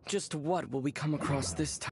Just what will we come across this time?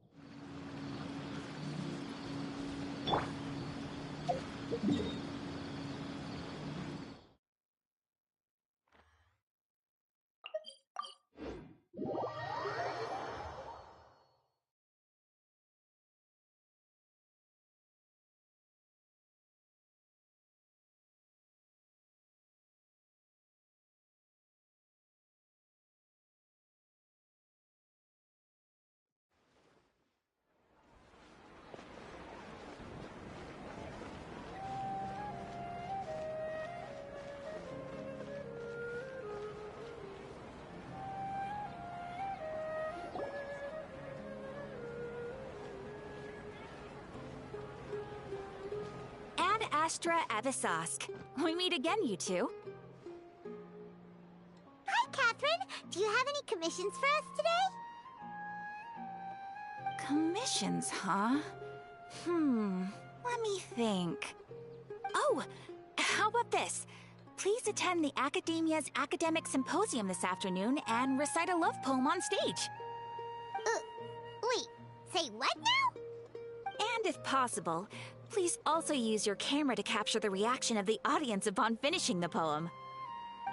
Astra Avisosk. We meet again, you two. Hi, Catherine. Do you have any commissions for us today? Commissions, huh? Let me think. Oh, how about this? Please attend the Academia's Academic Symposium this afternoon and recite a love poem on stage. Wait, say what now? And if possible, please also use your camera to capture the reaction of the audience upon finishing the poem.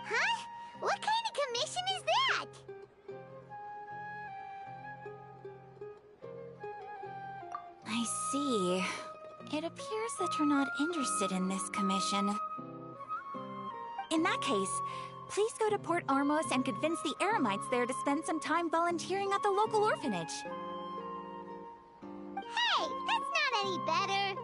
Huh? What kind of commission is that? I see. It appears that you're not interested in this commission. In that case, please go to Port Ormos and convince the Eremites there to spend some time volunteering at the local orphanage. Hey, that's not any better.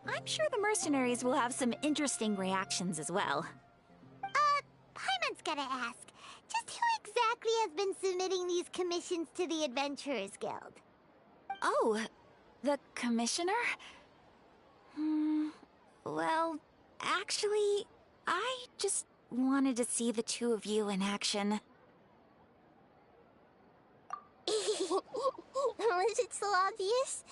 I'm sure the mercenaries will have some interesting reactions as well. Paimon's gotta ask. Just who exactly has been submitting these commissions to the Adventurers Guild? Oh, the commissioner? Well, actually, I just wanted to see the two of you in action. Was it so obvious?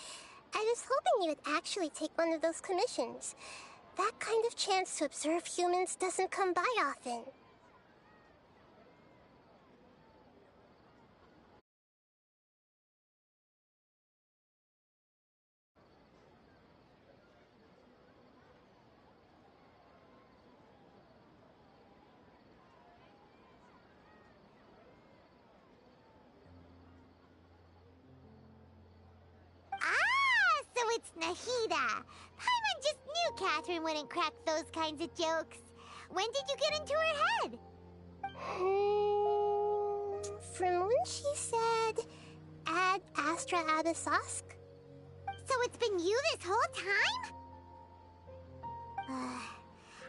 I was hoping you would actually take one of those commissions. That kind of chance to observe humans doesn't come by often. So it's Nahida. Paimon just knew Catherine wouldn't crack those kinds of jokes. When did you get into her head? From when she said, Ad Astra Abisosk. So it's been you this whole time?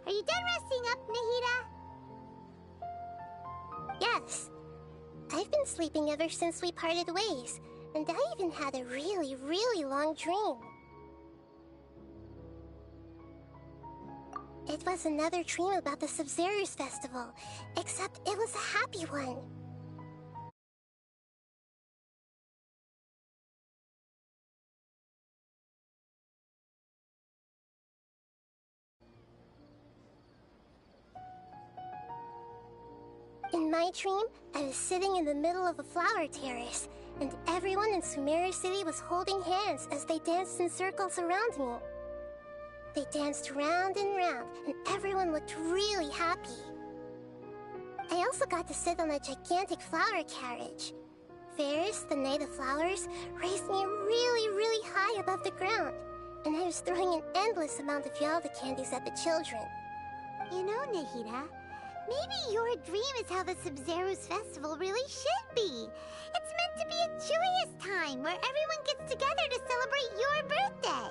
Are you done resting up, Nahida? Yes. I've been sleeping ever since we parted ways. And I even had a really, really long dream. It was another dream about the Sub-Zero's festival, except it was a happy one. In my dream, I was sitting in the middle of a flower terrace, and everyone in Sumeru City was holding hands as they danced in circles around me. They danced round and round, and everyone looked really happy. I also got to sit on a gigantic flower carriage. Ferris, the Knight of Flowers, raised me really, really high above the ground, and I was throwing an endless amount of Yalda candies at the children. You know, Nahida, maybe your dream is how the Sub-Zero's festival really should be. It's meant to be a joyous time where everyone gets together to celebrate your birthday.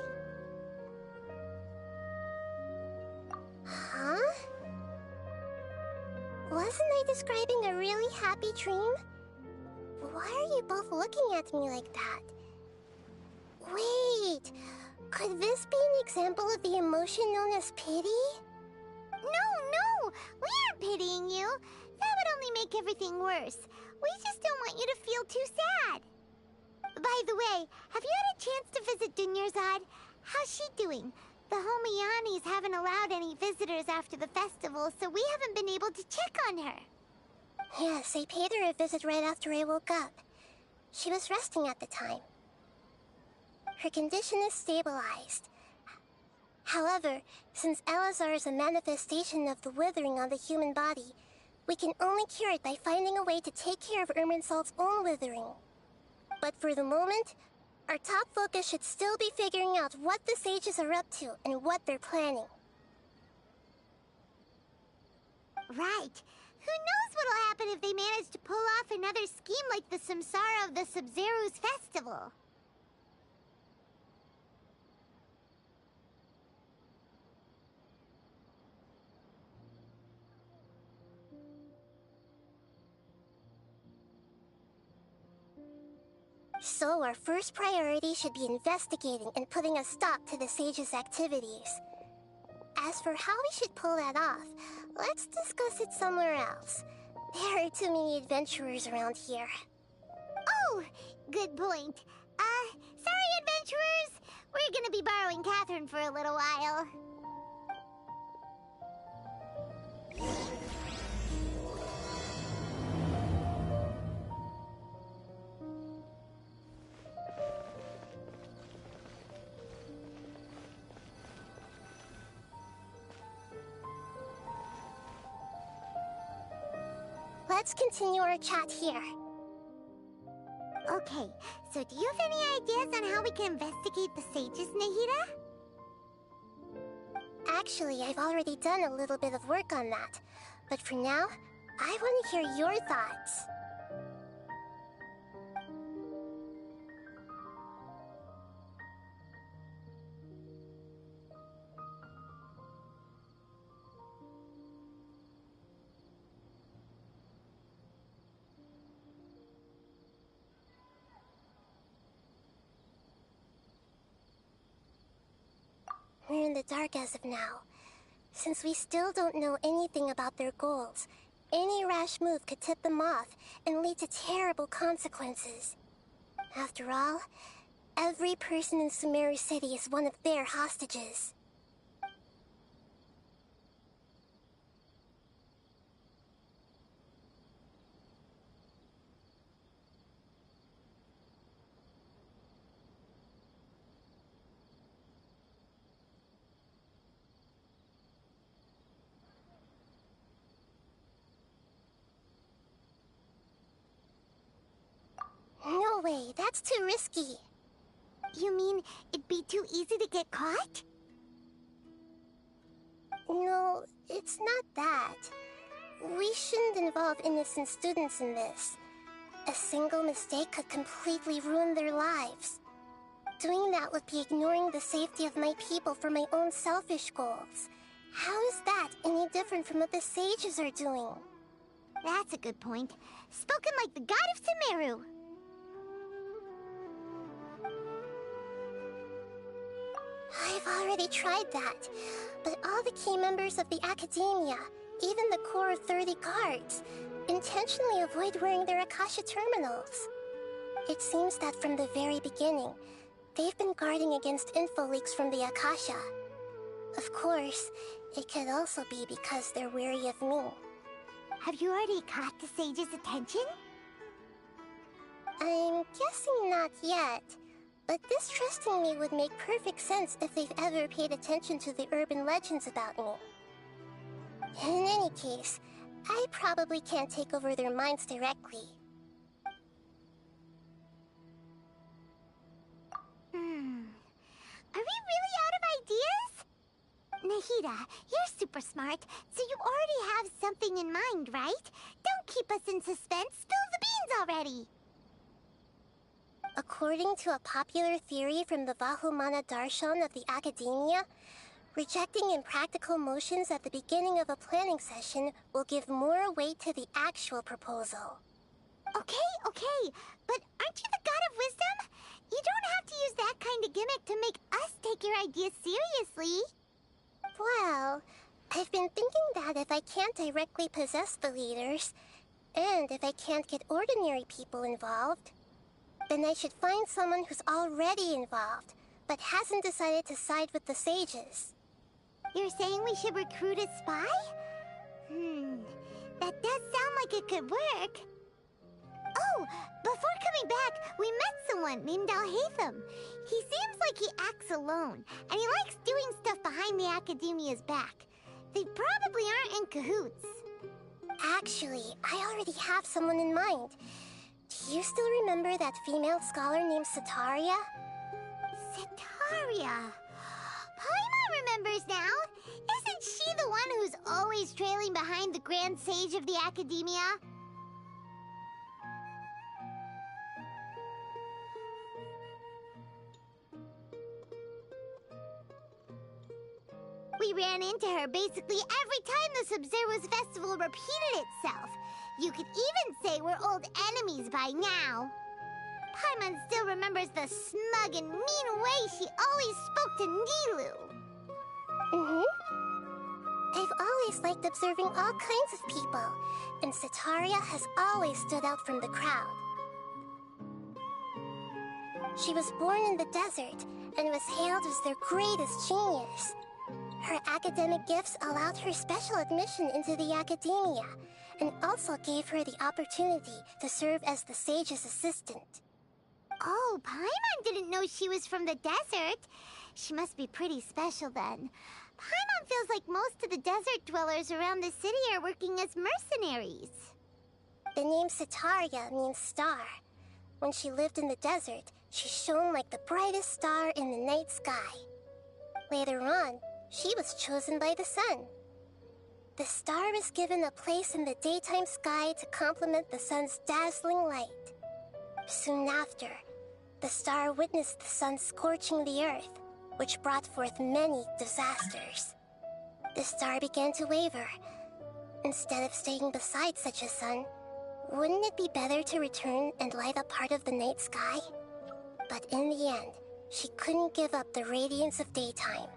Huh? Wasn't I describing a really happy dream? Why are you both looking at me like that? Wait, could this be an example of the emotion known as pity? No, we aren't pitying you. That would only make everything worse. We just don't want you to feel too sad. By the way, have you had a chance to visit Dunyarzad? How's she doing? The Homiyanis haven't allowed any visitors after the festival, so we haven't been able to check on her. Yes, I paid her a visit right after I woke up. She was resting at the time. Her condition is stabilized. However, since Elazar is a manifestation of the withering on the human body, we can only cure it by finding a way to take care of Irminsul's own withering. But for the moment, our top focus should still be figuring out what the sages are up to and what they're planning. Right. Who knows what'll happen if they manage to pull off another scheme like the Samsara of the Sub-Zero's festival? So our first priority should be investigating and putting a stop to the sages' activities. As for how we should pull that off, let's discuss it somewhere else. There are too many adventurers around here. Oh, good point. Sorry, adventurers. We're gonna be borrowing Catherine for a little while. Let's continue our chat here. Okay, so do you have any ideas on how we can investigate the sages, Nahida? Actually, I've already done a little bit of work on that. But for now, I want to hear your thoughts. We're in the dark as of now. Since we still don't know anything about their goals, any rash move could tip them off and lead to terrible consequences. After all, every person in Sumeru City is one of their hostages. No way, that's too risky. You mean it'd be too easy to get caught? No, it's not that. We shouldn't involve innocent students in this. A single mistake could completely ruin their lives. Doing that would be ignoring the safety of my people for my own selfish goals. How is that any different from what the sages are doing? That's a good point. Spoken like the god of Sumeru. I've already tried that, but all the key members of the Academia, even the core of 30 guards, intentionally avoid wearing their Akasha terminals. It seems that from the very beginning, they've been guarding against info leaks from the Akasha. Of course, it could also be because they're wary of me. Have you already caught the sage's attention? I'm guessing not yet. But distrusting me would make perfect sense if they've ever paid attention to the urban legends about me. In any case, I probably can't take over their minds directly. Are we really out of ideas? Nahida, you're super smart, so you already have something in mind, right? Don't keep us in suspense. Spill the beans already! According to a popular theory from the Vahumana Darshan of the Academia, Rejecting impractical motions at the beginning of a planning session will give more weight to the actual proposal. Okay, but aren't you the god of wisdom? You don't have to use that kind of gimmick to make us take your ideas seriously. Well, I've been thinking that if I can't directly possess the leaders, and if I can't get ordinary people involved, then I should find someone who's already involved, but hasn't decided to side with the sages. You're saying we should recruit a spy? That does sound like it could work. Oh, before coming back, we met someone named Alhaitham. He seems like he acts alone, and he likes doing stuff behind the Academia's back. They probably aren't in cahoots. Actually, I already have someone in mind. Do you still remember that female scholar named Setaria? Setaria. Paimon remembers now. Isn't she the one who's always trailing behind the Grand Sage of the Academia? We ran into her basically every time the Sub-Zero's festival repeated itself. You could even say we're old enemies by now. Paimon still remembers the smug and mean way she always spoke to Nilou. I've always liked observing all kinds of people, and Setaria has always stood out from the crowd. She was born in the desert and was hailed as their greatest genius. Her academic gifts allowed her special admission into the Academia, and also gave her the opportunity to serve as the sage's assistant. Oh, Paimon didn't know she was from the desert. She must be pretty special then. Paimon feels like most of the desert dwellers around the city are working as mercenaries. The name Setaria means star. When she lived in the desert, she shone like the brightest star in the night sky. Later on, she was chosen by the sun. The star was given a place in the daytime sky to complement the sun's dazzling light. Soon after, the star witnessed the sun scorching the earth, which brought forth many disasters. The star began to waver. Instead of staying beside such a sun, wouldn't it be better to return and light up part of the night sky? But in the end, she couldn't give up the radiance of daytime.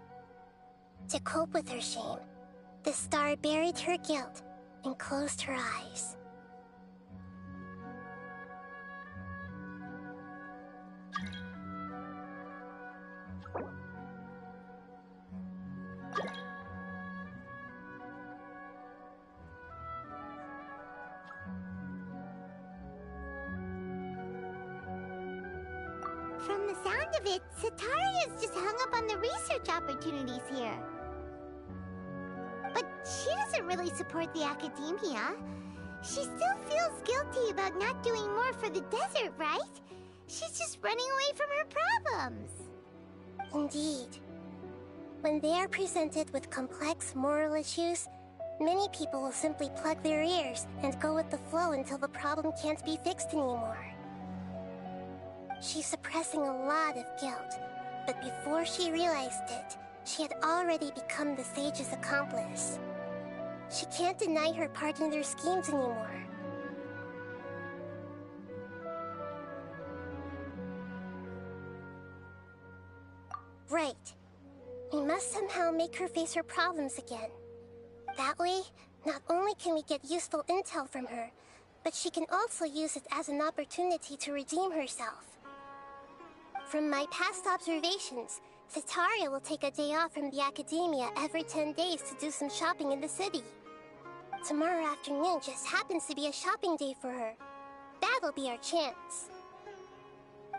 To cope with her shame, the star buried her guilt and closed her eyes. From the sound of it, Setaria's just hung up on the research opportunities here. But she doesn't really support the Academia. She still feels guilty about not doing more for the desert, right? She's just running away from her problems. Indeed. When they are presented with complex moral issues, many people will simply plug their ears and go with the flow until the problem can't be fixed anymore. She's suppressing a lot of guilt, but before she realized it, she had already become the sage's accomplice. She can't deny her part in their schemes anymore. Right. We must somehow make her face her problems again. That way, not only can we get useful intel from her, but she can also use it as an opportunity to redeem herself. From my past observations, Setaria will take a day off from the Academia every 10 days to do some shopping in the city. Tomorrow afternoon just happens to be a shopping day for her. That'll be our chance.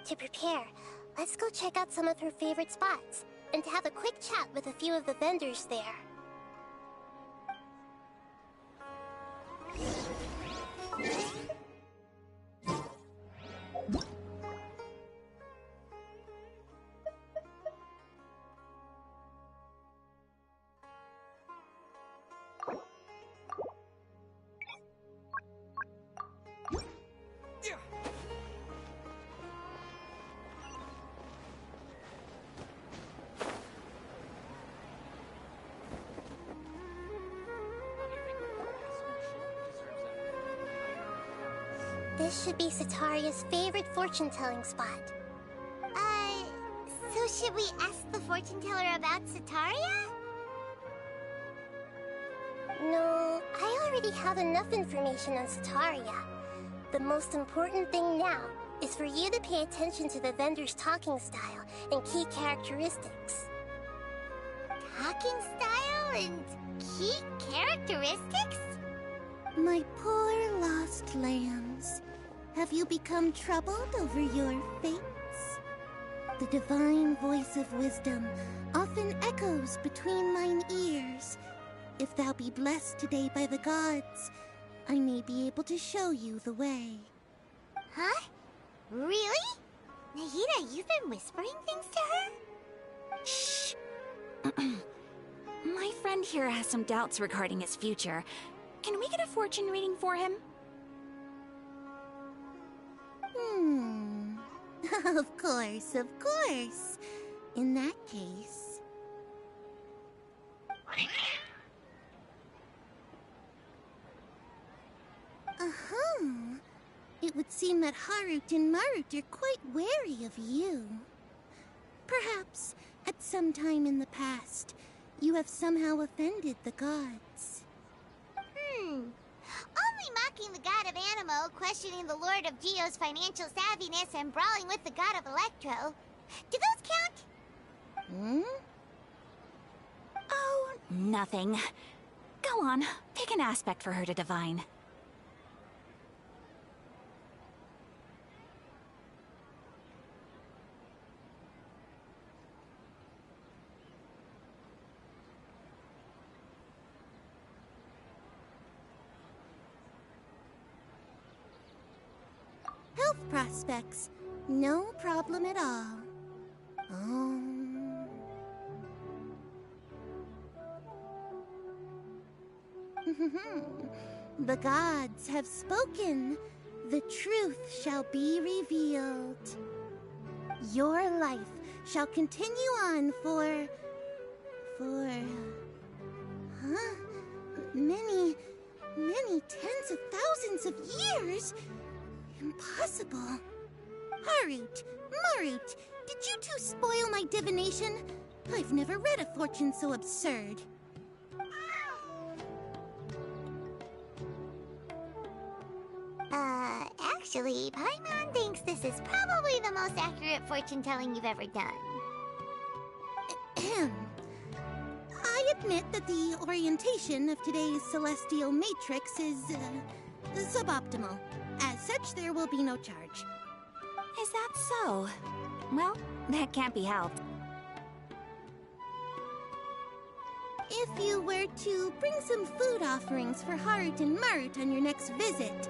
To prepare, let's go check out some of her favorite spots, and have a quick chat with a few of the vendors there. This should be Sataria's favorite fortune-telling spot. So should we ask the fortune teller about Sataria? No, I already have enough information on Sataria. The most important thing now is for you to pay attention to the vendor's talking style and key characteristics. Talking style and key characteristics? My poor lost lambs, have you become troubled over your fates? The divine voice of wisdom often echoes between mine ears. If thou be blessed today by the gods, I may be able to show you the way. Huh? Really? Nahida, you've been whispering things to her? Shh. My friend here has some doubts regarding his future. Can we get a fortune reading for him? Of course, of course. In that case... It would seem that Harut and Marut are quite wary of you. Perhaps, at some time in the past, you have somehow offended the gods. Only mocking the god of Animo, questioning the lord of Geo's financial savviness, and brawling with the god of Electro. Do those count? Oh, nothing. Go on, pick an aspect for her to divine. Health prospects. No problem at all. The gods have spoken. The truth shall be revealed. Your life shall continue on for... many tens of thousands of years? Impossible. Harut, Marut, did you two spoil my divination? I've never read a fortune so absurd. Actually, Paimon thinks this is probably the most accurate fortune-telling you've ever done. I admit that the orientation of today's celestial matrix is, suboptimal. As such, there will be no charge. Is that so? Well, that can't be helped. If you were to bring some food offerings for Harut and Marut on your next visit,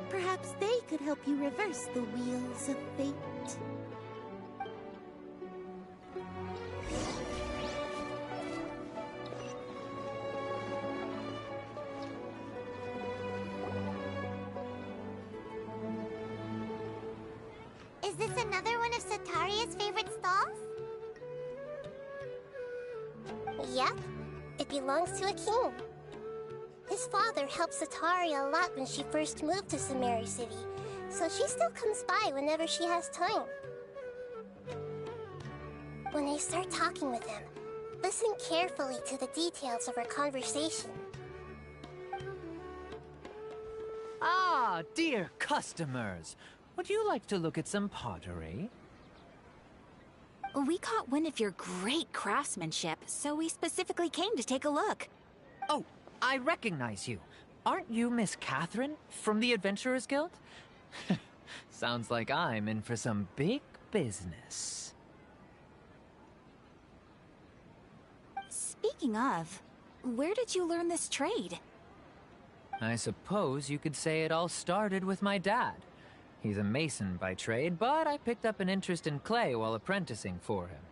perhaps they could help you reverse the wheels of fate. Is this another one of Sataria's favorite stalls? Yep, it belongs to a king. His father helped Sataria a lot when she first moved to Sumeri City, so she still comes by whenever she has time. When I start talking with him, listen carefully to the details of our conversation. Ah, dear customers. Would you like to look at some pottery? We caught wind of your great craftsmanship, so we specifically came to take a look. Oh, I recognize you. Aren't you Miss Catherine from the Adventurers Guild? Sounds like I'm in for some big business. Speaking of, where did you learn this trade? I suppose you could say it all started with my dad. He's a mason by trade, but I picked up an interest in clay while apprenticing for him.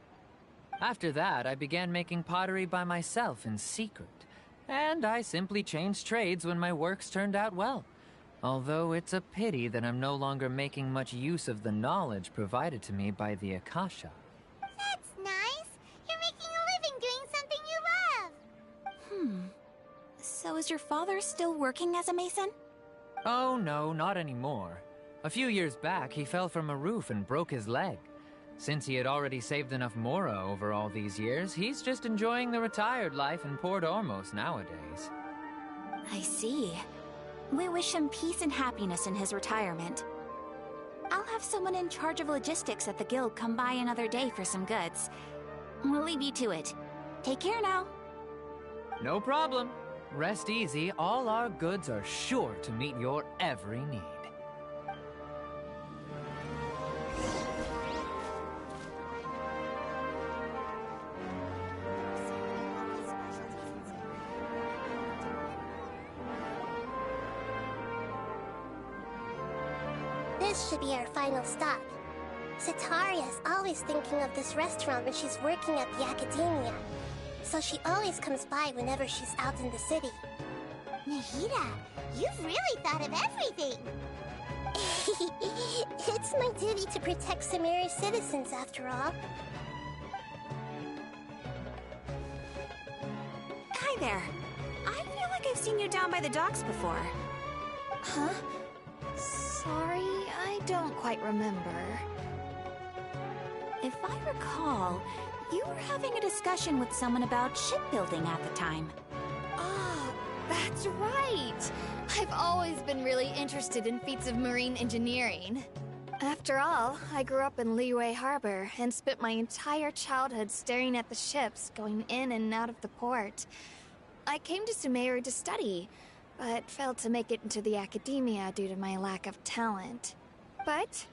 After that, I began making pottery by myself in secret. And I simply changed trades when my works turned out well. Although it's a pity that I'm no longer making much use of the knowledge provided to me by the Akasha. That's nice. You're making a living doing something you love. So is your father still working as a mason? Oh no, not anymore. A few years back, he fell from a roof and broke his leg. Since he had already saved enough Mora over all these years, he's just enjoying the retired life in Port Ormos nowadays. I see. We wish him peace and happiness in his retirement. I'll have someone in charge of logistics at the guild come by another day for some goods. We'll leave you to it. Take care now. No problem. Rest easy, all our goods are sure to meet your every need. This should be our final stop. Setaria is always thinking of this restaurant when she's working at the academia, so she always comes by whenever she's out in the city. Nahida, you've really thought of everything! It's my duty to protect Sumeru's citizens, after all. Hi there. I feel like I've seen you down by the docks before. Huh? Sorry, I don't quite remember. If I recall, you were having a discussion with someone about shipbuilding at the time. Ah, that's right! I've always been really interested in feats of marine engineering. After all, I grew up in Liyue Harbor and spent my entire childhood staring at the ships going in and out of the port. I came to Sumeru to study, but failed to make it into the academia due to my lack of talent. But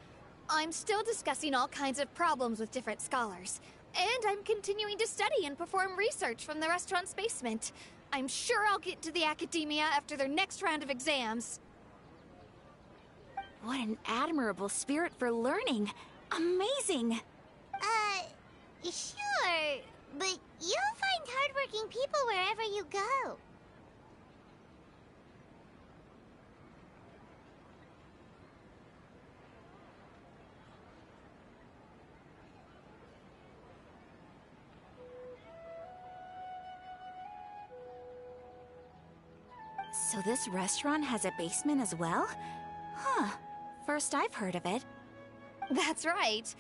I'm still discussing all kinds of problems with different scholars, and I'm continuing to study and perform research from the restaurant's basement. I'm sure I'll get into the academia after their next round of exams. What an admirable spirit for learning. Amazing. Sure, but you'll find hardworking people wherever you go. So this restaurant has a basement as well? Huh. First I've heard of it. That's right.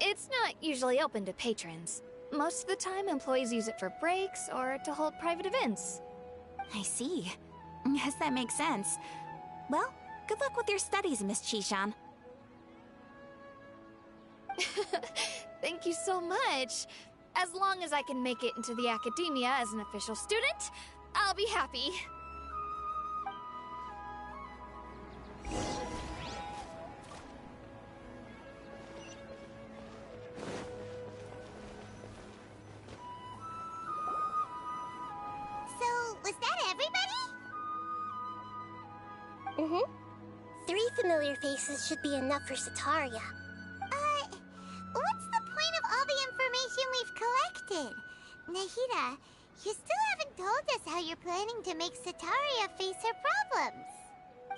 It's not usually open to patrons. Most of the time, employees use it for breaks or to hold private events. I see. Guess that makes sense. Well, good luck with your studies, Miss Chishan. Thank you so much. As long as I can make it into the academia as an official student, I'll be happy. So, was that everybody? Mm-hmm. 3 familiar faces should be enough for Setaria. What's the point of all the information we've collected? Nahida, you still haven't told us how you're planning to make Setaria face her problems.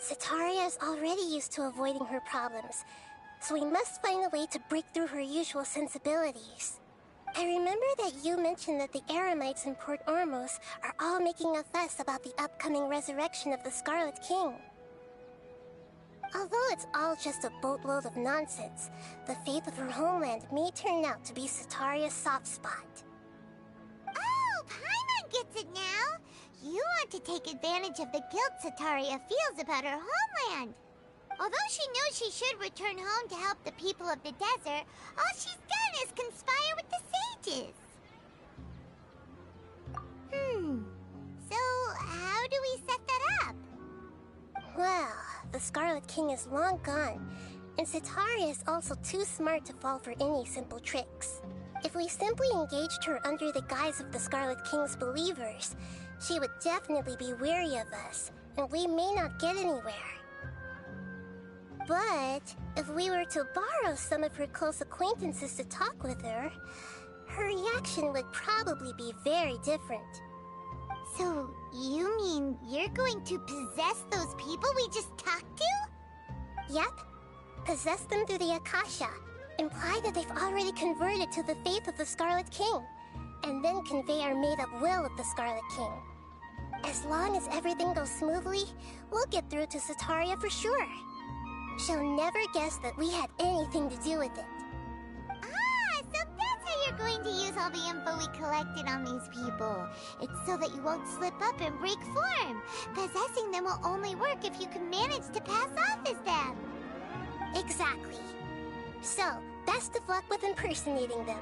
Setaria is already used to avoiding her problems, so we must find a way to break through her usual sensibilities. I remember that you mentioned that the Eremites in Port Ormos are all making a fuss about the upcoming resurrection of the Scarlet King. Although it's all just a boatload of nonsense, the fate of her homeland may turn out to be Setaria's soft spot. Oh, Paimon gets it now! You want to take advantage of the guilt Setaria feels about her homeland. Although she knows she should return home to help the people of the desert, all she's done is conspire with the sages. So how do we set that up? Well, the Scarlet King is long gone, and Setaria is also too smart to fall for any simple tricks. If we simply engaged her under the guise of the Scarlet King's believers, she would definitely be wary of us, and we may not get anywhere. But if we were to borrow some of her close acquaintances to talk with her, her reaction would probably be very different. So, you mean you're going to possess those people we just talked to? Yep. Possess them through the Akasha. Imply that they've already converted to the faith of the Scarlet King, and then convey our made-up will of the Scarlet King. As long as everything goes smoothly, we'll get through to Setaria for sure. She'll never guess that we had anything to do with it. Ah, so that's how you're going to use all the info we collected on these people. It's so that you won't slip up and break form. Possessing them will only work if you can manage to pass off as them. Exactly. So, best of luck with impersonating them.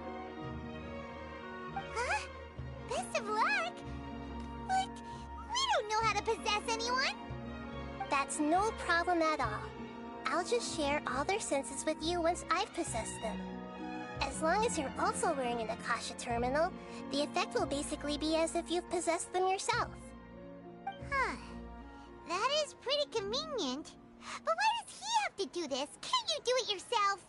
Huh? Best of luck? But we don't know how to possess anyone. That's no problem at all. I'll just share all their senses with you once I've possessed them. As long as you're also wearing an Akasha terminal, the effect will basically be as if you've possessed them yourself. Huh. That is pretty convenient. But why does he have to do this? Can't you do it yourself?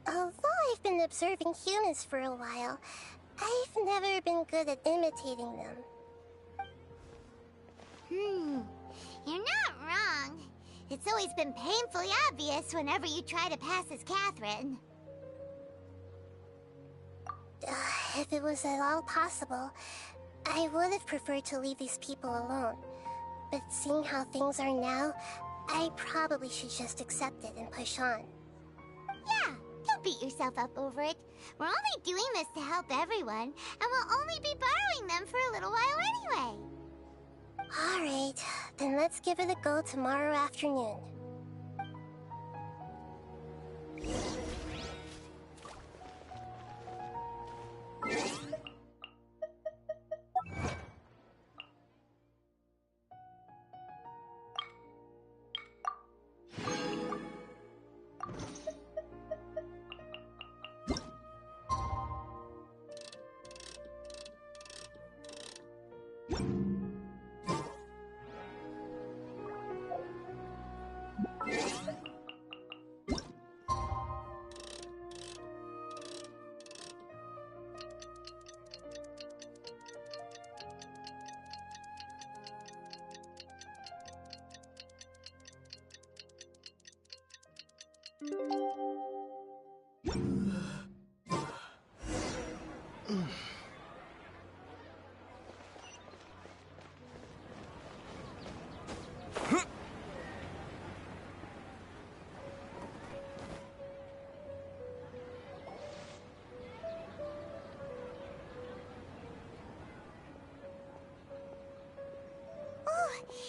Although I've been observing humans for a while, I've never been good at imitating them. You're not wrong. It's always been painfully obvious whenever you try to pass as Catherine. If it was at all possible, I would have preferred to leave these people alone. But seeing how things are now, I probably should just accept it and push on. Yeah, don't beat yourself up over it. We're only doing this to help everyone, and we'll only be borrowing them for a little while anyway. Alright, then let's give it a go tomorrow afternoon.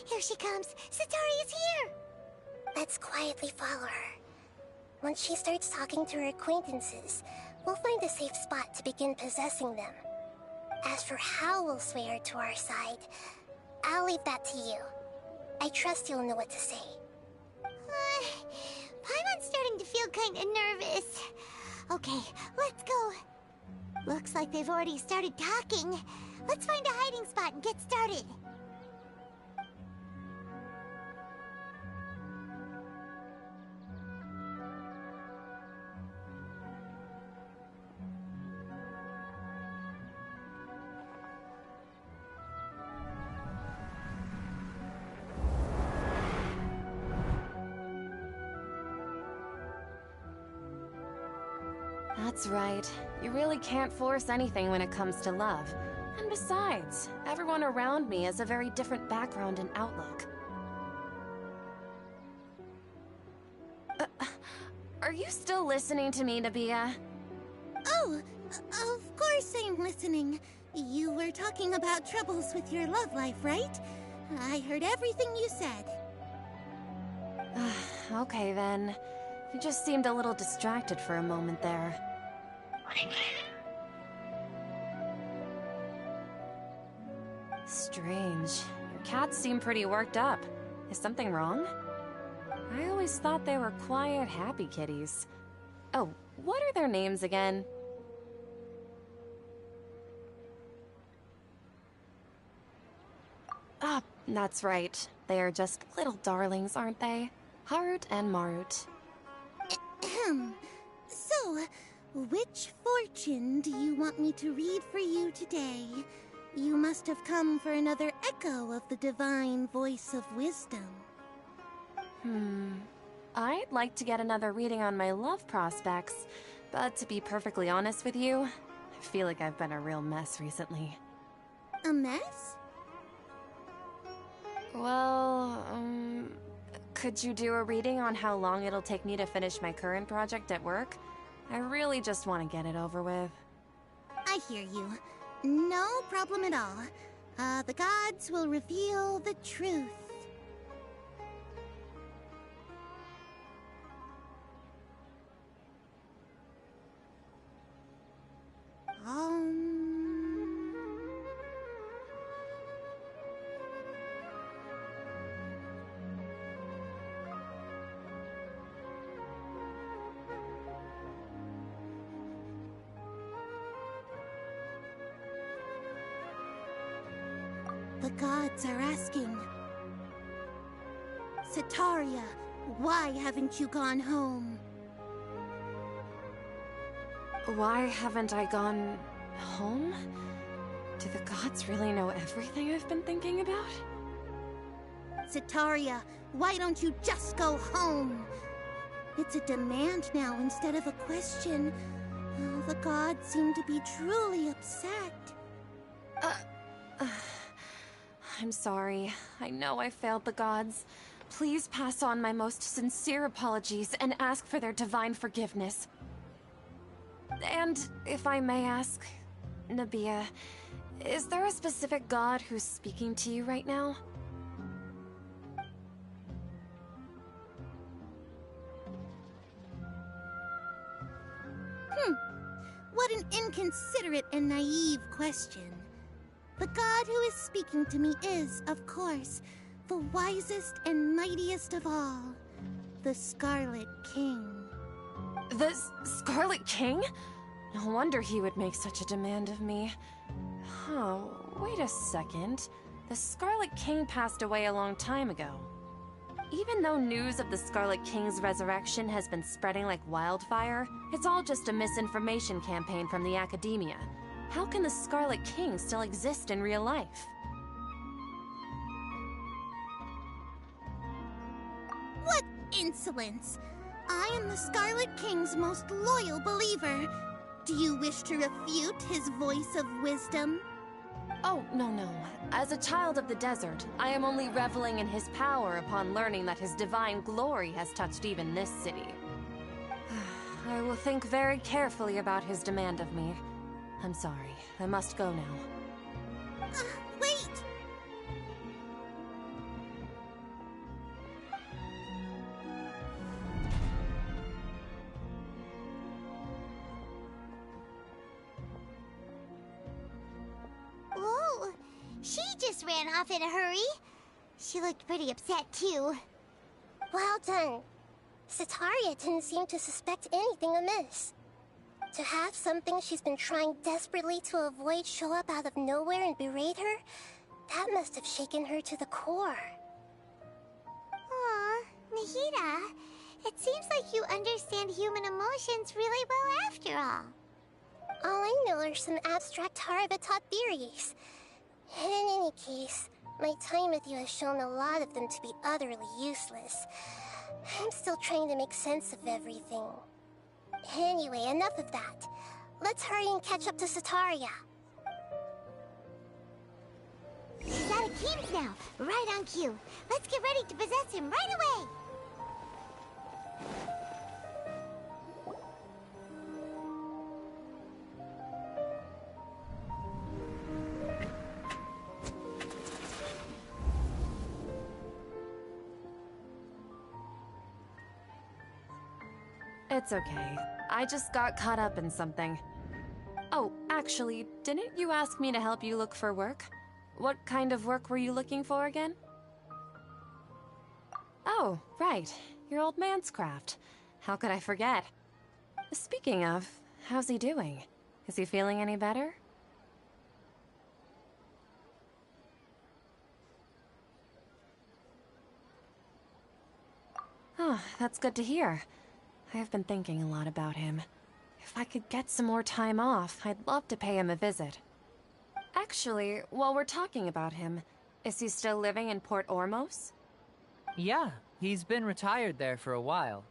Here she comes. Satori is here. Let's quietly follow her. Once she starts talking to her acquaintances, we'll find a safe spot to begin possessing them. As for how we'll sway her to our side, I'll leave that to you. I trust you'll know what to say. Paimon's starting to feel kind of nervous. Okay, let's go. Looks like they've already started talking. Let's find a hiding spot and get started. That's right. You really can't force anything when it comes to love. And besides, everyone around me has a very different background and outlook. Are you still listening to me, Nabia? Oh, of course I'm listening. You were talking about troubles with your love life, right? I heard everything you said. Okay then. You just seemed a little distracted for a moment there. Strange. Your cats seem pretty worked up. Is something wrong? I always thought they were quiet, happy kitties. Oh, what are their names again? Ah, that's right. They are just little darlings, aren't they? Harut and Marut. So, which fortune do you want me to read for you today? You must have come for another echo of the divine voice of wisdom. I'd like to get another reading on my love prospects, but to be perfectly honest with you, I feel like I've been a real mess recently. A mess? Well, Could you do a reading on how long it'll take me to finish my current project at work? I really just want to get it over with. I hear you. No problem at all. The gods will reveal the truth. The gods are asking. Sataria, why haven't you gone home? Why haven't I gone home? Do the gods really know everything I've been thinking about? Sataria, why don't you just go home? It's a demand now instead of a question. The gods seem to be truly upset. I'm sorry. I know I failed the gods. Please pass on my most sincere apologies and ask for their divine forgiveness. And if I may ask, Nabia, is there a specific god who's speaking to you right now? What an inconsiderate and naive question. The god who is speaking to me is, of course, the wisest and mightiest of all, the Scarlet King. The Scarlet King? No wonder he would make such a demand of me. Oh, wait a second. The Scarlet King passed away a long time ago. Even though news of the Scarlet King's resurrection has been spreading like wildfire, it's all just a misinformation campaign from the academia. How can the Scarlet King still exist in real life? What insolence! I am the Scarlet King's most loyal believer. Do you wish to refute his voice of wisdom? Oh, no. As a child of the desert, I am only reveling in his power upon learning that his divine glory has touched even this city. I will think very carefully about his demand of me. I'm sorry. I must go now. Wait! Whoa! She just ran off in a hurry. She looked pretty upset, too. Well done. Sataria didn't seem to suspect anything amiss. To have something she's been trying desperately to avoid show up out of nowhere and berate her, that must have shaken her to the core. Aw, Nahida, it seems like you understand human emotions really well after all. All I know are some abstract Harvard-taught theories. In any case, my time with you has shown a lot of them to be utterly useless. I'm still trying to make sense of everything. Anyway, enough of that. Let's hurry and catch up to Sataria. He's out of Keem's now, right on cue. Let's get ready to possess him right away! It's okay. I just got caught up in something. Oh, actually, didn't you ask me to help you look for work? What kind of work were you looking for again? Oh, right. Your old man's craft. How could I forget? Speaking of, how's he doing? Is he feeling any better? Oh, that's good to hear. I have been thinking a lot about him. If I could get some more time off, I'd love to pay him a visit. Actually, while we're talking about him, is he still living in Port Ormos? Yeah, he's been retired there for a while.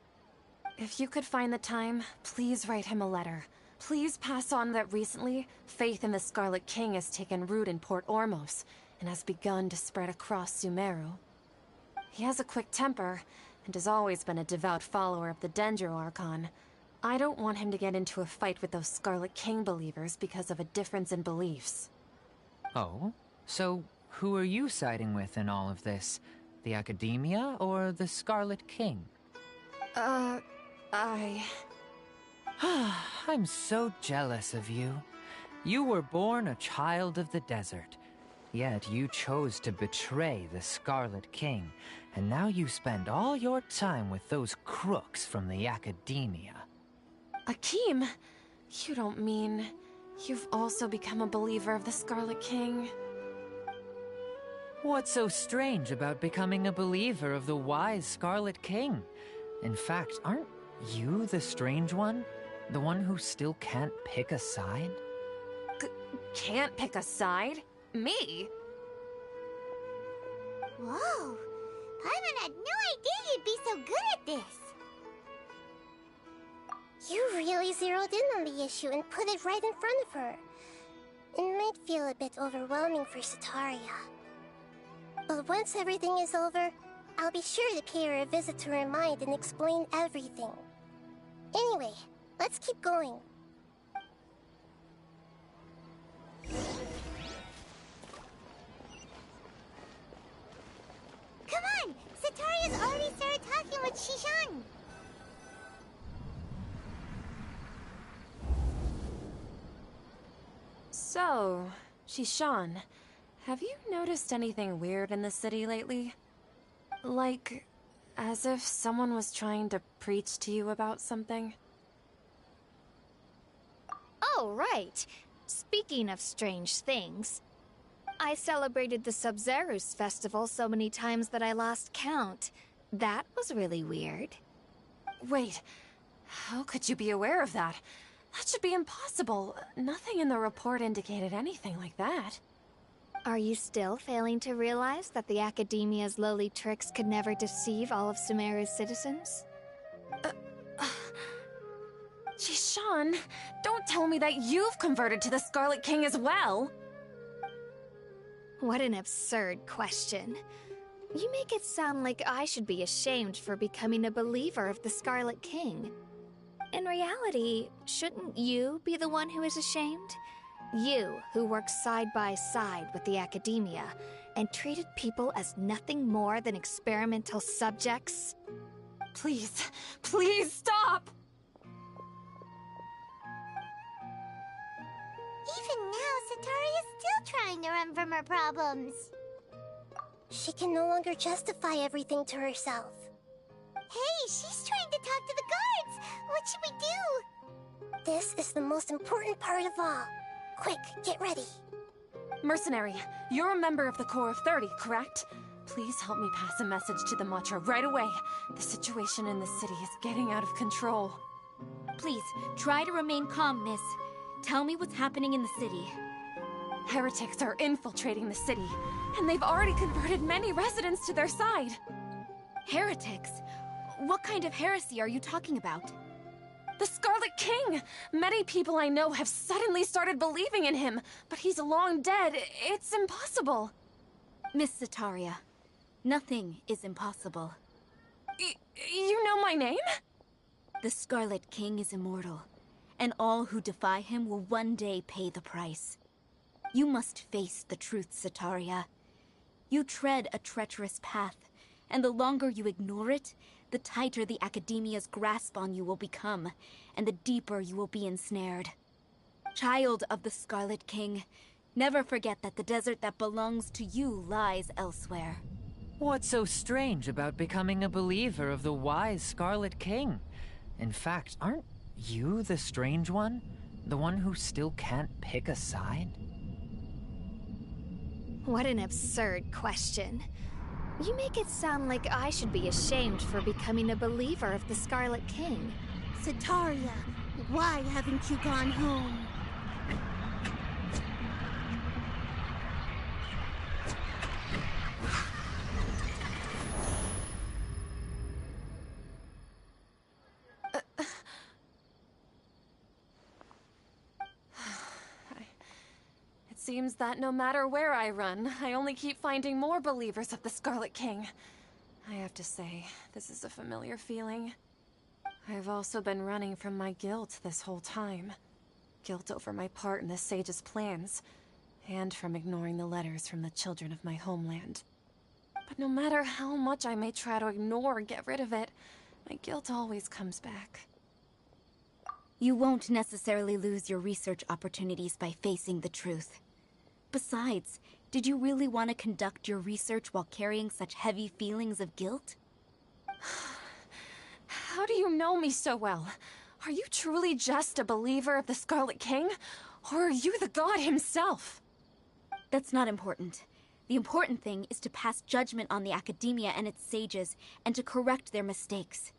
If you could find the time, please write him a letter. Please pass on that recently, faith in the Scarlet King has taken root in Port Ormos and has begun to spread across Sumeru. He has a quick temper, and has always been a devout follower of the Dendro Archon. I don't want him to get into a fight with those Scarlet King believers because of a difference in beliefs. Oh? So, who are you siding with in all of this? The Academia or the Scarlet King? I'm so jealous of you. You were born a child of the desert, yet you chose to betray the Scarlet King, and now you spend all your time with those crooks from the Academia. Akeem, you don't mean you've also become a believer of the Scarlet King? What's so strange about becoming a believer of the wise Scarlet King? In fact, aren't you the strange one? The one who still can't pick a side? Can't pick a side? Me? Whoa! Paimon had no idea you'd be so good at this! You really zeroed in on the issue and put it right in front of her. It might feel a bit overwhelming for Sataria. But once everything is over, I'll be sure to pay her a visit to her mind and explain everything. Anyway, let's keep going. Come on! Sataria's already started talking with Shishan! So, Shishan, have you noticed anything weird in the city lately? Like, as if someone was trying to preach to you about something? Oh, right. Speaking of strange things, I celebrated the Sub-Zerus festival so many times that I lost count. That was really weird. Wait, how could you be aware of that? That should be impossible. Nothing in the report indicated anything like that. Are you still failing to realize that the Academia's lowly tricks could never deceive all of Sumeru's citizens? Shishan, don't tell me that you've converted to the Scarlet King as well! What an absurd question. You make it sound like I should be ashamed for becoming a believer of the Scarlet King. In reality, shouldn't you be the one who is ashamed? You, who works side by side with the Academia and treated people as nothing more than experimental subjects? Please, please stop! Even now, Sataria's still trying to run from her problems. She can no longer justify everything to herself. Hey, she's trying to talk to the guards! What should we do? This is the most important part of all. Quick, get ready. Mercenary, you're a member of the Corps of 30, correct? Please help me pass a message to the Watcher right away. The situation in the city is getting out of control. Please, try to remain calm, miss. Tell me what's happening in the city. Heretics are infiltrating the city, and they've already converted many residents to their side. Heretics? What kind of heresy are you talking about? The Scarlet King! Many people I know have suddenly started believing in him, but he's long dead. It's impossible. Miss Sataria, nothing is impossible. You know my name? The Scarlet King is immortal, and all who defy him will one day pay the price. You must face the truth, Sataria. You tread a treacherous path, and the longer you ignore it, the tighter the Academia's grasp on you will become, and the deeper you will be ensnared. Child of the Scarlet King, never forget that the desert that belongs to you lies elsewhere. What's so strange about becoming a believer of the wise Scarlet King? In fact, aren't you the strange one? The one who still can't pick a side? What an absurd question. You make it sound like I should be ashamed for becoming a believer of the Scarlet King. Sataria, why haven't you gone home? It seems that no matter where I run, I only keep finding more believers of the Scarlet King. I have to say, this is a familiar feeling. I've also been running from my guilt this whole time. Guilt over my part in the Sage's plans, and from ignoring the letters from the children of my homeland. But no matter how much I may try to ignore or get rid of it, my guilt always comes back. You won't necessarily lose your research opportunities by facing the truth. Besides, did you really want to conduct your research while carrying such heavy feelings of guilt? How do you know me so well? Are you truly just a believer of the Scarlet King? Or are you the god himself? That's not important. The important thing is to pass judgment on the Academia and its sages, and to correct their mistakes.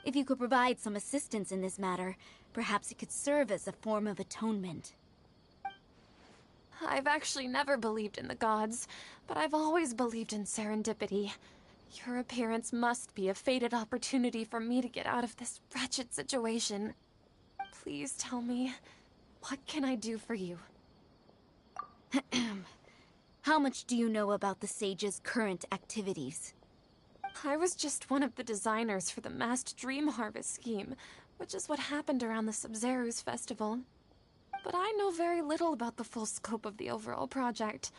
If you could provide some assistance in this matter, perhaps it could serve as a form of atonement. I've actually never believed in the gods, but I've always believed in serendipity. Your appearance must be a fated opportunity for me to get out of this wretched situation. Please tell me, what can I do for you? How much do you know about the Sage's current activities? I was just one of the designers for the massed Dream Harvest scheme, which is what happened around the Sub-Zeru's festival. But I know very little about the full scope of the overall project.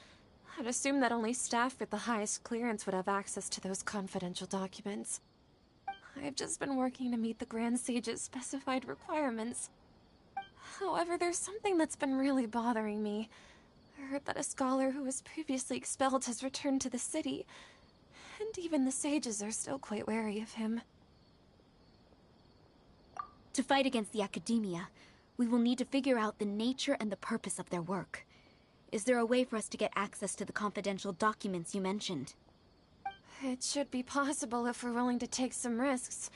I'd assume that only staff with the highest clearance would have access to those confidential documents. I've just been working to meet the Grand Sage's specified requirements. However, there's something that's been really bothering me. I heard that a scholar who was previously expelled has returned to the city, and even the sages are still quite wary of him. To fight against the Academia, we will need to figure out the nature and the purpose of their work. Is there a way for us to get access to the confidential documents you mentioned? It should be possible if we're willing to take some risks.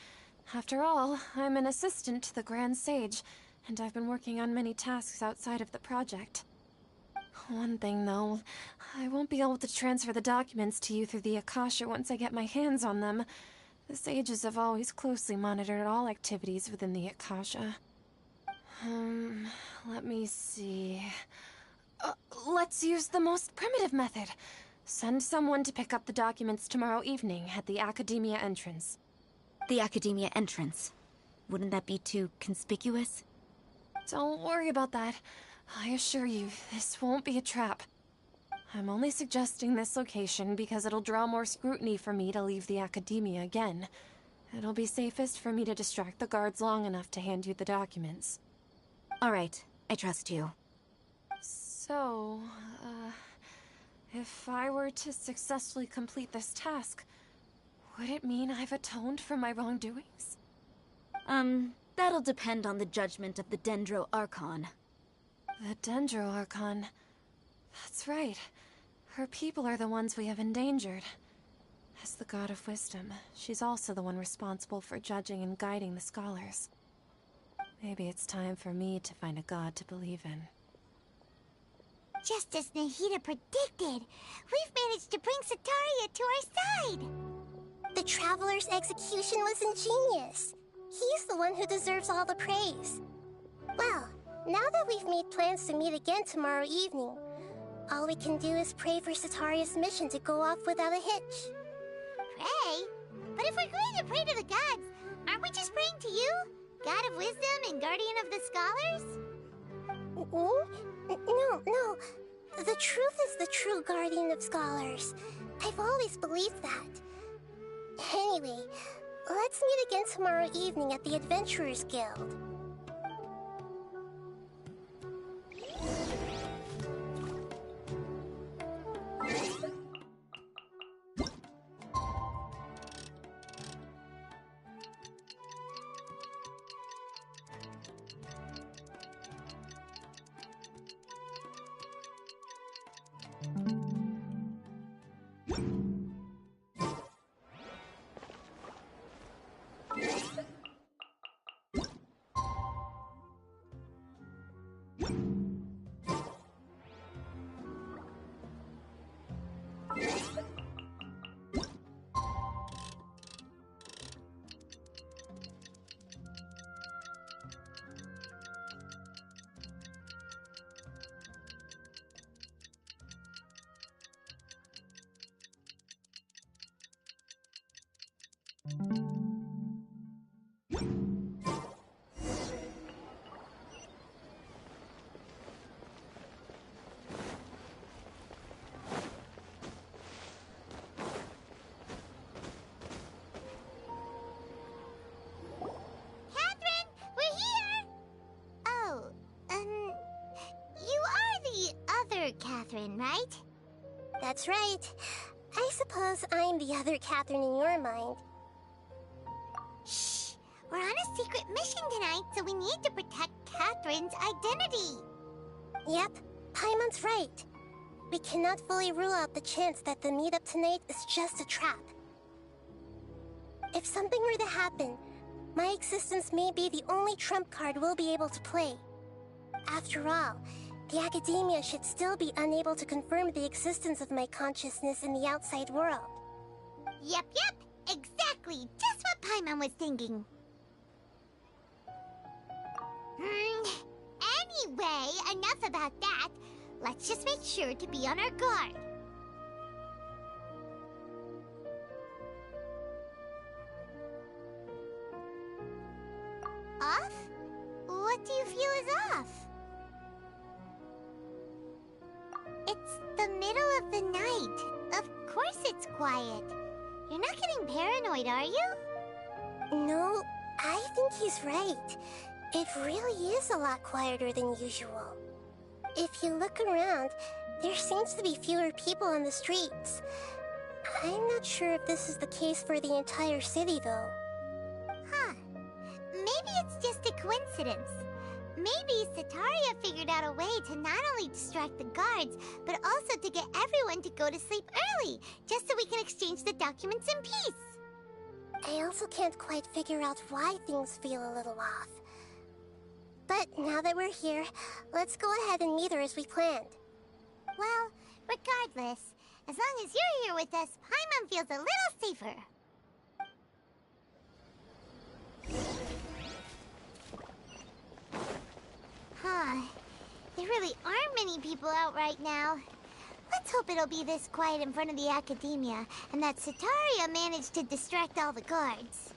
After all, I'm an assistant to the Grand Sage, and I've been working on many tasks outside of the project. One thing, though, I won't be able to transfer the documents to you through the Akasha once I get my hands on them. The sages have always closely monitored all activities within the Akasha. Let me see... let's use the most primitive method. Send someone to pick up the documents tomorrow evening at the Academia entrance. The Academia entrance? Wouldn't that be too conspicuous? Don't worry about that. I assure you, this won't be a trap. I'm only suggesting this location because it'll draw more scrutiny for me to leave the Academia again. It'll be safest for me to distract the guards long enough to hand you the documents. All right, I trust you. So, if I were to successfully complete this task, would it mean I've atoned for my wrongdoings? That'll depend on the judgment of the Dendro Archon. The Dendro Archon. That's right. Her people are the ones we have endangered. As the God of Wisdom, she's also the one responsible for judging and guiding the scholars. Maybe it's time for me to find a god to believe in. Just as Nahida predicted, we've managed to bring Sataria to our side! The Traveler's execution was ingenious. He's the one who deserves all the praise. Well, now that we've made plans to meet again tomorrow evening, all we can do is pray for Sataria's mission to go off without a hitch. Pray? But if we're going to pray to the gods, aren't we just praying to you? God of Wisdom and Guardian of the Scholars? No. The truth is the true Guardian of Scholars. I've always believed that. Anyway, let's meet again tomorrow evening at the Adventurers Guild. Catherine, we're here! Oh, you are the other Catherine, right? That's right. I suppose I'm the other Catherine in your mind. Shh! We're on a secret mission tonight, so we need to protect Catherine's identity. Yep, Paimon's right. We cannot fully rule out the chance that the meetup tonight is just a trap. If something were to happen, my existence may be the only trump card we'll be able to play. After all, the Academia should still be unable to confirm the existence of my consciousness in the outside world. Yep, exactly. Just what Paimon was thinking. Anyway, enough about that. Let's just make sure to be on our guard. Off? What do you feel is off? It's the middle of the night. Of course it's quiet. You're not getting paranoid, are you? No, I think he's right. It really is a lot quieter than usual. If you look around, there seems to be fewer people on the streets. I'm not sure if this is the case for the entire city, though. Huh. Maybe it's just a coincidence. Maybe Sataria figured out a way to not only distract the guards, but also to get everyone to go to sleep early, just so we can exchange the documents in peace. I also can't quite figure out why things feel a little off. But now that we're here, let's go ahead and meet her as we planned. Well, regardless, as long as you're here with us, Paimon feels a little safer. Huh. There really aren't many people out right now. Let's hope it'll be this quiet in front of the Academia, and that Sataria managed to distract all the guards.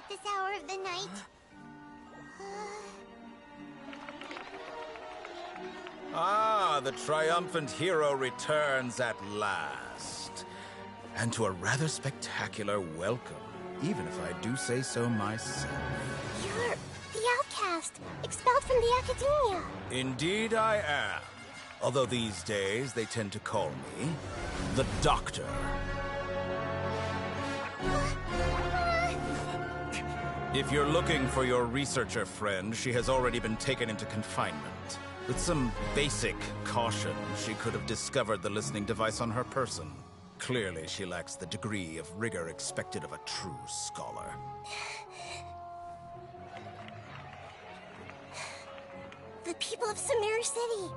This hour of the night. Ah, the triumphant hero returns at last. And to a rather spectacular welcome, even if I do say so myself. You're the outcast, expelled from the Academia. Indeed I am. Although these days they tend to call me the Doctor. If you're looking for your researcher friend, she has already been taken into confinement. With some basic caution, she could have discovered the listening device on her person. Clearly, she lacks the degree of rigor expected of a true scholar. The people of Sumeru City.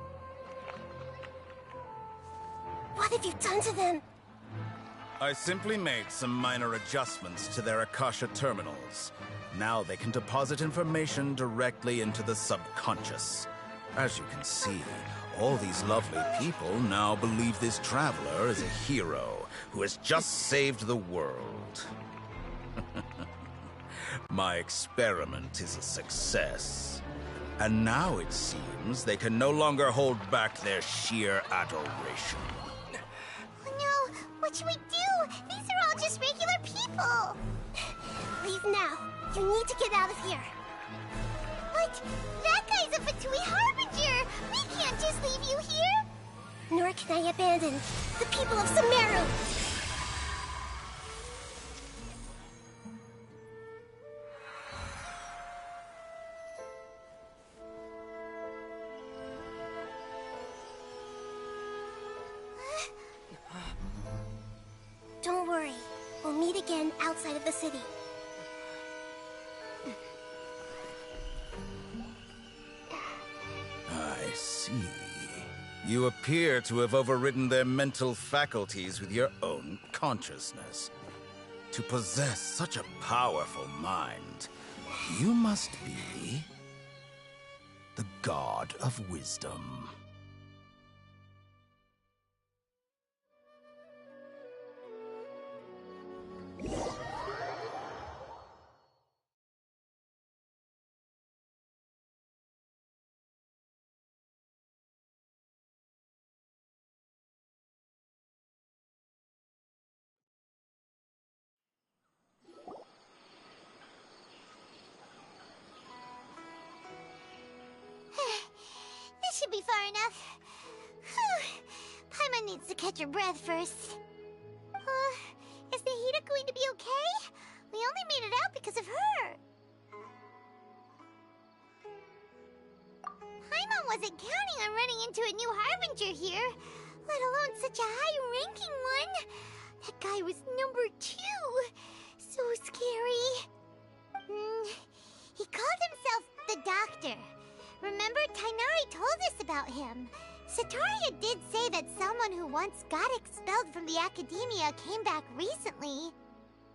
What have you done to them? I simply made some minor adjustments to their Akasha terminals. Now they can deposit information directly into the subconscious. As you can see, all these lovely people now believe this traveler is a hero who has just saved the world. My experiment is a success. And now it seems they can no longer hold back their sheer adoration. Oh no! What should we do? These are all just regular people! Leave now. You need to get out of here. But that guy's a Fatui Harbinger! We can't just leave you here! Nor can I abandon the people of Sumeru! again outside of the city. I see. You appear to have overridden their mental faculties with your own consciousness. To possess such a powerful mind, you must be the God of Wisdom. This should be far enough. Whew. Paimon needs to catch her breath first. Is Nahida going to be okay? We only made it out because of her. Paimon wasn't counting on running into a new Harbinger here, let alone such a high-ranking one. That guy was number 2. So scary. He called himself the Doctor. Remember, Tainari told us about him. Sataria did say that someone who once got expelled from the Academia came back recently.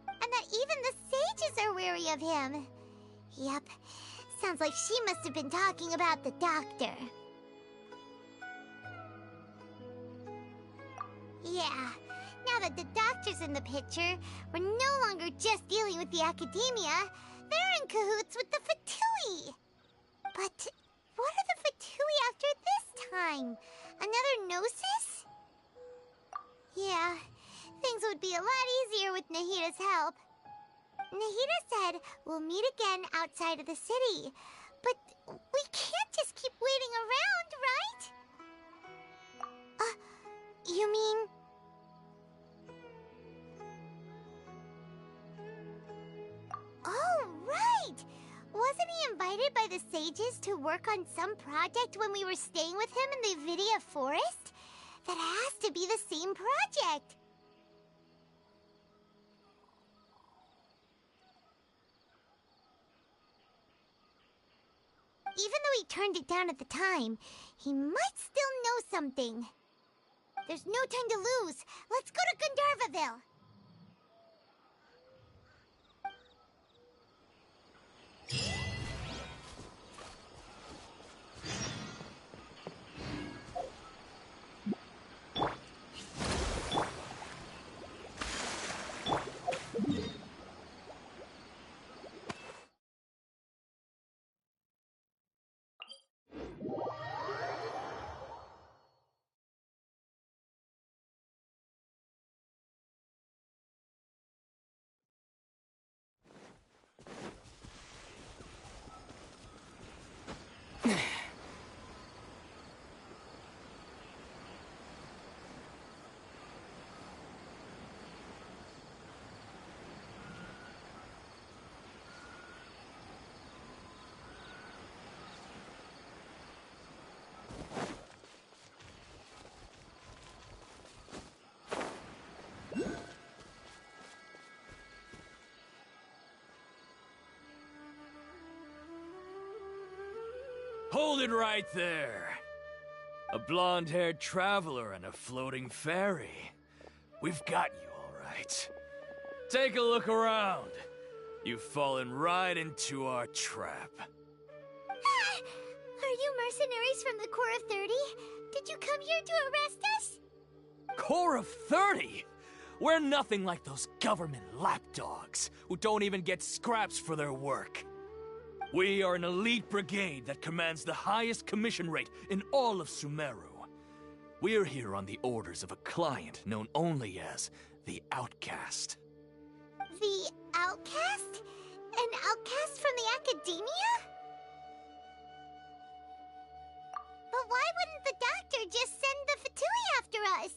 And that even the sages are wary of him. Yep, sounds like she must have been talking about the Doctor. Yeah, now that the Doctor's in the picture, we're no longer just dealing with the Academia. They're in cahoots with the Fatui. But what are the Fatui after this time? Another Gnosis? Yeah, things would be a lot easier with Nahida's help. Nahida said we'll meet again outside of the city. But we can't just keep waiting around, right? You mean... Oh, right! Wasn't he invited by the sages to work on some project when we were staying with him in the Vidia Forest? That has to be the same project! Even though he turned it down at the time, he might still know something. There's no time to lose. Let's go to Gandharvaville. Hold it right there. A blonde-haired traveler and a floating fairy. We've got you, all right. Take a look around. You've fallen right into our trap. Are you mercenaries from the Corps of 30? Did you come here to arrest us? Corps of 30? We're nothing like those government lapdogs who don't even get scraps for their work. We are an elite brigade that commands the highest commission rate in all of Sumeru. We're here on the orders of a client known only as the Outcast. The Outcast? An outcast from the Academia? But why wouldn't the Doctor just send the Fatui after us?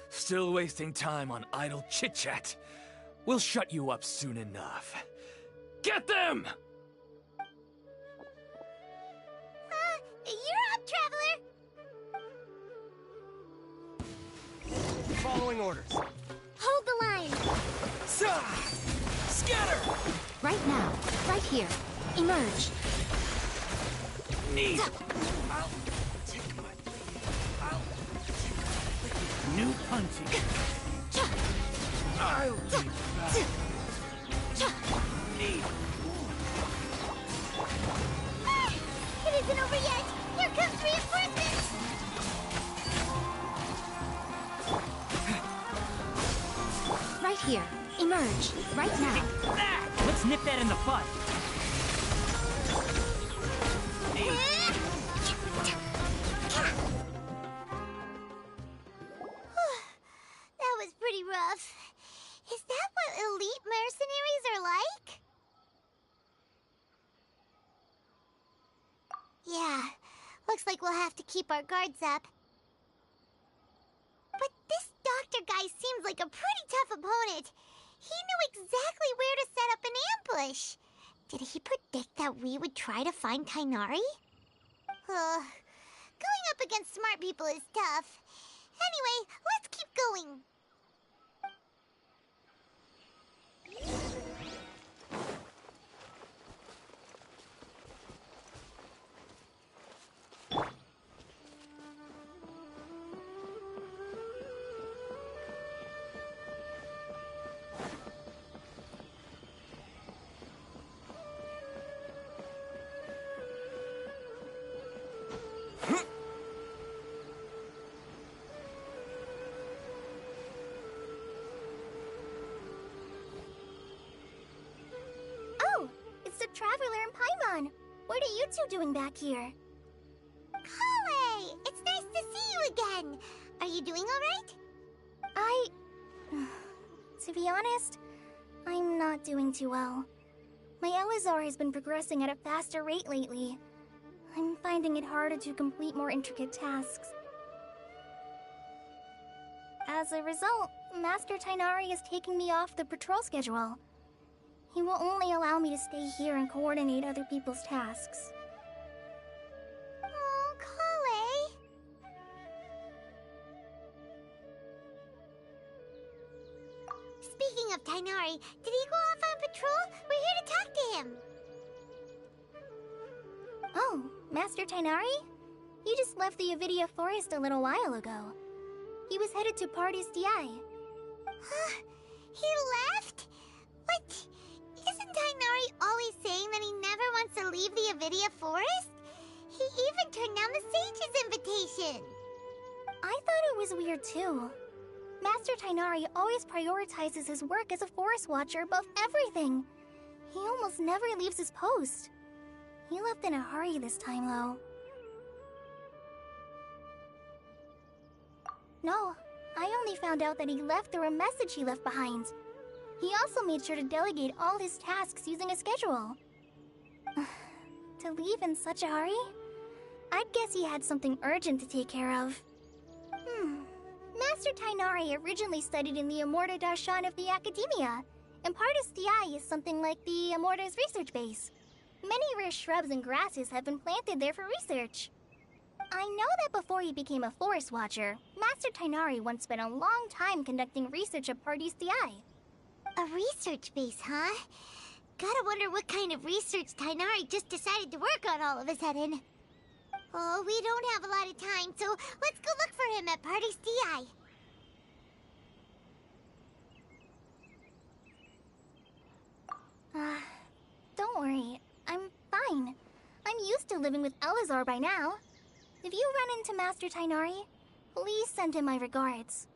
Still wasting time on idle chit-chat. We'll shut you up soon enough. Get them! You're up, Traveler! following orders. Hold the line. Scatter! Right now. Right here. Emerge. Need. I'll take my lead. I'll take my lead. New punching. I'll be back. Need. It isn't over yet. Here comes reinforcements. Right here. Emerge. Right now. Let's nip that in the bud. That was pretty rough. Is that what elite mercenaries are like? Yeah, looks like we'll have to keep our guards up. But this doctor guy seems like a pretty tough opponent. He knew exactly where to set up an ambush. Did he predict that we would try to find Tainari? Going up against smart people is tough. Anyway, let's keep going. Oh, it's the Traveler and Paimon. What are you two doing back here? Kale! It's nice to see you again. Are you doing all right? To be honest, I'm not doing too well. My Elazar has been progressing at a faster rate lately. I'm finding it harder to complete more intricate tasks. As a result, Master Tainari is taking me off the patrol schedule. He will only allow me to stay here and coordinate other people's tasks. Oh, Kale. Speaking of Tainari, did he go off on patrol? We're here to talk to him. Oh, Master Tainari? He just left the Avidia Forest a little while ago. He was headed to Party's DI. Huh? He left? What? Isn't Tainari always saying that he never wants to leave the Avidia Forest? He even turned down the Sage's invitation. I thought it was weird too. Master Tainari always prioritizes his work as a forest watcher above everything. He almost never leaves his post. He left in a hurry this time, though. No, I only found out that he left through a message he left behind. He also made sure to delegate all his tasks using a schedule. To leave in such a hurry? I'd guess he had something urgent to take care of. Master Tainari originally studied in the Amorta Darshan of the Academia, and Partis DI is something like the Amorta's research base. Many rare shrubs and grasses have been planted there for research. I know that before he became a forest watcher, Master Tainari once spent a long time conducting research at Partis DI. A research base, huh? Gotta wonder what kind of research Tainari just decided to work on all of a sudden. Oh, we don't have a lot of time, so let's go look for him at Party's DI. Don't worry. I'm fine. I'm used to living with Elazar by now. If you run into Master Tainari, please send him my regards.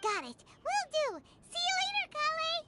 Got it. Will do. See you later, Kale.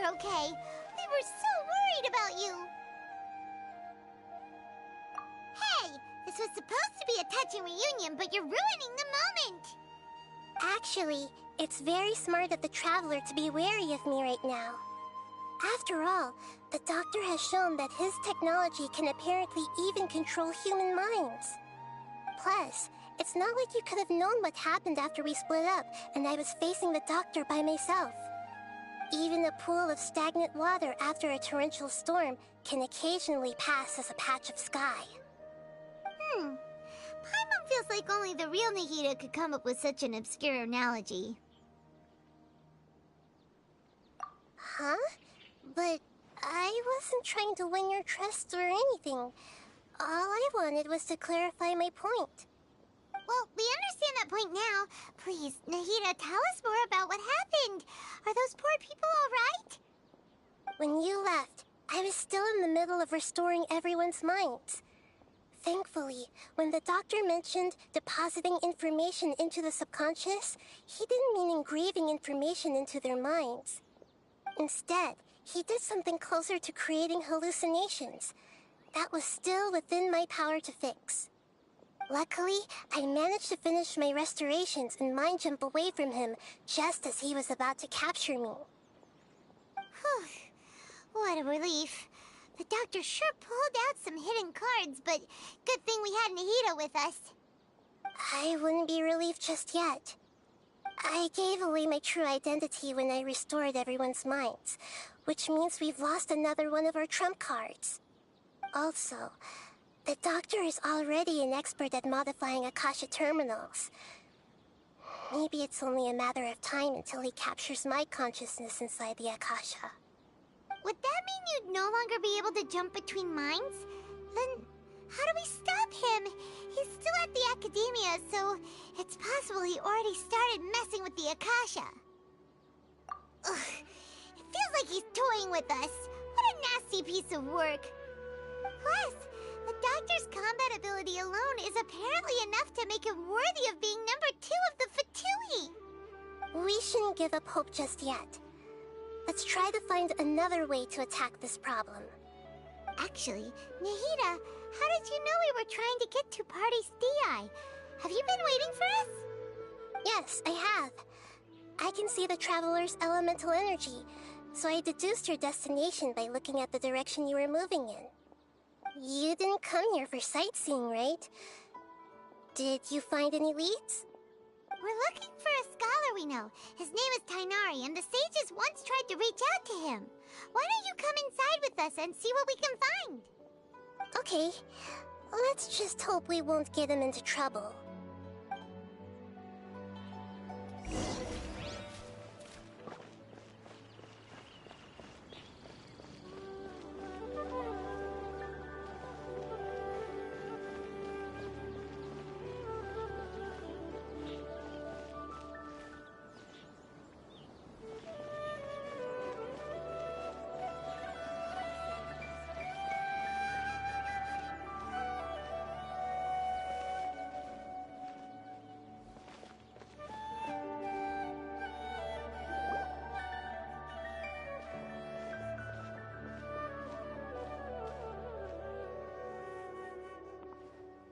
you're okay. We were so worried about you. Hey, this was supposed to be a touching reunion, but you're ruining the moment. Actually, it's very smart of the Traveler to be wary of me right now. After all, the Doctor has shown that his technology can apparently even control human minds. Plus, it's not like you could have known what happened after we split up and I was facing the Doctor by myself. Even a pool of stagnant water after a torrential storm can occasionally pass as a patch of sky. Paimon feels like only the real Nahida could come up with such an obscure analogy. Huh? But I wasn't trying to win your trust or anything. All I wanted was to clarify my point. Well, we understand that point now. Please, Nahida, tell us more about what happened. Are those poor people all right? When you left, I was still in the middle of restoring everyone's minds. Thankfully, when the Doctor mentioned depositing information into the subconscious, he didn't mean engraving information into their minds. Instead, he did something closer to creating hallucinations. That was still within my power to fix. Luckily, I managed to finish my restorations and mind jump away from him just as he was about to capture me. Whew. What a relief. The Doctor sure pulled out some hidden cards, but good thing we had Nahida with us. I wouldn't be relieved just yet. I gave away my true identity when I restored everyone's minds, which means we've lost another one of our trump cards. Also, the Doctor is already an expert at modifying Akasha terminals. Maybe it's only a matter of time until he captures my consciousness inside the Akasha. Would that mean you'd no longer be able to jump between minds? Then how do we stop him? He's still at the Academia, so it's possible he already started messing with the Akasha. Ugh, it feels like he's toying with us. What a nasty piece of work. Plus, the Doctor's combat ability alone is apparently enough to make him worthy of being number 2 of the Fatui. We shouldn't give up hope just yet. Let's try to find another way to attack this problem. Actually, Nahida, how did you know we were trying to get to Party's DI? Have you been waiting for us? Yes, I have. I can see the Traveler's elemental energy, so I deduced your destination by looking at the direction you were moving in. You didn't come here for sightseeing, right? Did you find any leads? We're looking for a scholar we know. His name is Tainari, and the sages once tried to reach out to him. Why don't you come inside with us and see what we can find? Okay. Let's just hope we won't get him into trouble.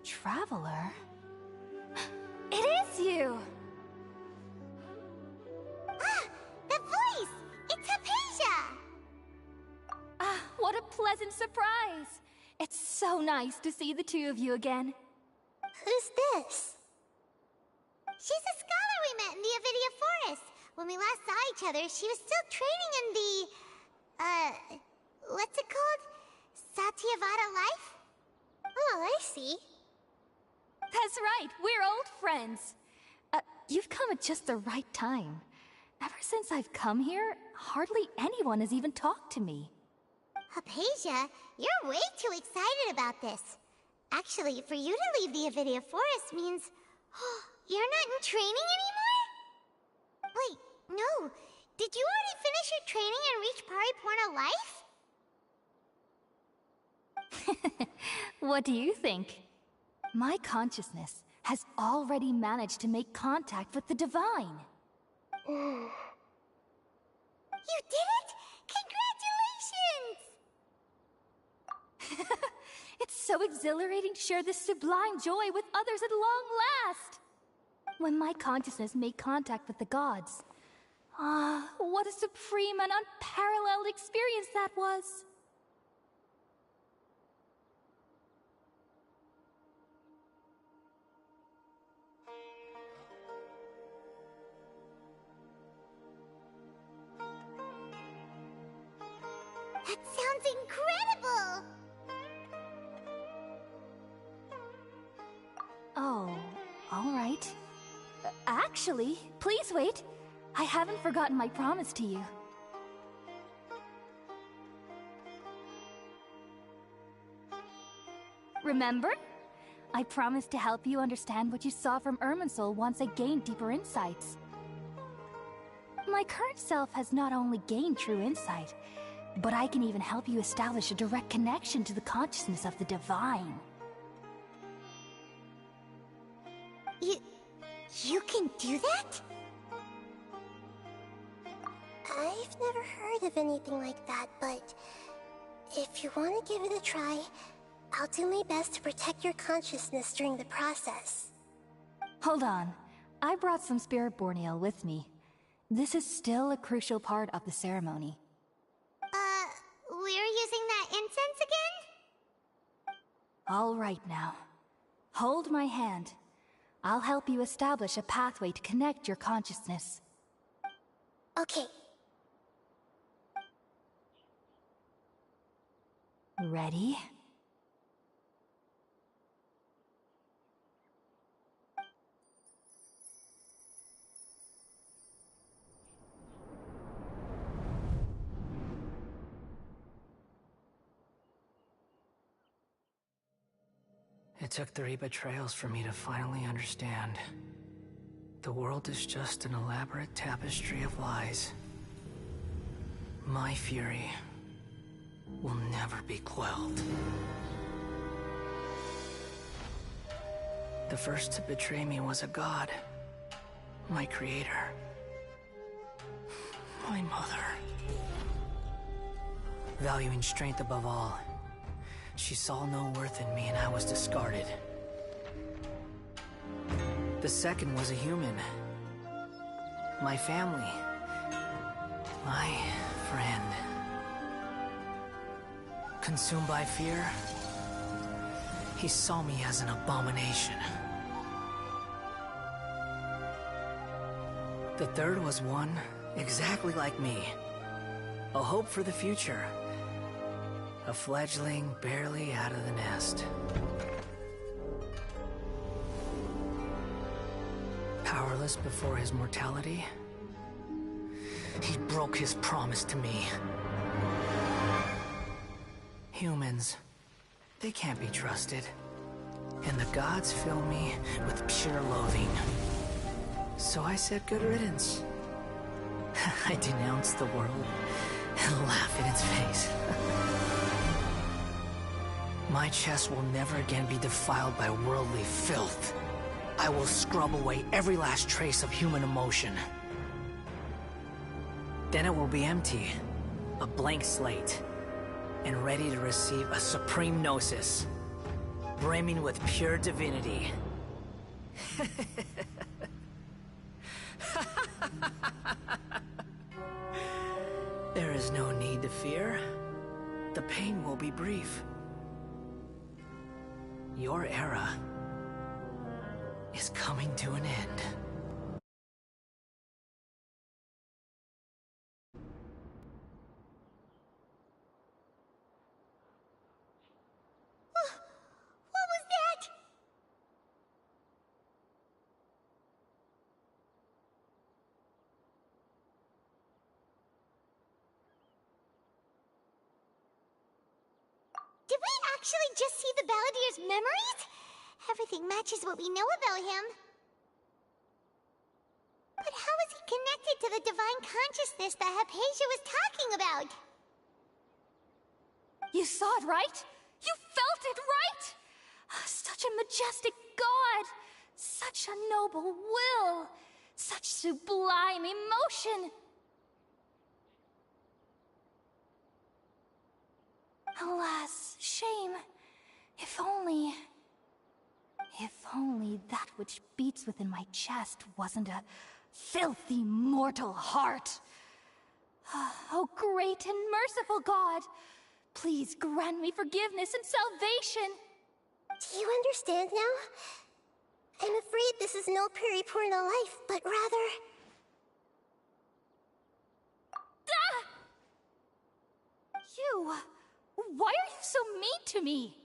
Traveler? It is you! Ah! The voice! It's Hypatia! Ah, what a pleasant surprise! It's so nice to see the two of you again. Who's this? She's a scholar we met in the Avidia Forest. When we last saw each other, she was still training in the... what's it called? Satyavada life? Oh, I see. That's right, we're old friends. You've come at just the right time. Ever since I've come here, hardly anyone has even talked to me. Hypatia, you're way too excited about this. Actually, for you to leave the Avidia Forest means... you're not in training anymore? Wait, no. Did you already finish your training and reach Pariporna life? What do you think? My consciousness has already managed to make contact with the divine. You did it? so exhilarating to share this sublime joy with others at long last! When my consciousness made contact with the gods. Ah, what a supreme and unparalleled experience that was! That sounds incredible! Oh, all right. Actually, please wait. I haven't forgotten my promise to you. Remember? I promised to help you understand what you saw from Irminsul once I gained deeper insights. My current self has not only gained true insight, but I can even help you establish a direct connection to the consciousness of the divine. You can do that? I've never heard of anything like that, but if you want to give it a try, I'll do my best to protect your consciousness during the process. Hold on. I brought some spirit-born ale with me. This is still a crucial part of the ceremony. We're using that incense again? All right now. Hold my hand. I'll help you establish a pathway to connect your consciousness. Okay. Ready? It took 3 betrayals for me to finally understand. The world is just an elaborate tapestry of lies. My fury will never be quelled. The first to betray me was a god. My creator. My mother. Valuing strength above all, she saw no worth in me and I was discarded. The second was a human. My family. My friend. Consumed by fear, he saw me as an abomination. The third was one exactly like me. A hope for the future. A fledgling barely out of the nest. Powerless before his mortality, he broke his promise to me. Humans, they can't be trusted. And the gods fill me with pure loathing. So I said good riddance. I denounced the world and laughed in its face. My chest will never again be defiled by worldly filth. I will scrub away every last trace of human emotion. Then it will be empty, a blank slate, and ready to receive a supreme gnosis, brimming with pure divinity. There is no need to fear. The pain will be brief. Your era is coming to an end. What was that? Did we actually just see the Balladier's memories? Everything matches what we know about him. But how is he connected to the divine consciousness that Hypatia was talking about? You saw it, right? You felt it, right? Such a majestic god! Such a noble will! Such sublime emotion! Alas, shame. If only... If only that which beats within my chest wasn't a filthy mortal heart. Oh, great and merciful God, please grant me forgiveness and salvation. Do you understand now? I'm afraid this is no Puripurna life, but rather... Ah! You... Why are you so mean to me?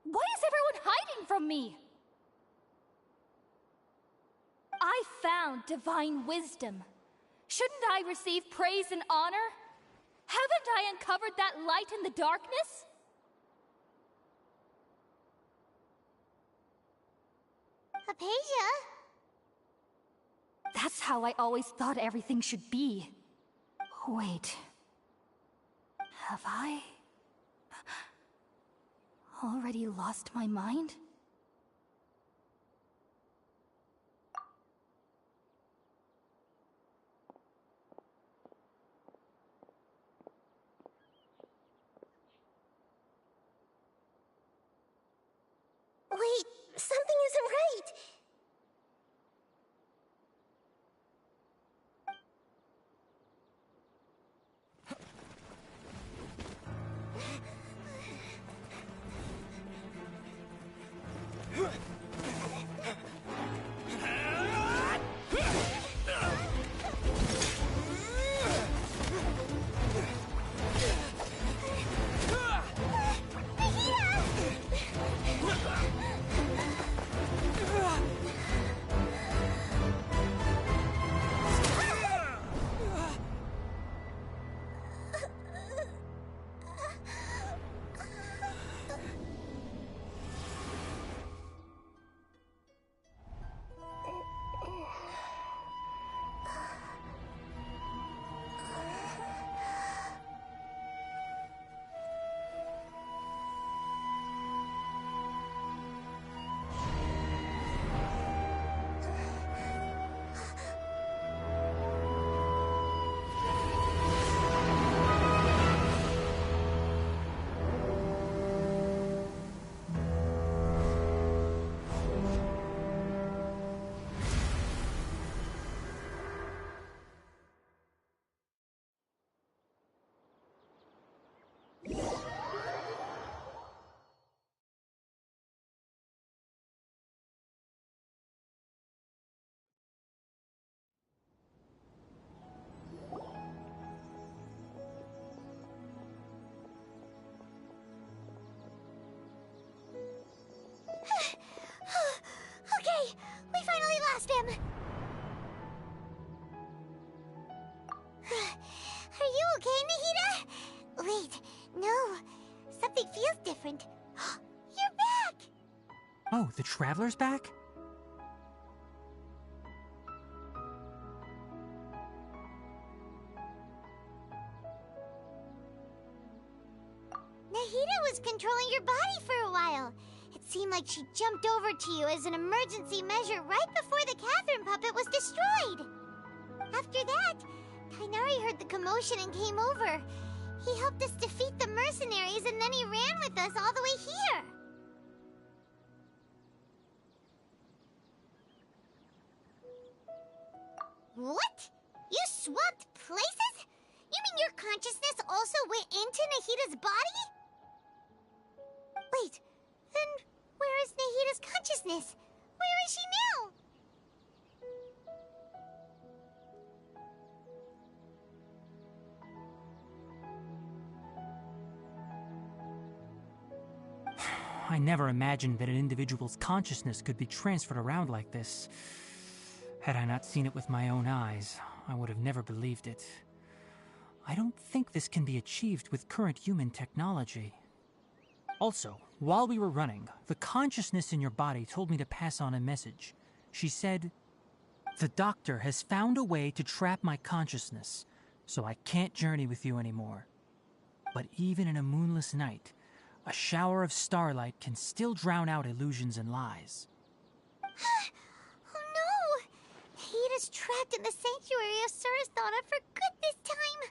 Why is everyone hiding from me? I found divine wisdom. Shouldn't I receive praise and honor? Haven't I uncovered that light in the darkness? Hypatia? That's how I always thought everything should be. Wait. Have I... already lost my mind? Wait, something isn't right. Okay, we finally lost him. Are you okay, Nahida? Wait, no. Something feels different. You're back! Oh, the Traveler's back? Nahida was controlling your body for a while. It seemed like she jumped over to you as an emergency measure right before the Catherine puppet was destroyed. After that, Tainari heard the commotion and came over. He helped us defeat the mercenaries and then he ran with us all the way here. What? You swapped places? You mean your consciousness also went into Nahida's body? Wait, then where is Nahida's consciousness? Where is she now? I never imagined that an individual's consciousness could be transferred around like this. Had I not seen it with my own eyes, I would have never believed it. I don't think this can be achieved with current human technology. Also, while we were running, the consciousness in your body told me to pass on a message. She said, "The doctor has found a way to trap my consciousness, so I can't journey with you anymore. But even in a moonless night, a shower of starlight can still drown out illusions and lies." Oh no! Nahida's trapped in the sanctuary of Surasthana for good this time.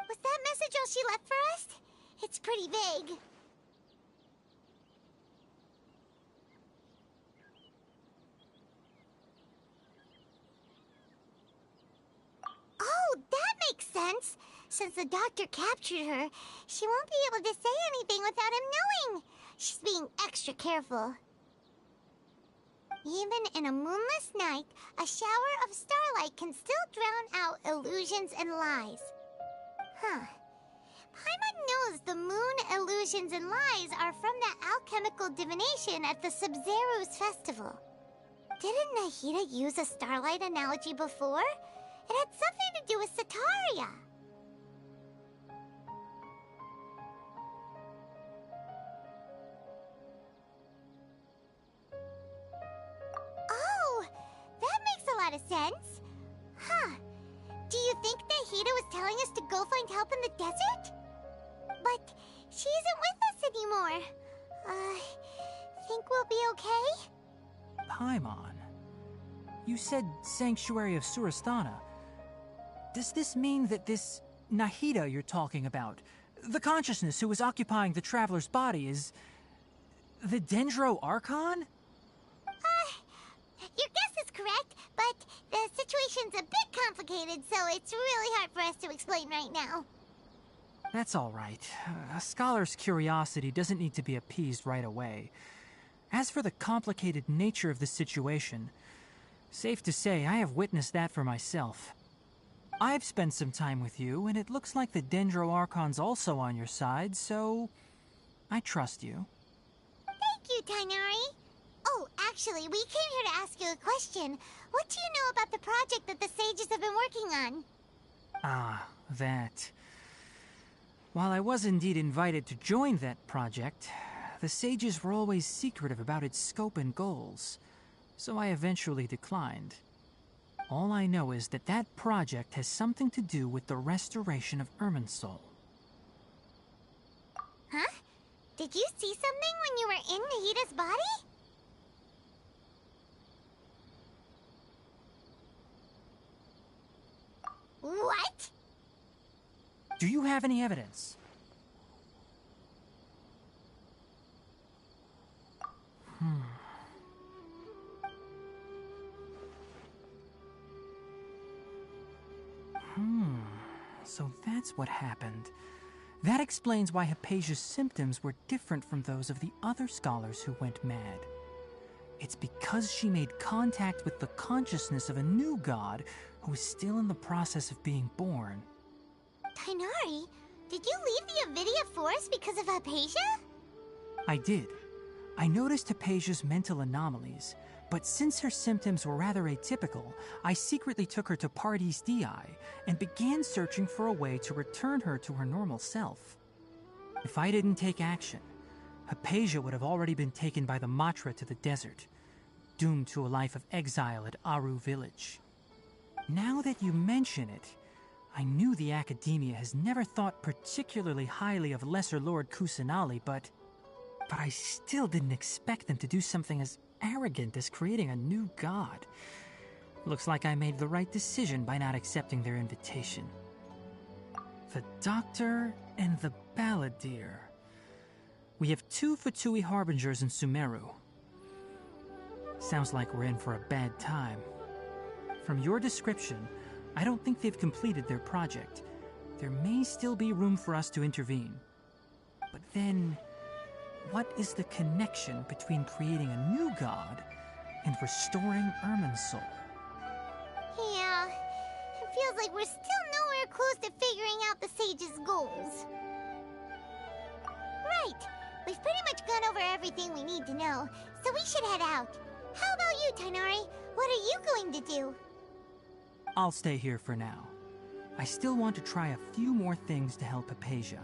Was that message all she left for us? It's pretty vague. Since the doctor captured her, she won't be able to say anything without him knowing. She's being extra careful. Even in a moonless night, a shower of starlight can still drown out illusions and lies. Huh. Paimon knows the moon illusions and lies are from the alchemical divination at the Sub-Zero's festival. Didn't Nahida use a starlight analogy before? It had something to do with Sataria. Oh, that makes a lot of sense. Huh. Do you think Nahida was telling us to go find help in the desert? But she isn't with us anymore. Think we'll be okay? Paimon, you said Sanctuary of Surasthana. Does this mean that this Nahida you're talking about, the consciousness who was occupying the traveler's body, is the Dendro Archon? Your guess is correct, but the situation's a bit complicated, so it's really hard for us to explain right now. That's all right. A scholar's curiosity doesn't need to be appeased right away. As for the complicated nature of the situation, safe to say I have witnessed that for myself. I've spent some time with you, and it looks like the Dendro Archon's also on your side, so I trust you. Thank you, Tainari. Oh, actually, we came here to ask you a question. What do you know about the project that the sages have been working on? Ah, that. While I was indeed invited to join that project, the sages were always secretive about its scope and goals, so I eventually declined. All I know is that that project has something to do with the restoration of Irminsul. Huh? Did you see something when you were in Nahida's body? What? Do you have any evidence? So that's what happened. That explains why Hypatia's symptoms were different from those of the other scholars who went mad. It's because she made contact with the consciousness of a new god who is still in the process of being born. Tainari, did you leave the Avidia Forest because of Hypatia? I did. I noticed Hypatia's mental anomalies, but since her symptoms were rather atypical, I secretly took her to Pardes Dii and began searching for a way to return her to her normal self. If I didn't take action, Hypatia would have already been taken by the Matra to the desert, doomed to a life of exile at Aru village. Now that you mention it, I knew the Academia has never thought particularly highly of Lesser Lord Kusanali, but I still didn't expect them to do something as arrogant as creating a new god. Looks like I made the right decision by not accepting their invitation. The Doctor and the Balladeer. We have 2 Fatui Harbingers in Sumeru. Sounds like we're in for a bad time. From your description, I don't think they've completed their project. There may still be room for us to intervene. But then, what is the connection between creating a new god and restoring Irminsul? Yeah, it feels like we're still nowhere close to figuring out the sage's goals. Right, we've pretty much gone over everything we need to know, so we should head out. How about you, Tainari? What are you going to do? I'll stay here for now. I still want to try a few more things to help Hypatia.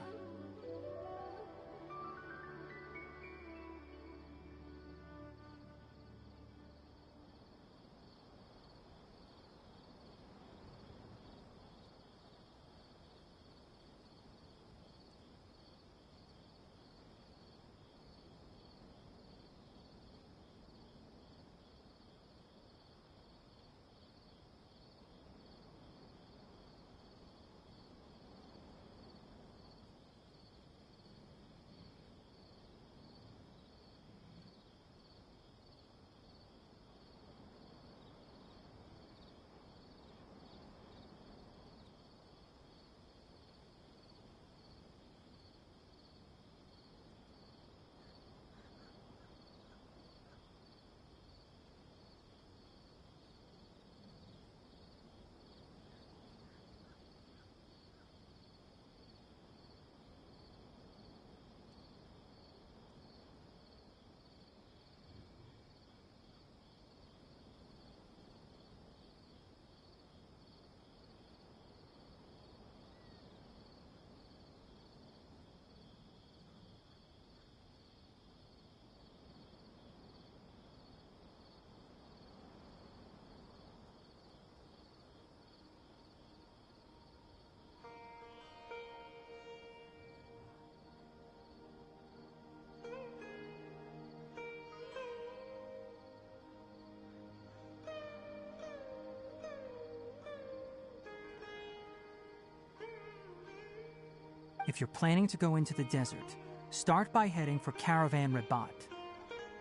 If you're planning to go into the desert, start by heading for Caravan Rabat.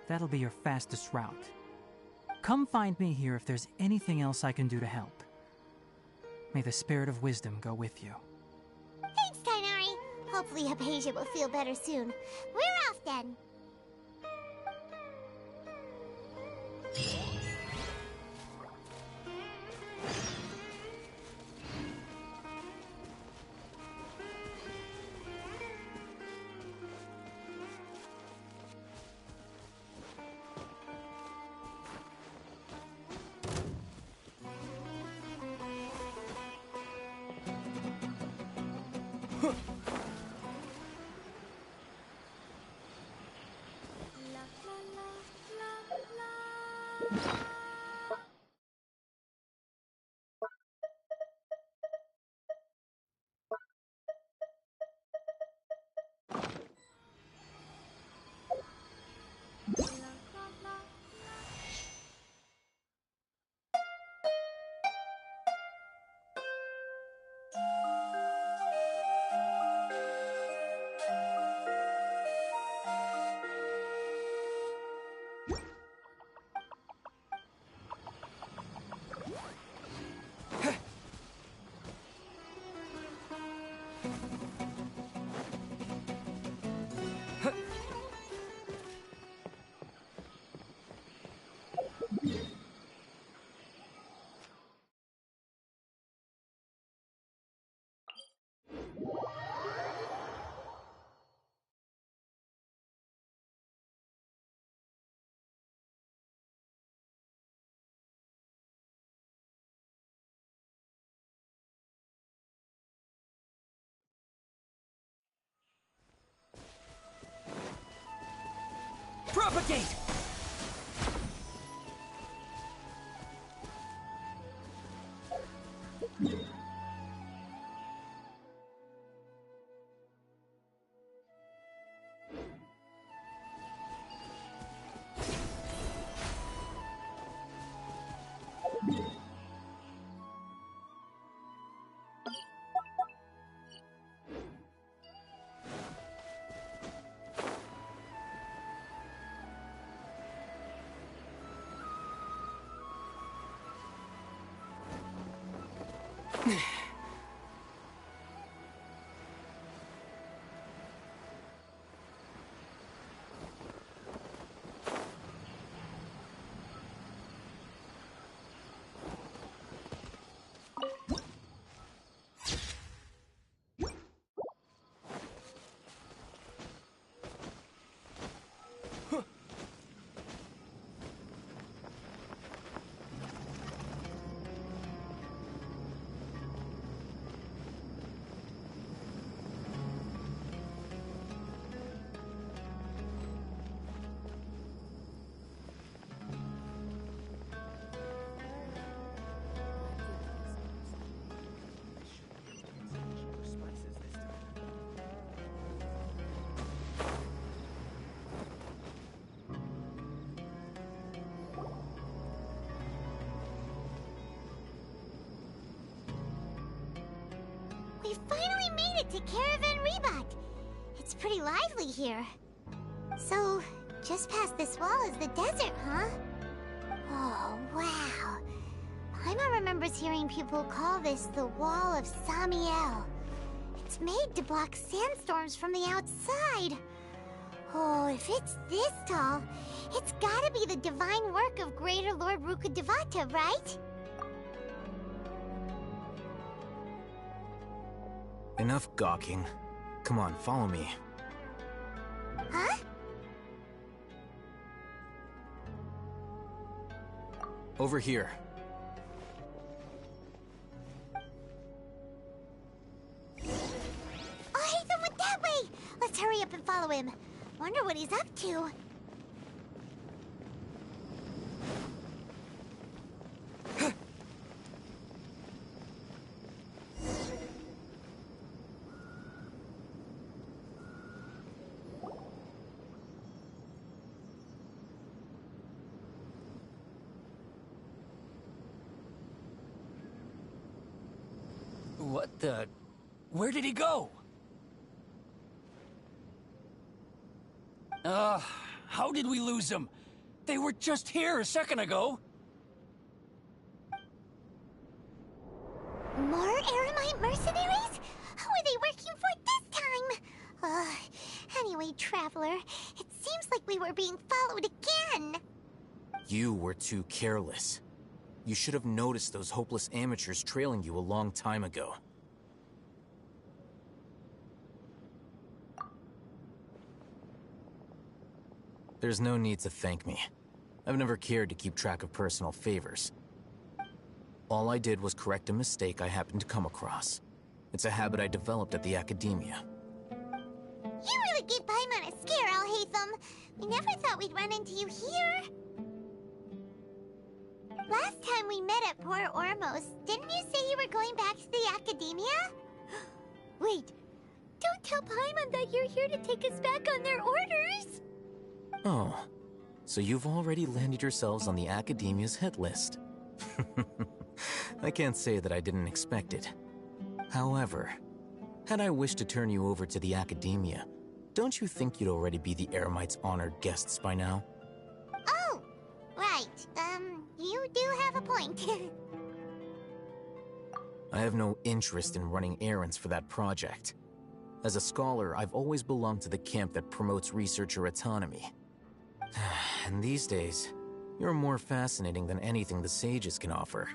That'll be your fastest route. Come find me here if there's anything else I can do to help. May the spirit of wisdom go with you. Thanks, Tighnari. Hopefully Hypatia will feel better soon. We're off then. Propagate! We finally made it to Caravan Rabat. It's pretty lively here. So, just past this wall is the desert, huh? Oh, wow. Paimon remembers hearing people call this the Wall of Samiel. It's made to block sandstorms from the outside. Oh, if it's this tall, it's gotta be the divine work of Greater Lord Rukkhadevata, right? Enough gawking. Come on, follow me. Huh? Over here. Oh, Haytham went that way! Let's hurry up and follow him. Wonder what he's up to. What the... Where did he go? How did we lose them? They were just here a second ago. More Eremite mercenaries? Who are they working for this time? Anyway, Traveler, it seems like we were being followed again. You were too careless. You should have noticed those hopeless amateurs trailing you a long time ago. There's no need to thank me. I've never cared to keep track of personal favors. All I did was correct a mistake I happened to come across. It's a habit I developed at the Academia. You really gave Paimon a scare, Alhaitham. We never thought we'd run into you here. Last time we met at Port Ormos, didn't you say you were going back to the Academia? Wait, don't tell Paimon that you're here to take us back on their orders! Oh, so you've already landed yourselves on the Academia's hit list. I can't say that I didn't expect it. However, had I wished to turn you over to the Academia, don't you think you'd already be the Eremites' honored guests by now? Oh, right. You do have a point. I have no interest in running errands for that project. As a scholar, I've always belonged to the camp that promotes researcher autonomy. And these days, you're more fascinating than anything the sages can offer.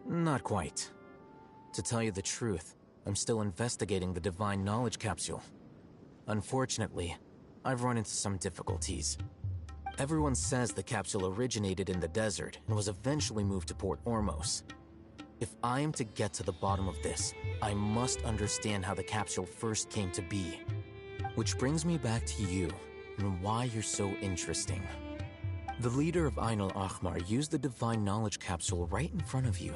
Not quite. To tell you the truth, I'm still investigating the Divine Knowledge Capsule. Unfortunately, I've run into some difficulties. Everyone says the capsule originated in the desert and was eventually moved to Port Ormos. If I am to get to the bottom of this, I must understand how the capsule first came to be. Which brings me back to you, and why you're so interesting. The leader of Ain al-Ahmar used the Divine Knowledge Capsule right in front of you,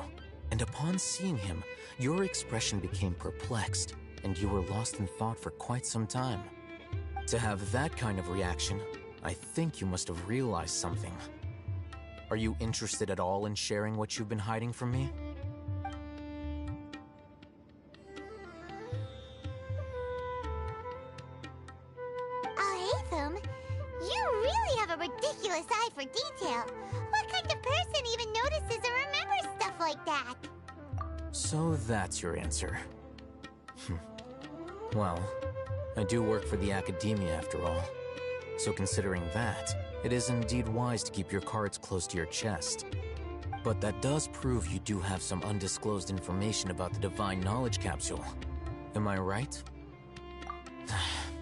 and upon seeing him, your expression became perplexed, and you were lost in thought for quite some time. To have that kind of reaction, I think you must have realized something. Are you interested at all in sharing what you've been hiding from me? Alhaitham, you really have a ridiculous eye for detail. What kind of person even notices or remembers stuff like that? So that's your answer. Well, I do work for the Academia after all. So considering that, it is indeed wise to keep your cards close to your chest. But that does prove you do have some undisclosed information about the Divine Knowledge Capsule. Am I right?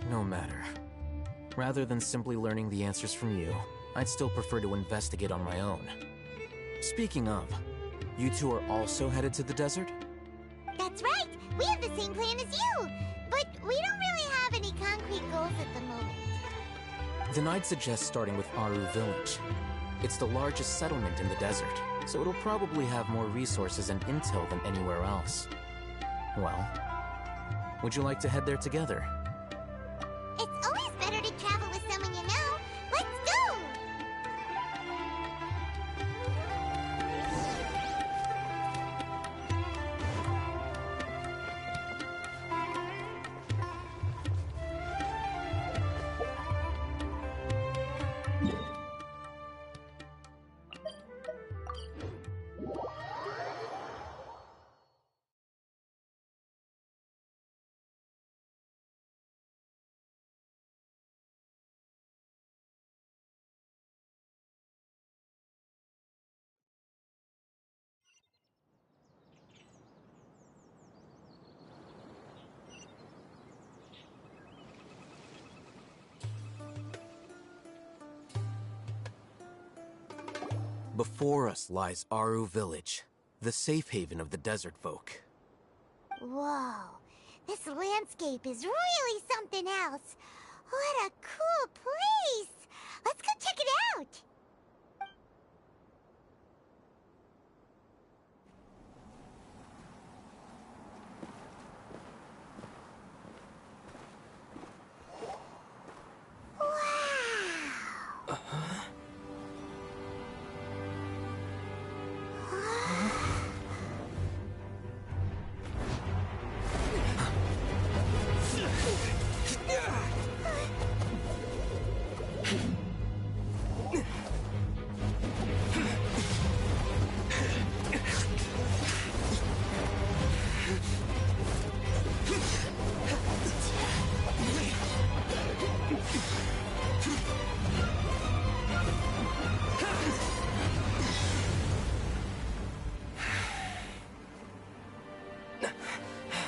No matter. Rather than simply learning the answers from you, I'd still prefer to investigate on my own. Speaking of, you two are also headed to the desert? That's right! We have the same plan as you! But we don't really have any concrete goals at the moment. Then I'd suggest starting with Aru Village. It's the largest settlement in the desert, so it'll probably have more resources and intel than anywhere else. Well, would you like to head there together? It's always better to travel with someone you know. Let's go! Before us lies Aru Village, the safe haven of the desert folk. Whoa, this landscape is really something else. What a cool place! Let's go check it out!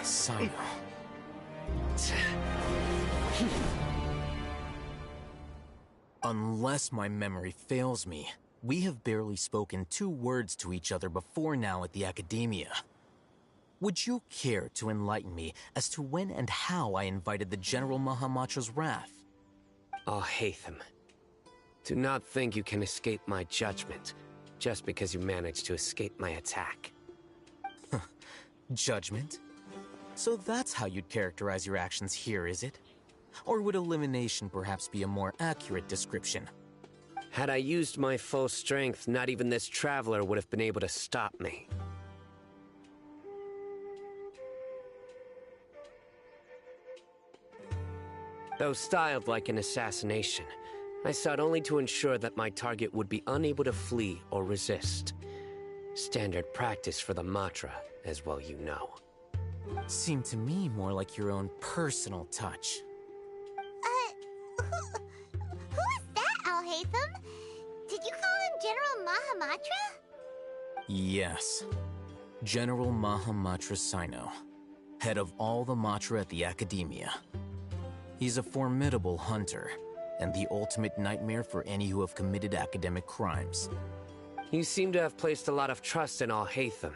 Sino. Unless my memory fails me, we have barely spoken 2 words to each other before now at the Academia. Would you care to enlighten me as to when and how I invited the General Mahamatra's wrath? Alhaitham, do not think you can escape my judgment just because you managed to escape my attack. Judgment? So that's how you'd characterize your actions here, is it? Or would elimination perhaps be a more accurate description? Had I used my full strength, not even this traveler would have been able to stop me. Though styled like an assassination, I sought only to ensure that my target would be unable to flee or resist. Standard practice for the Matra, as well you know. Seemed to me more like your own personal touch. Who is that, Alhaitham? Did you call him General Mahamatra? Yes. General Mahamatra Sino, head of all the Matra at the Academia. He's a formidable hunter, and the ultimate nightmare for any who have committed academic crimes. You seem to have placed a lot of trust in Alhaitham,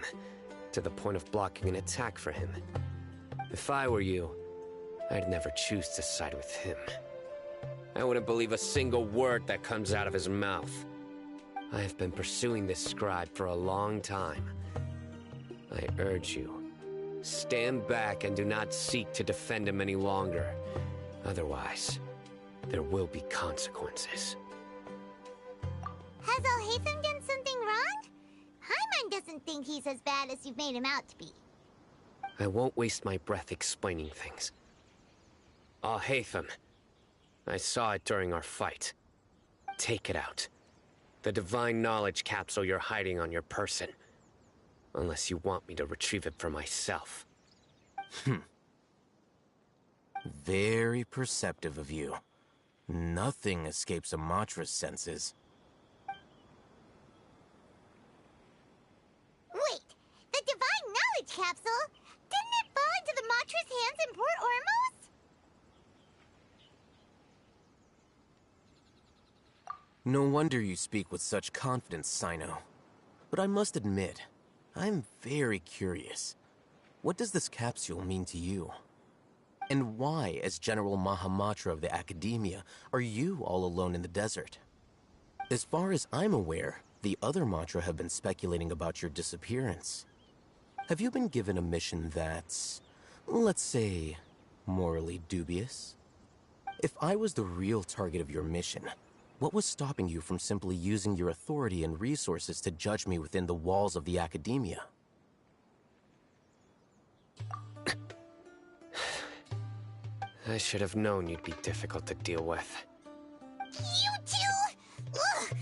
to the point of blocking an attack for him. If I were you, I'd never choose to side with him. I wouldn't believe a single word that comes out of his mouth. I have been pursuing this scribe for a long time. I urge you, stand back and do not seek to defend him any longer. Otherwise, there will be consequences. Has Alhaitham done something wrong? Paimon doesn't think he's as bad as you've made him out to be. I won't waste my breath explaining things. Alhaitham, I saw it during our fight. Take it out. The divine knowledge capsule you're hiding on your person. Unless you want me to retrieve it for myself. Very perceptive of you. Nothing escapes a Matra's senses. Wait, the divine knowledge capsule? Didn't it fall into the Matra's hands in Port Ormos? No wonder you speak with such confidence, Sino. But I must admit, I'm very curious. What does this capsule mean to you? And why, as General Mahamatra of the Academia, are you all alone in the desert? As far as I'm aware, the other Matra have been speculating about your disappearance. Have you been given a mission that's, let's say, morally dubious? If I was the real target of your mission, what was stopping you from simply using your authority and resources to judge me within the walls of the Academia? I should have known you'd be difficult to deal with. You two? Ugh.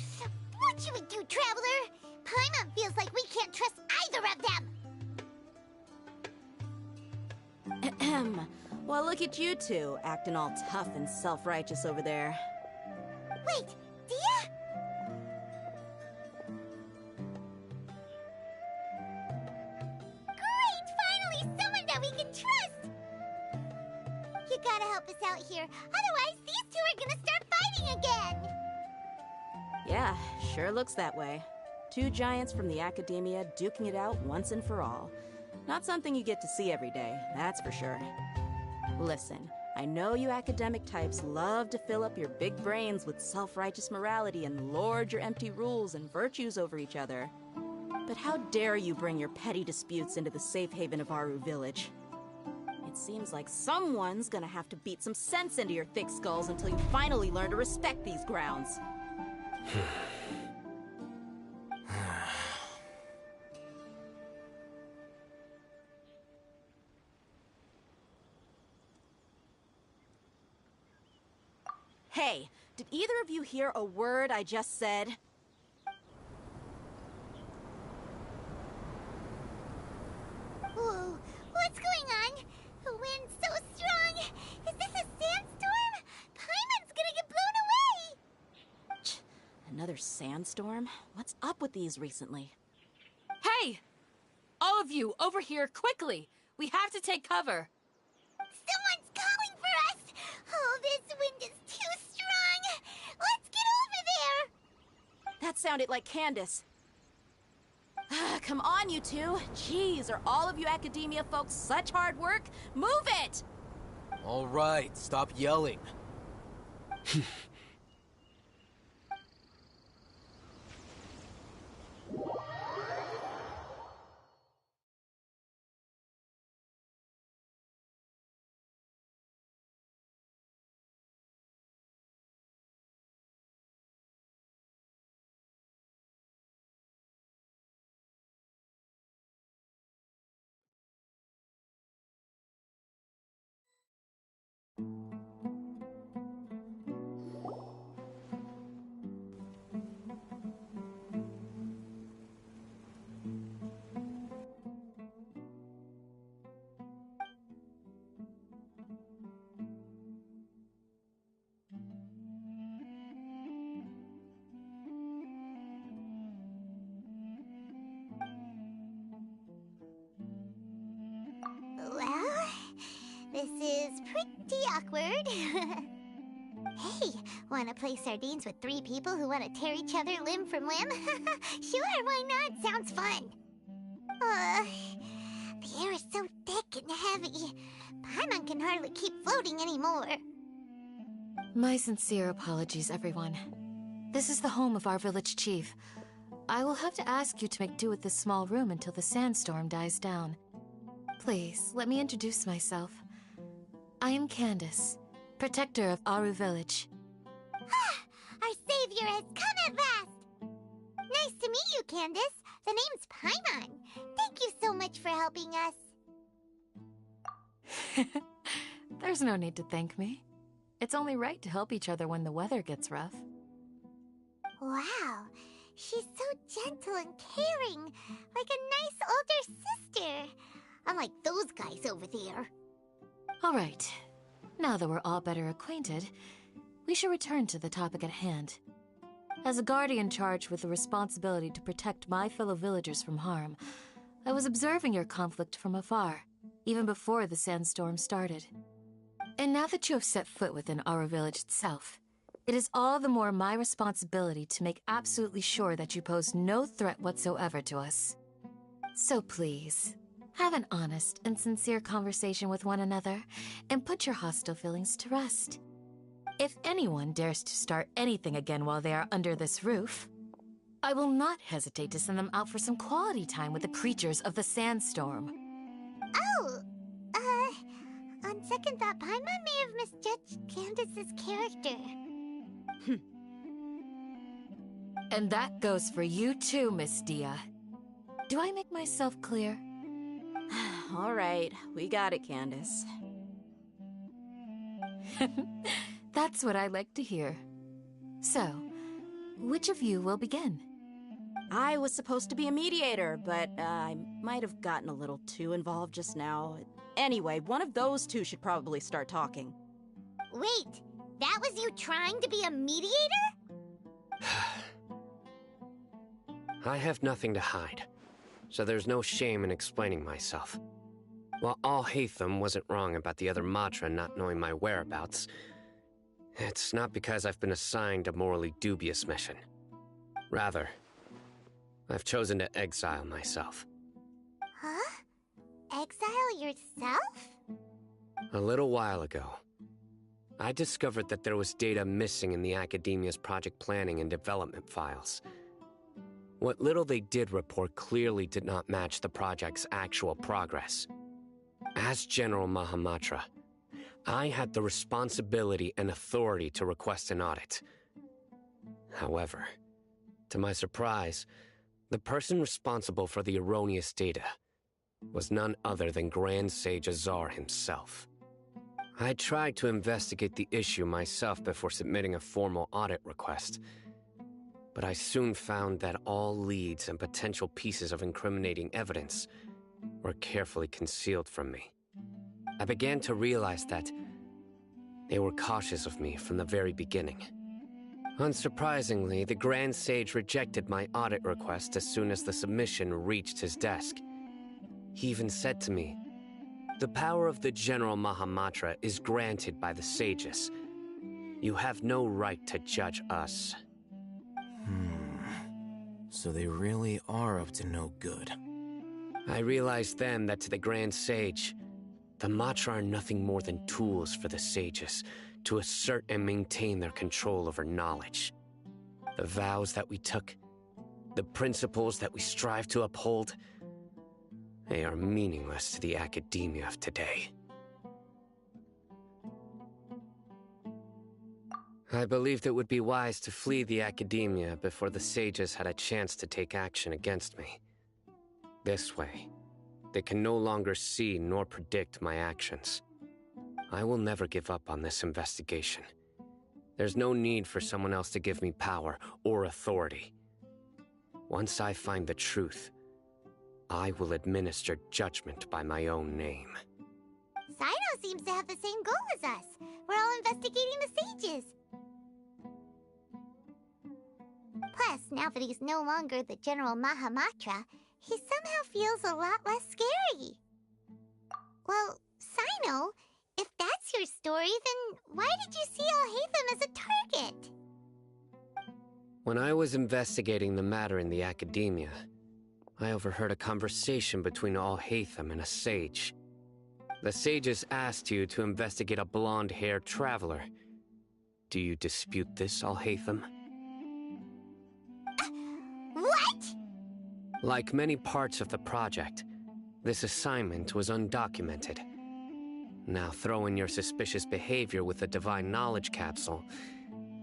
What should we do, Traveler? Paimon feels like we can't trust either of them. Ahem. Well, look at you two, acting all tough and self-righteous over there. Wait, Dia? Great! Finally, someone that we can trust! You gotta help us out here, otherwise these two are gonna start fighting again! Yeah, sure looks that way. 2 giants from the Academia duking it out once and for all. Not something you get to see every day, that's for sure. Listen, I know you academic types love to fill up your big brains with self-righteous morality and lord your empty rules and virtues over each other. But how dare you bring your petty disputes into the safe haven of Aru Village? It seems like someone's gonna have to beat some sense into your thick skulls until you finally learn to respect these grounds. Hey, did either of you hear a word I just said? Whoa, what's sandstorm? What's up with these recently? Hey! All of you, over here, quickly! We have to take cover! Someone's calling for us! Oh, this wind is too strong! Let's get over there! That sounded like Candace. Come on, you two. Jeez, are all of you academia folks such hard work? Move it! All right, stop yelling. Well, this is pretty awkward. Hey, wanna play sardines with 3 people who want to tear each other limb from limb? Sure, why not? Sounds fun. The air is so thick and heavy. Paimon can hardly keep floating anymore. My sincere apologies, everyone. This is the home of our village chief. I will have to ask you to make do with this small room until the sandstorm dies down. Please, let me introduce myself. I am Candace, protector of Aru Village. Our savior has come at last! Nice to meet you, Candace. The name's Paimon. Thank you so much for helping us. There's no need to thank me. It's only right to help each other when the weather gets rough. Wow, she's so gentle and caring, like a nice older sister. Unlike those guys over there. All right. Now that we're all better acquainted, we should return to the topic at hand. As a guardian charged with the responsibility to protect my fellow villagers from harm, I was observing your conflict from afar, even before the sandstorm started. And now that you have set foot within our village itself, it is all the more my responsibility to make absolutely sure that you pose no threat whatsoever to us. So please, have an honest and sincere conversation with one another, and put your hostile feelings to rest. If anyone dares to start anything again while they are under this roof, I will not hesitate to send them out for some quality time with the creatures of the sandstorm. Oh, on second thought, Paimon may have misjudged Candace's character. And that goes for you too, Miss Dia. Do I make myself clear? All right, we got it, Candace. That's what I like to hear. So, which of you will begin? I was supposed to be a mediator, but I might have gotten a little too involved just now. Anyway, one of those two should probably start talking. Wait, that was you trying to be a mediator? I have nothing to hide, so there's no shame in explaining myself. While Alhaitham wasn't wrong about the other Matra not knowing my whereabouts, it's not because I've been assigned a morally dubious mission. Rather, I've chosen to exile myself. Huh? Exile yourself? A little while ago, I discovered that there was data missing in the Academia's project planning and development files. What little they did report clearly did not match the project's actual progress. As General Mahamatra, I had the responsibility and authority to request an audit. However, to my surprise, the person responsible for the erroneous data was none other than Grand Sage Azar himself. I tried to investigate the issue myself before submitting a formal audit request, but I soon found that all leads and potential pieces of incriminating evidence were carefully concealed from me. I began to realize that they were cautious of me from the very beginning. Unsurprisingly, the Grand Sage rejected my audit request as soon as the submission reached his desk. He even said to me, "The power of the General Mahamatra is granted by the sages. You have no right to judge us." So they really are up to no good. I realized then that to the Grand Sage, the Matra are nothing more than tools for the sages to assert and maintain their control over knowledge. The vows that we took, the principles that we strive to uphold, they are meaningless to the academia of today. I believed it would be wise to flee the academia before the sages had a chance to take action against me. This way, they can no longer see nor predict my actions. I will never give up on this investigation. There's no need for someone else to give me power or authority. Once I find the truth, I will administer judgment by my own name. Sino seems to have the same goal as us. We're all investigating the sages. Plus, now that he's no longer the General Mahamatra, he somehow feels a lot less scary. Well, Sino, if that's your story, then why did you see Alhaitham as a target? When I was investigating the matter in the academia, I overheard a conversation between Alhaitham and a sage. The sages asked you to investigate a blonde-haired traveler. Do you dispute this, Alhaitham? What? Like many parts of the project, this assignment was undocumented. Now throw in your suspicious behavior with the Divine Knowledge Capsule,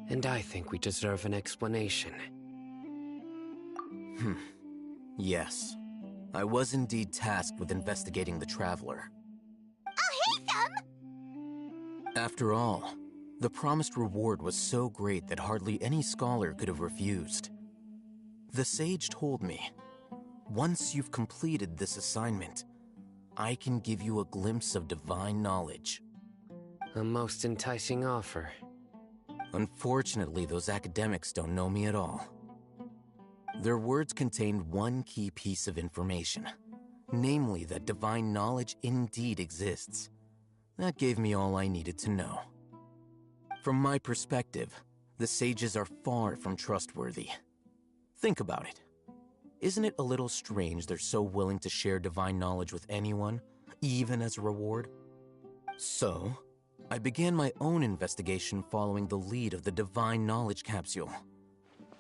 and I think we deserve an explanation. Yes. I was indeed tasked with investigating the Traveler. Alhaitham! After all, the promised reward was so great that hardly any scholar could have refused. The sage told me, once you've completed this assignment, I can give you a glimpse of divine knowledge. A most enticing offer. Unfortunately, those academics don't know me at all. Their words contained one key piece of information, namely that divine knowledge indeed exists. That gave me all I needed to know. From my perspective, the sages are far from trustworthy. Think about it. Isn't it a little strange they're so willing to share divine knowledge with anyone, even as a reward? So, I began my own investigation following the lead of the Divine Knowledge Capsule.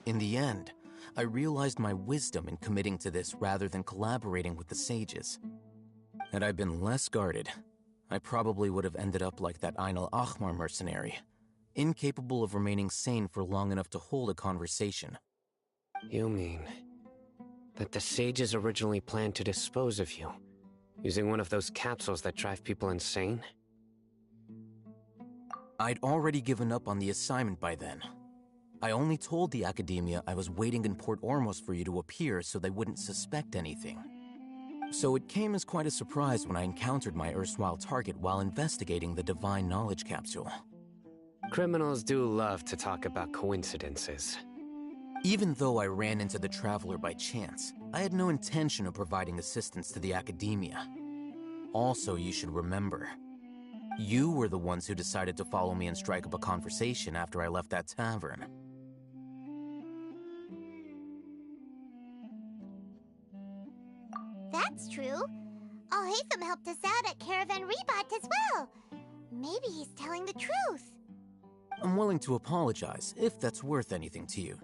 In the end, I realized my wisdom in committing to this rather than collaborating with the sages. Had I been less guarded, I probably would have ended up like that Ain al-Ahmar mercenary, incapable of remaining sane for long enough to hold a conversation. You mean that the sages originally planned to dispose of you, using one of those capsules that drive people insane? I'd already given up on the assignment by then. I only told the academia I was waiting in Port Ormos for you to appear so they wouldn't suspect anything. So it came as quite a surprise when I encountered my erstwhile target while investigating the Divine Knowledge Capsule. Criminals do love to talk about coincidences. Even though I ran into the Traveler by chance, I had no intention of providing assistance to the academia. Also, you should remember, you were the ones who decided to follow me and strike up a conversation after I left that tavern. That's true. Alhaitham helped us out at Caravan Rebat as well. Maybe he's telling the truth. I'm willing to apologize, if that's worth anything to you.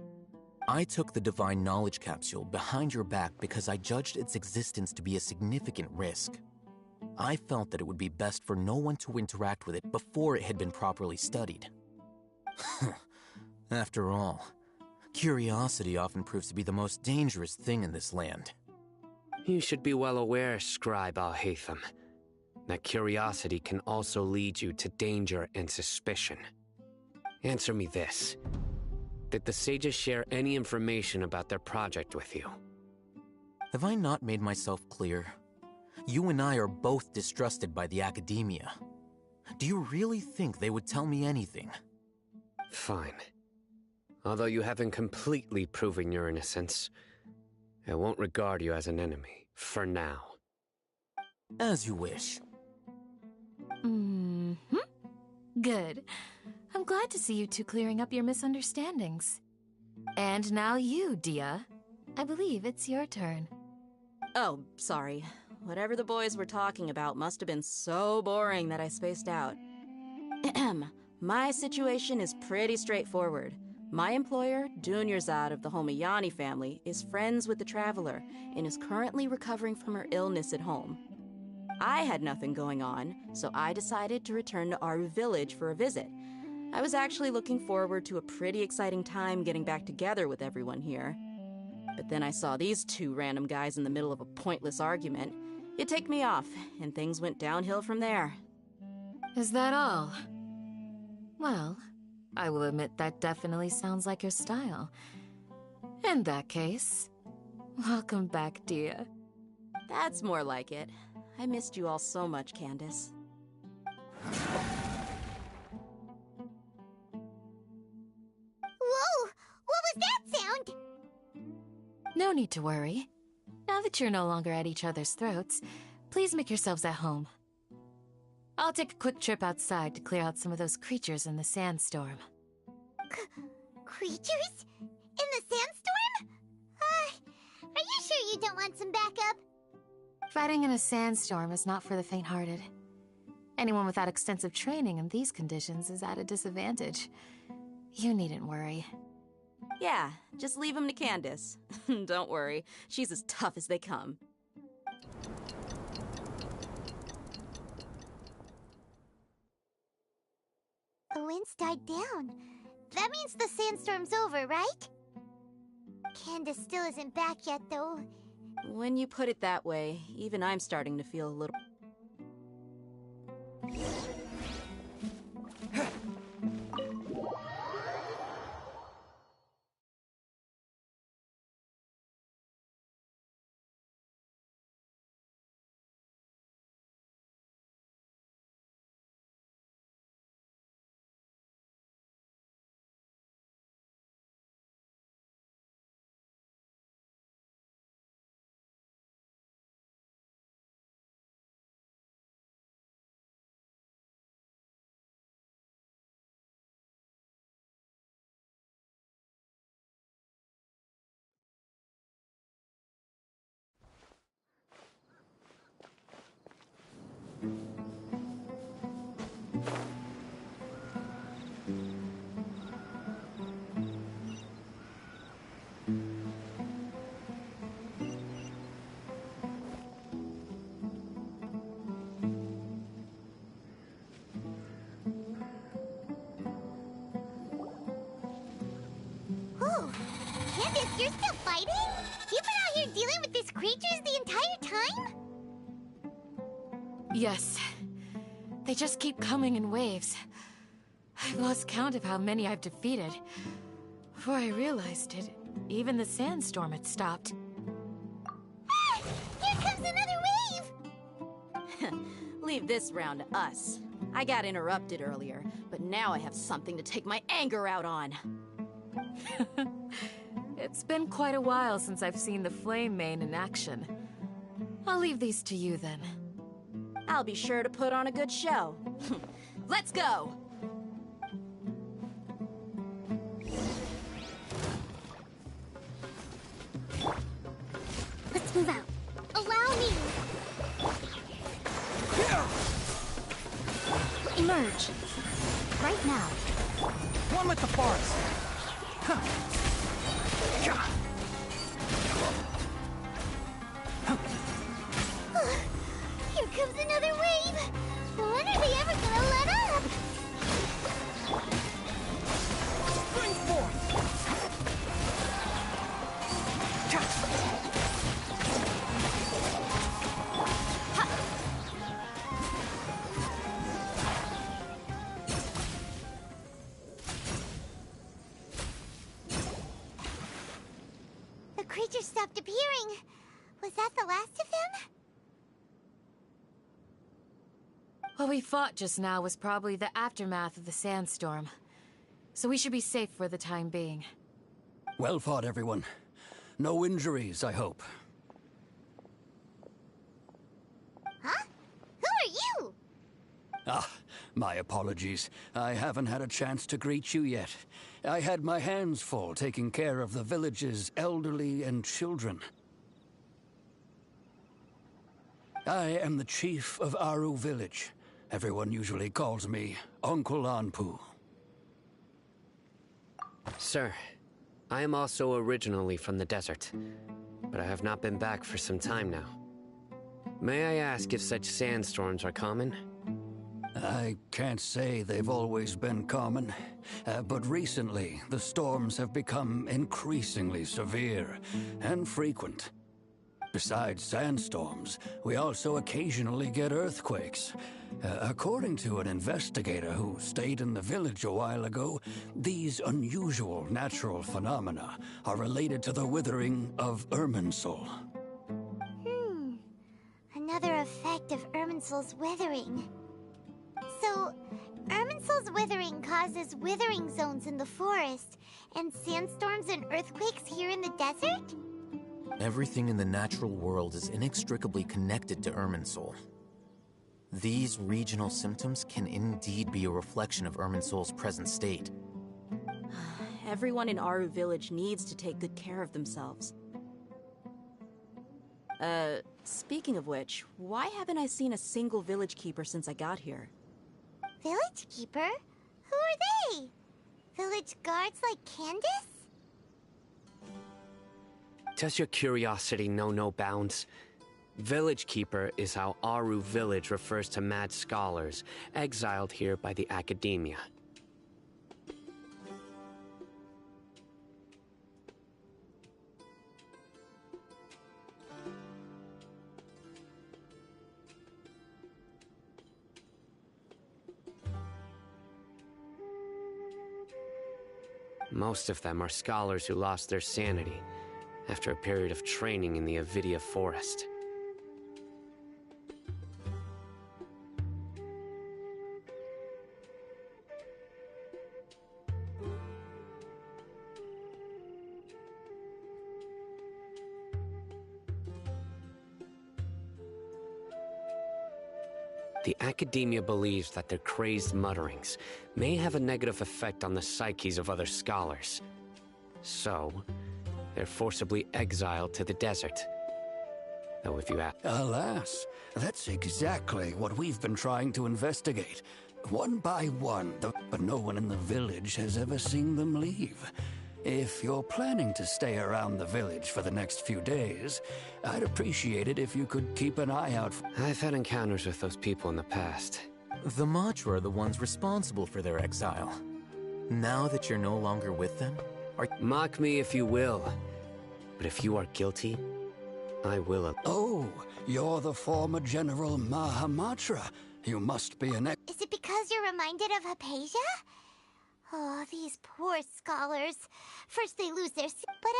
I took the Divine Knowledge Capsule behind your back because I judged its existence to be a significant risk. I felt that it would be best for no one to interact with it before it had been properly studied. After all, curiosity often proves to be the most dangerous thing in this land. You should be well aware, Scribe Alhaitham, that curiosity can also lead you to danger and suspicion. Answer me this. Did the sages share any information about their project with you? Have I not made myself clear? You and I are both distrusted by the academia. Do you really think they would tell me anything? Fine. Although you haven't completely proven your innocence, I won't regard you as an enemy, for now. As you wish. Mm-hmm. Good. I'm glad to see you two clearing up your misunderstandings. And now you, Dia. I believe it's your turn. Oh, sorry. Whatever the boys were talking about must have been so boring that I spaced out. My situation is pretty straightforward. My employer, Dunyarzad of the Homayani family, is friends with the Traveler and is currently recovering from her illness at home. I had nothing going on, so I decided to return to Aru village for a visit. I was actually looking forward to a pretty exciting time getting back together with everyone here. But then I saw these two random guys in the middle of a pointless argument. It ticked me off, and things went downhill from there. Is that all? Well, I will admit that definitely sounds like your style. In that case, welcome back, Dia. That's more like it. I missed you all so much, Candace. Whoa! What was that sound? No need to worry. Now that you're no longer at each other's throats, please make yourselves at home. I'll take a quick trip outside to clear out some of those creatures in the sandstorm. Creatures? In the sandstorm? Are you sure you don't want some backup? Fighting in a sandstorm is not for the faint-hearted. Anyone without extensive training in these conditions is at a disadvantage. You needn't worry. Yeah, just leave him to Candace. Don't worry, she's as tough as they come. The wind's died down. That means the sandstorm's over, right? Candace still isn't back yet, though. When you put it that way, even I'm starting to feel a little... Oh, Candace, you're still fighting? You've been out here dealing with these creatures the entire time? Yes. They just keep coming in waves. I've lost count of how many I've defeated. Before I realized it, even the sandstorm had stopped. Ah! Here comes another wave! Leave this round to us. I got interrupted earlier, but now I have something to take my anger out on. It's been quite a while since I've seen the Flame Mane in action. I'll leave these to you then. I'll be sure to put on a good show. Let's go! Let's move out. Allow me! Emerge. Right now. One with the forest. Here comes another wave! When are they ever gonna let up? Spring forth! The creature stopped appearing. Was that the last of them? What we fought just now was probably the aftermath of the sandstorm. so we should be safe for the time being. Well fought, everyone. No injuries, I hope. Huh? Who are you? Ah, my apologies. I haven't had a chance to greet you yet. I had my hands full taking care of the village's elderly and children. I am the chief of Aru Village. Everyone usually calls me Uncle Anpu. Sir, I am also originally from the desert, but I have not been back for some time now. May I ask if such sandstorms are common? I can't say they've always been common, but recently the storms have become increasingly severe and frequent. Besides sandstorms, we also occasionally get earthquakes. According to an investigator who stayed in the village a while ago, these unusual natural phenomena are related to the withering of Irminsul. Another effect of Irminsul's withering. So, Irminsul's withering causes withering zones in the forest, and sandstorms and earthquakes here in the desert? Everything in the natural world is inextricably connected to Irminsul. These regional symptoms can indeed be a reflection of Irminsul's present state. Everyone in Aru Village needs to take good care of themselves. Speaking of which, why haven't I seen a single village keeper since I got here? Village keeper? Who are they? Village guards like Candace? Does your curiosity know no bounds? Village Keeper is how Aru Village refers to mad scholars exiled here by the academia. Most of them are scholars who lost their sanity after a period of training in the Avidia forest. The academia believes that their crazed mutterings may have a negative effect on the psyches of other scholars. So, they're forcibly exiled to the desert. Though if you ask... Alas, that's exactly what we've been trying to investigate. One by one, but no one in the village has ever seen them leave. If you're planning to stay around the village for the next few days, I'd appreciate it if you could keep an eye out for... I've had encounters with those people in the past. The Matra are the ones responsible for their exile. Now that you're no longer with them, Mock me if you will, but if you are guilty, I will... Oh, you're the former General Mahamatra. You must be an... Is it because you're reminded of Hypatia? Oh, these poor scholars. First they lose their... But,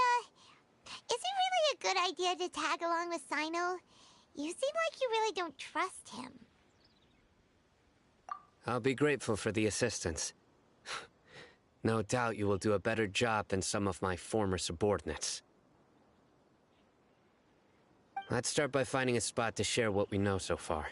is it really a good idea to tag along with Sino? You seem like you really don't trust him. I'll be grateful for the assistance. No doubt you will do a better job than some of my former subordinates. Let's start by finding a spot to share what we know so far.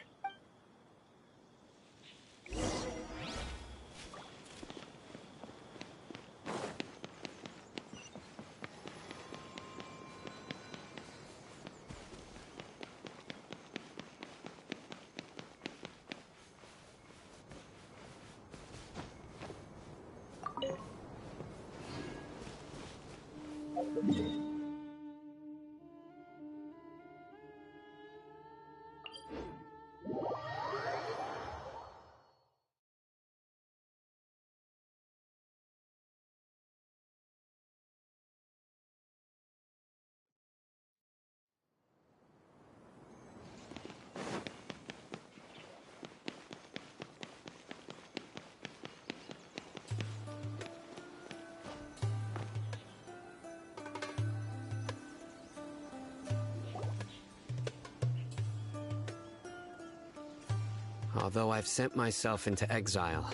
Although I've sent myself into exile,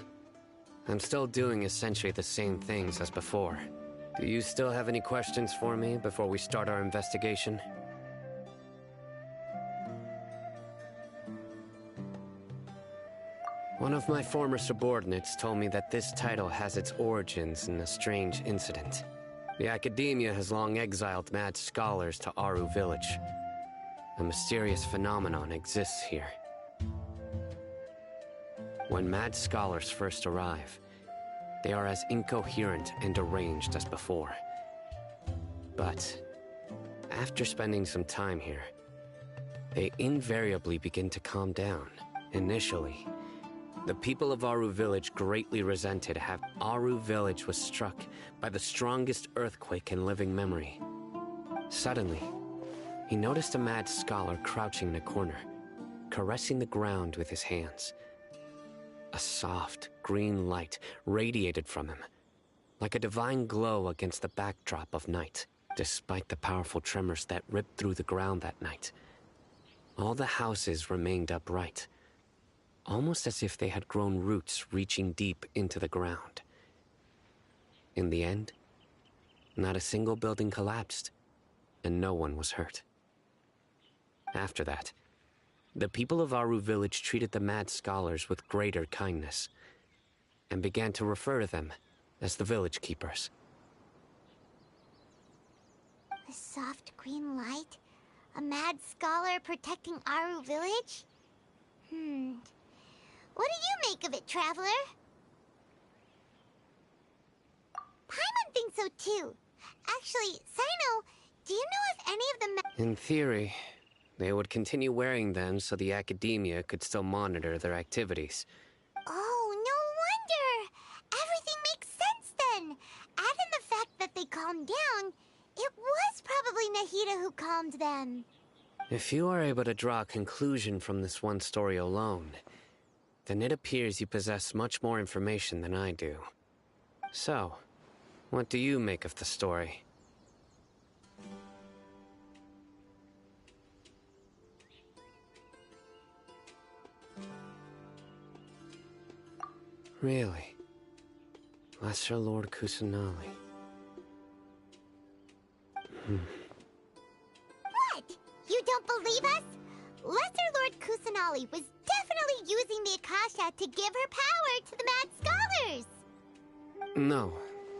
I'm still doing essentially the same things as before. Do you still have any questions for me before we start our investigation? One of my former subordinates told me that this title has its origins in a strange incident. The Academia has long exiled mad scholars to Aru Village. A mysterious phenomenon exists here. When mad scholars first arrive, they are as incoherent and deranged as before. But after spending some time here, they invariably begin to calm down. Initially, the people of Aru Village greatly resented how Aru Village was struck by the strongest earthquake in living memory. Suddenly, he noticed a mad scholar crouching in a corner, caressing the ground with his hands. A soft, green light radiated from him, like a divine glow against the backdrop of night. Despite the powerful tremors that ripped through the ground that night, all the houses remained upright, almost as if they had grown roots reaching deep into the ground. In the end, not a single building collapsed, and no one was hurt. After that, the people of Aru Village treated the mad scholars with greater kindness, and began to refer to them as the Village Keepers. A soft green light? A mad scholar protecting Aru Village? What do you make of it, Traveler? Paimon thinks so too. Actually, Sino, do you know if any of the In theory, they would continue wearing them so the Academia could still monitor their activities. Oh, no wonder! Everything makes sense then! Add in the fact that they calmed down, it was probably Nahida who calmed them. If you are able to draw a conclusion from this one story alone, then it appears you possess much more information than I do. So, what do you make of the story? Really? Lesser Lord Kusanali. What? You don't believe us? Lesser Lord Kusanali was definitely using the Akasha to give her power to the mad scholars! No,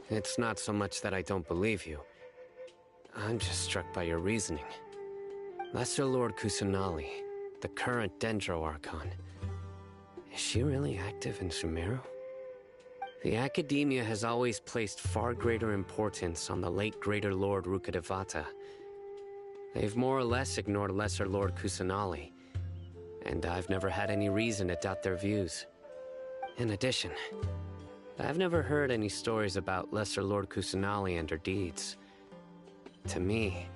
it's not so much that I don't believe you. I'm just struck by your reasoning. Lesser Lord Kusanali, the current Dendro Archon, is she really active in Sumeru? The Academia has always placed far greater importance on the late Greater Lord Rukkhadevata. They've more or less ignored Lesser Lord Kusanali, and I've never had any reason to doubt their views. In addition, I've never heard any stories about Lesser Lord Kusanali and her deeds. To me,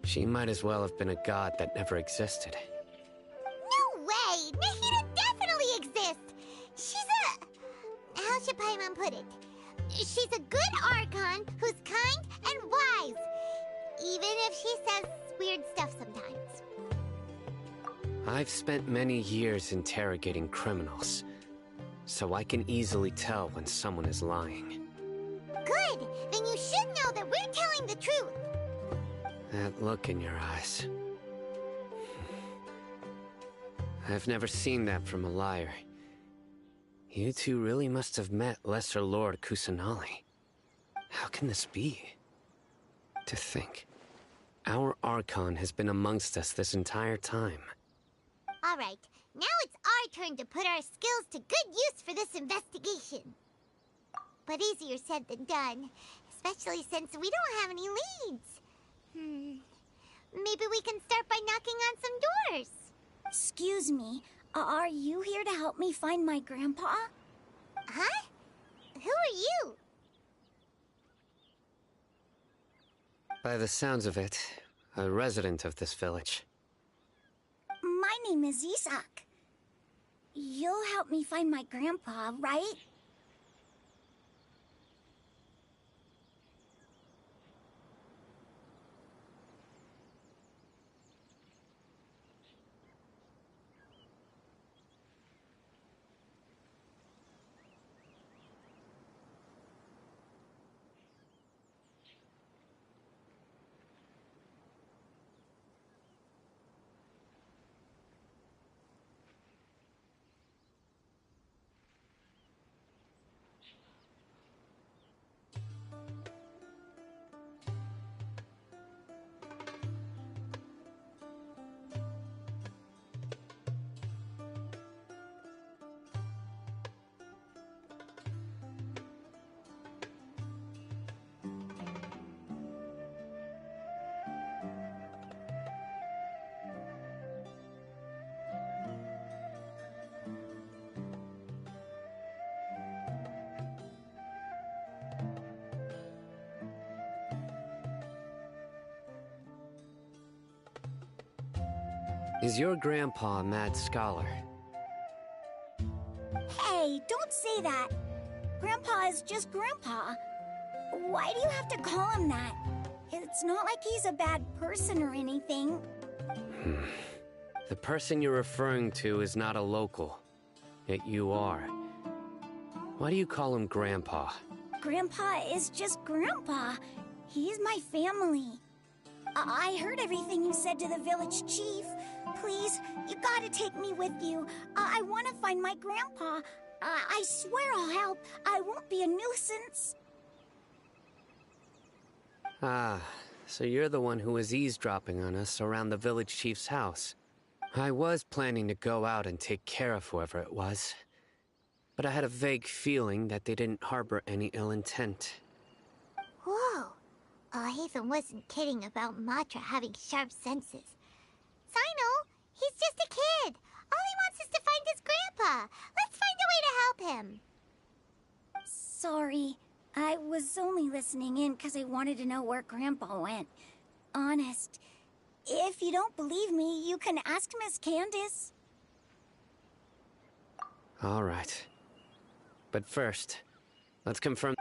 she might as well have been a god that never existed. No way! Nahida definitely exists! She's a... how should Paimon put it? She's a good Archon who's kind and wise. Even if she says weird stuff sometimes. I've spent many years interrogating criminals, so I can easily tell when someone is lying. Good! Then you should know that we're telling the truth! That look in your eyes. I've never seen that from a liar. You two really must have met Lesser Lord Kusanali. How can this be? To think, our Archon has been amongst us this entire time. Alright, now it's our turn to put our skills to good use for this investigation. But easier said than done, especially since we don't have any leads. Maybe we can start by knocking on some doors. Excuse me, are you here to help me find my grandpa? Huh? Who are you? By the sounds of it, a resident of this village. My name is Isak. You'll help me find my grandpa, right? Is your grandpa a mad scholar? Hey, don't say that. Grandpa is just Grandpa. Why do you have to call him that? It's not like he's a bad person or anything. The person you're referring to is not a local. Yet you are. Why do you call him Grandpa? Grandpa is just Grandpa. He's my family. I heard everything you said to the village chief. Please, you gotta take me with you. I want to find my grandpa. I swear I'll help. I won't be a nuisance. Ah, so you're the one who was eavesdropping on us around the village chief's house. I was planning to go out and take care of whoever it was, but I had a vague feeling that they didn't harbor any ill intent. Whoa. Hatham wasn't kidding about Matra having sharp senses. Sino, he's just a kid. All he wants is to find his grandpa. Let's find a way to help him. Sorry. I was only listening in because I wanted to know where Grandpa went. Honest. If you don't believe me, you can ask Miss Candace. All right. But first, let's confirm...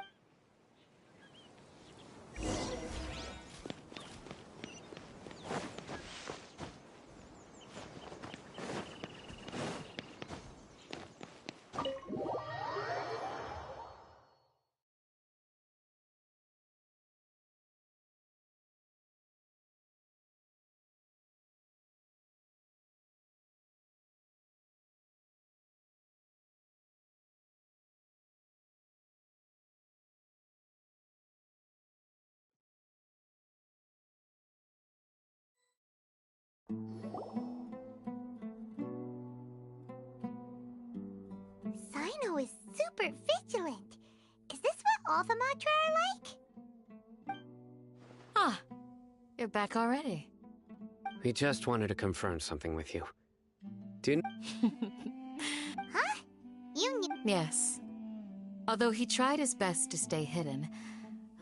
Sino is super vigilant. Is this what all the Matra are like? Ah, you're back already. We just wanted to confirm something with you. Do you... Huh? You knew... Yes. Although he tried his best to stay hidden,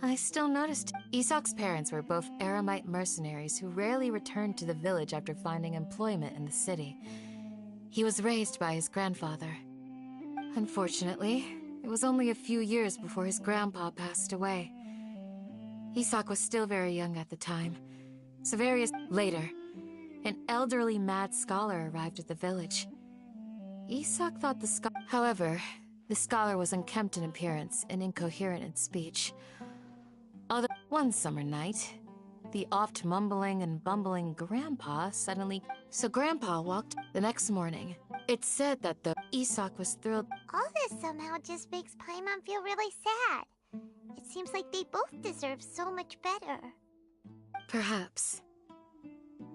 I still noticed Isak's parents were both Aramite mercenaries who rarely returned to the village after finding employment in the city. He was raised by his grandfather. Unfortunately, it was only a few years before his grandpa passed away. Isak was still very young at the time, so later, an elderly mad scholar arrived at the village. Isak thought However, the scholar was unkempt in appearance and incoherent in speech. Although one summer night, the oft mumbling and bumbling Grandpa suddenly... So Grandpa walked the next morning. It's said that Isak was thrilled... All this somehow just makes Paimon feel really sad. It seems like they both deserve so much better. Perhaps.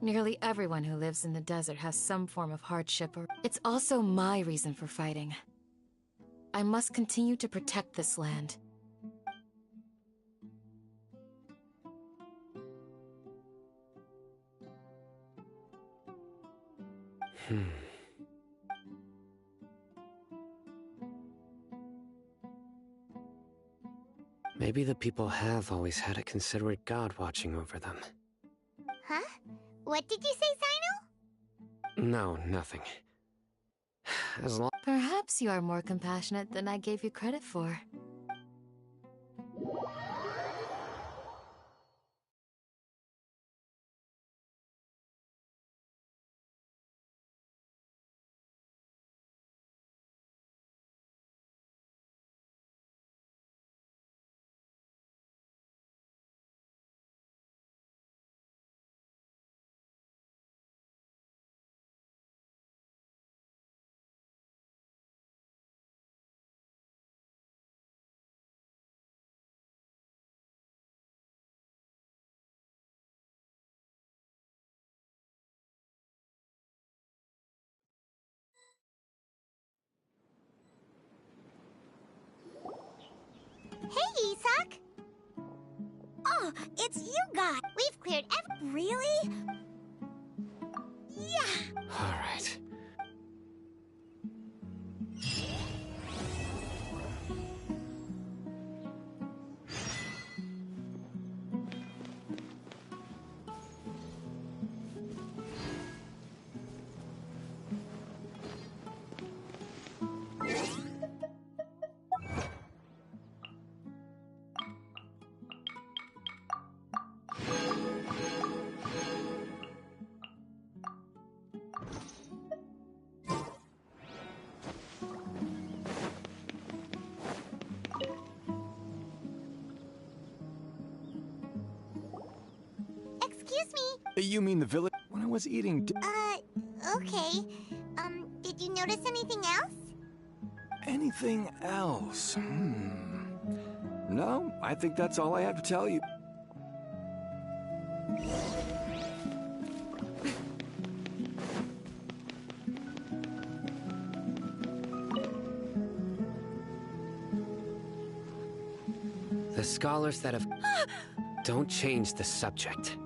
Nearly everyone who lives in the desert has some form of hardship or... It's also my reason for fighting. I must continue to protect this land. Maybe the people have always had a considerate god watching over them. Huh? What did you say, Sino? No, nothing. As long... Perhaps you are more compassionate than I gave you credit for. Hey, Isak! Oh, it's you guys! We've cleared every... Really? Yeah! All right. You mean the village? When I was eating Okay. Did you notice anything else? anything else? No, I think that's all I have to tell you. The scholars that have... Don't change the subject.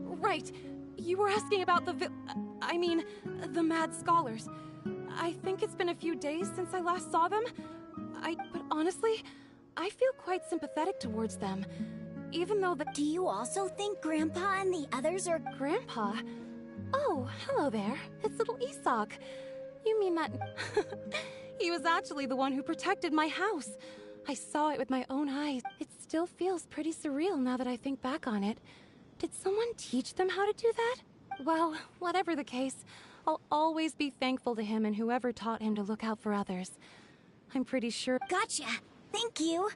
Right. You were asking about the the mad scholars. I think it's been a few days since I last saw them. But honestly, I feel quite sympathetic towards them. Even though the... Do you also think Grandpa and the others are... Grandpa? Oh, hello there. It's little Isak. You mean that... He was actually the one who protected my house. I saw it with my own eyes. It still feels pretty surreal now that I think back on it. Did someone teach them how to do that? Well, whatever the case, I'll always be thankful to him and whoever taught him to look out for others. I'm pretty sure... Gotcha! Thank you!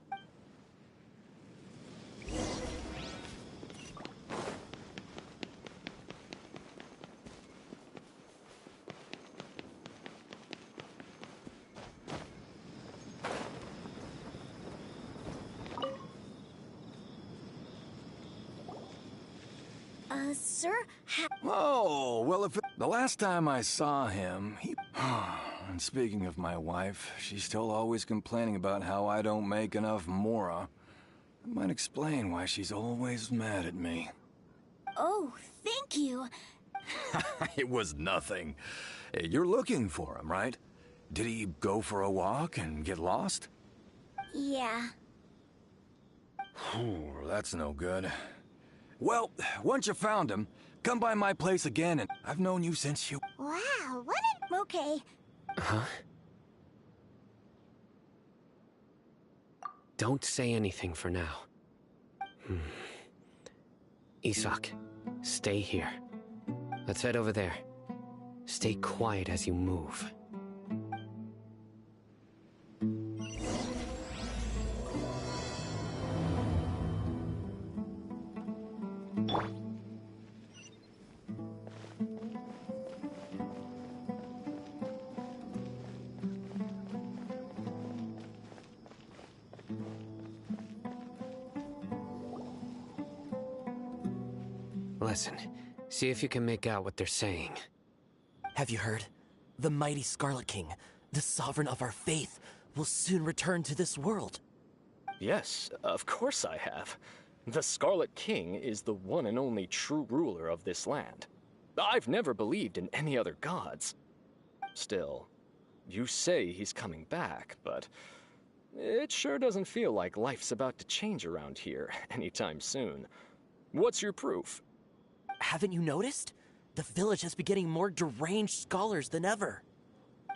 Sir? Oh, well, if the last time I saw him, he... And speaking of my wife, she's still always complaining about how I don't make enough mora. That might explain why she's always mad at me. Oh, thank you. It was nothing. You're looking for him, right? Did he go for a walk and get lost? Yeah. That's no good. Well, once you found him, come by my place again, and I've known you since you... Wow, what an... Okay. Huh? Don't say anything for now. Isak, stay here. Let's head over there. Stay quiet as you move. Listen, see if you can make out what they're saying. Have you heard? The mighty Scarlet King, the sovereign of our faith, will soon return to this world. Yes, of course I have. The Scarlet King is the one and only true ruler of this land. I've never believed in any other gods. Still, you say he's coming back, but it sure doesn't feel like life's about to change around here anytime soon. What's your proof? Haven't you noticed? The village has been getting more deranged scholars than ever.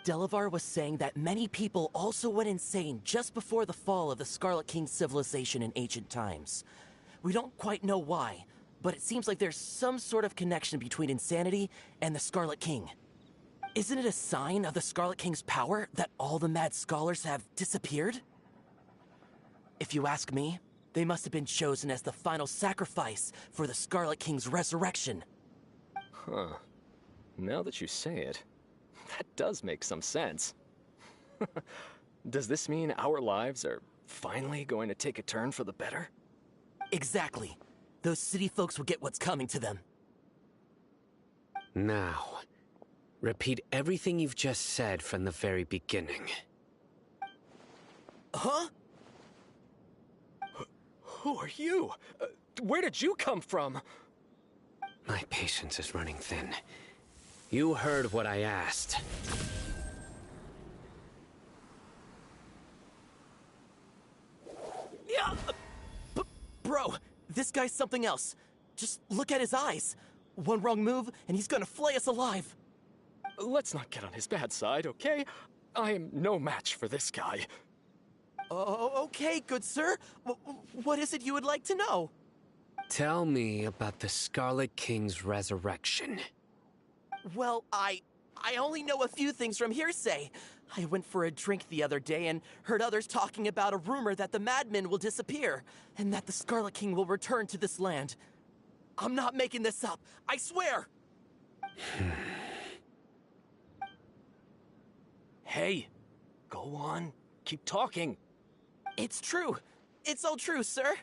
Delavar was saying that many people also went insane just before the fall of the Scarlet King's civilization in ancient times. We don't quite know why, but it seems like there's some sort of connection between insanity and the Scarlet King. Isn't it a sign of the Scarlet King's power that all the mad scholars have disappeared? If you ask me, they must have been chosen as the final sacrifice for the Scarlet King's resurrection. Huh. Now that you say it, that does make some sense. Does this mean our lives are finally going to take a turn for the better? Exactly. Those city folks will get what's coming to them. Now, repeat everything you've just said from the very beginning. Huh? Who are you? Where did you come from? My patience is running thin. You heard what I asked. Yeah! Bro, this guy's something else. Just look at his eyes. One wrong move, and he's gonna flay us alive. Let's not get on his bad side, okay? I am no match for this guy. Oh, okay, good sir. What is it you would like to know? Tell me about the Scarlet King's resurrection. Well, I only know a few things from hearsay. I went for a drink the other day and heard others talking about a rumor that the madmen will disappear, and that the Scarlet King will return to this land. I'm not making this up. I swear! Hey, go on. Keep talking. It's true. It's all true, sir.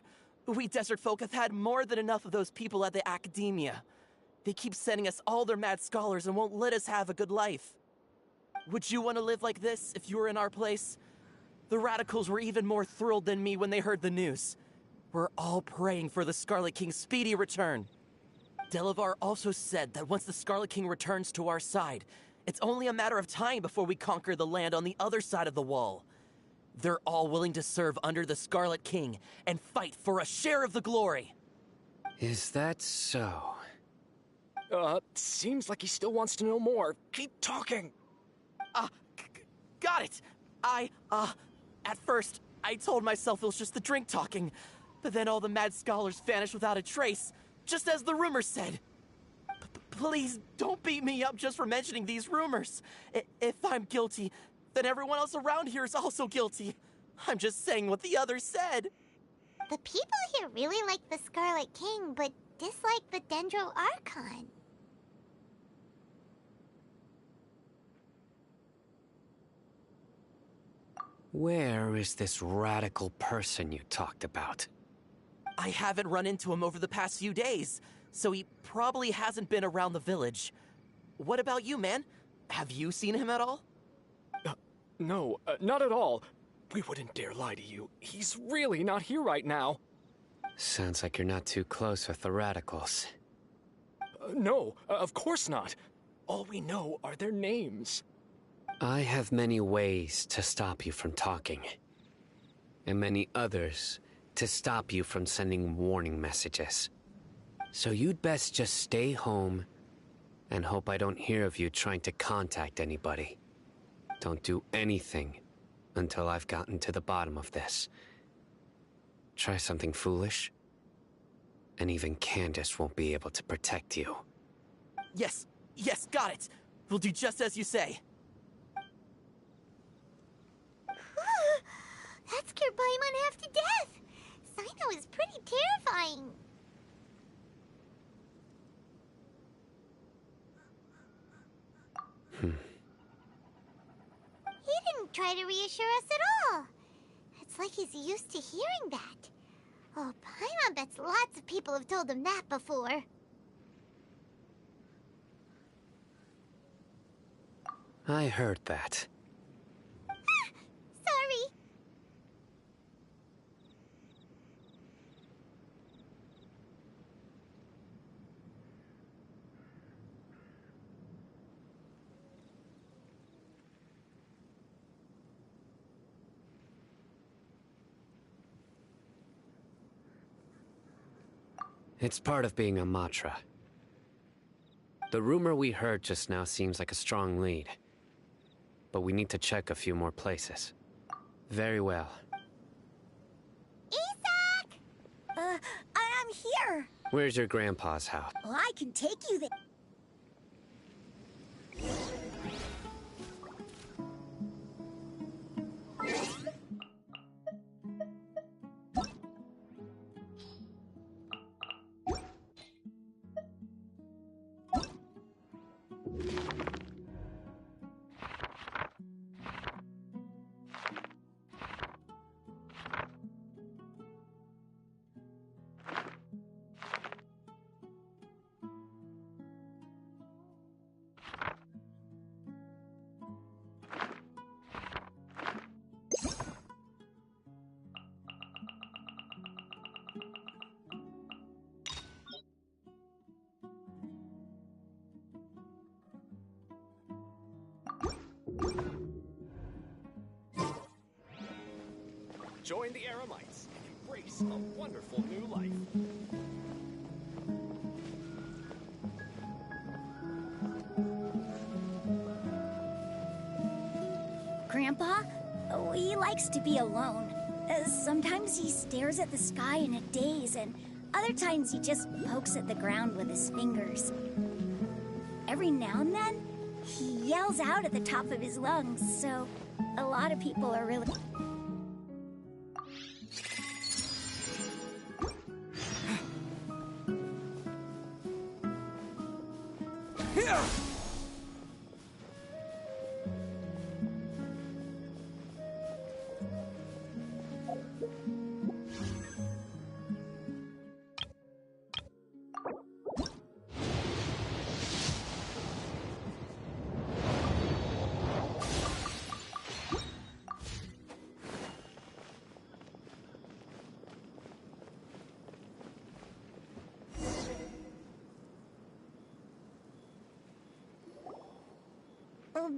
We desert folk have had more than enough of those people at the academia. They keep sending us all their mad scholars and won't let us have a good life. Would you want to live like this if you were in our place? The radicals were even more thrilled than me when they heard the news. We're all praying for the Scarlet King's speedy return. Delavar also said that once the Scarlet King returns to our side, it's only a matter of time before we conquer the land on the other side of the wall. They're all willing to serve under the Scarlet King and fight for a share of the glory. Is that so? Seems like he still wants to know more. Keep talking. Got it. At first, I told myself it was just the drink talking, but then all the mad scholars vanished without a trace, just as the rumors said. Please don't beat me up just for mentioning these rumors. If I'm guilty, then everyone else around here is also guilty. I'm just saying what the others said. The people here really like the Scarlet King, but dislike the Dendro Archon. Where is this radical person you talked about? I haven't run into him over the past few days, so he probably hasn't been around the village. What about you, man? Have you seen him at all? No, not at all. We wouldn't dare lie to you. He's really not here right now. Sounds like you're not too close with the radicals. No, of course not. All we know are their names. I have many ways to stop you from talking, and many others to stop you from sending warning messages. So you'd best just stay home and hope I don't hear of you trying to contact anybody. Don't do anything until I've gotten to the bottom of this. Try something foolish, and even Candace won't be able to protect you. Yes, got it. We'll do just as you say. That scared Paimon half to death. Sino is pretty terrifying. He didn't try to reassure us at all. It's like he's used to hearing that. Oh, Paimon bets lots of people have told him that before. I heard that. Sorry. It's part of being a Matra. The rumor we heard just now seems like a strong lead. But we need to check a few more places. Very well. Isak! I'm here. Where's your grandpa's house? Well, I can take you there. Join the Eremites and embrace a wonderful new life. Grandpa, he likes to be alone. Sometimes he stares at the sky in a daze, and other times he just pokes at the ground with his fingers. Every now and then, he yells out at the top of his lungs, so a lot of people are really...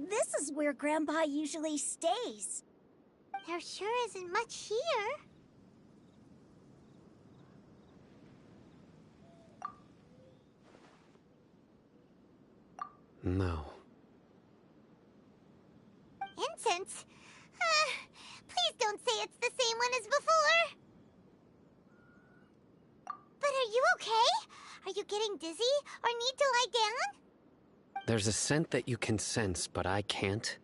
This is where Grandpa usually stays. There sure isn't much here. No. Incense? Please don't say it's the same one as before. But are you okay? Are you getting dizzy or need to lie down? There's a scent that you can sense, but I can't.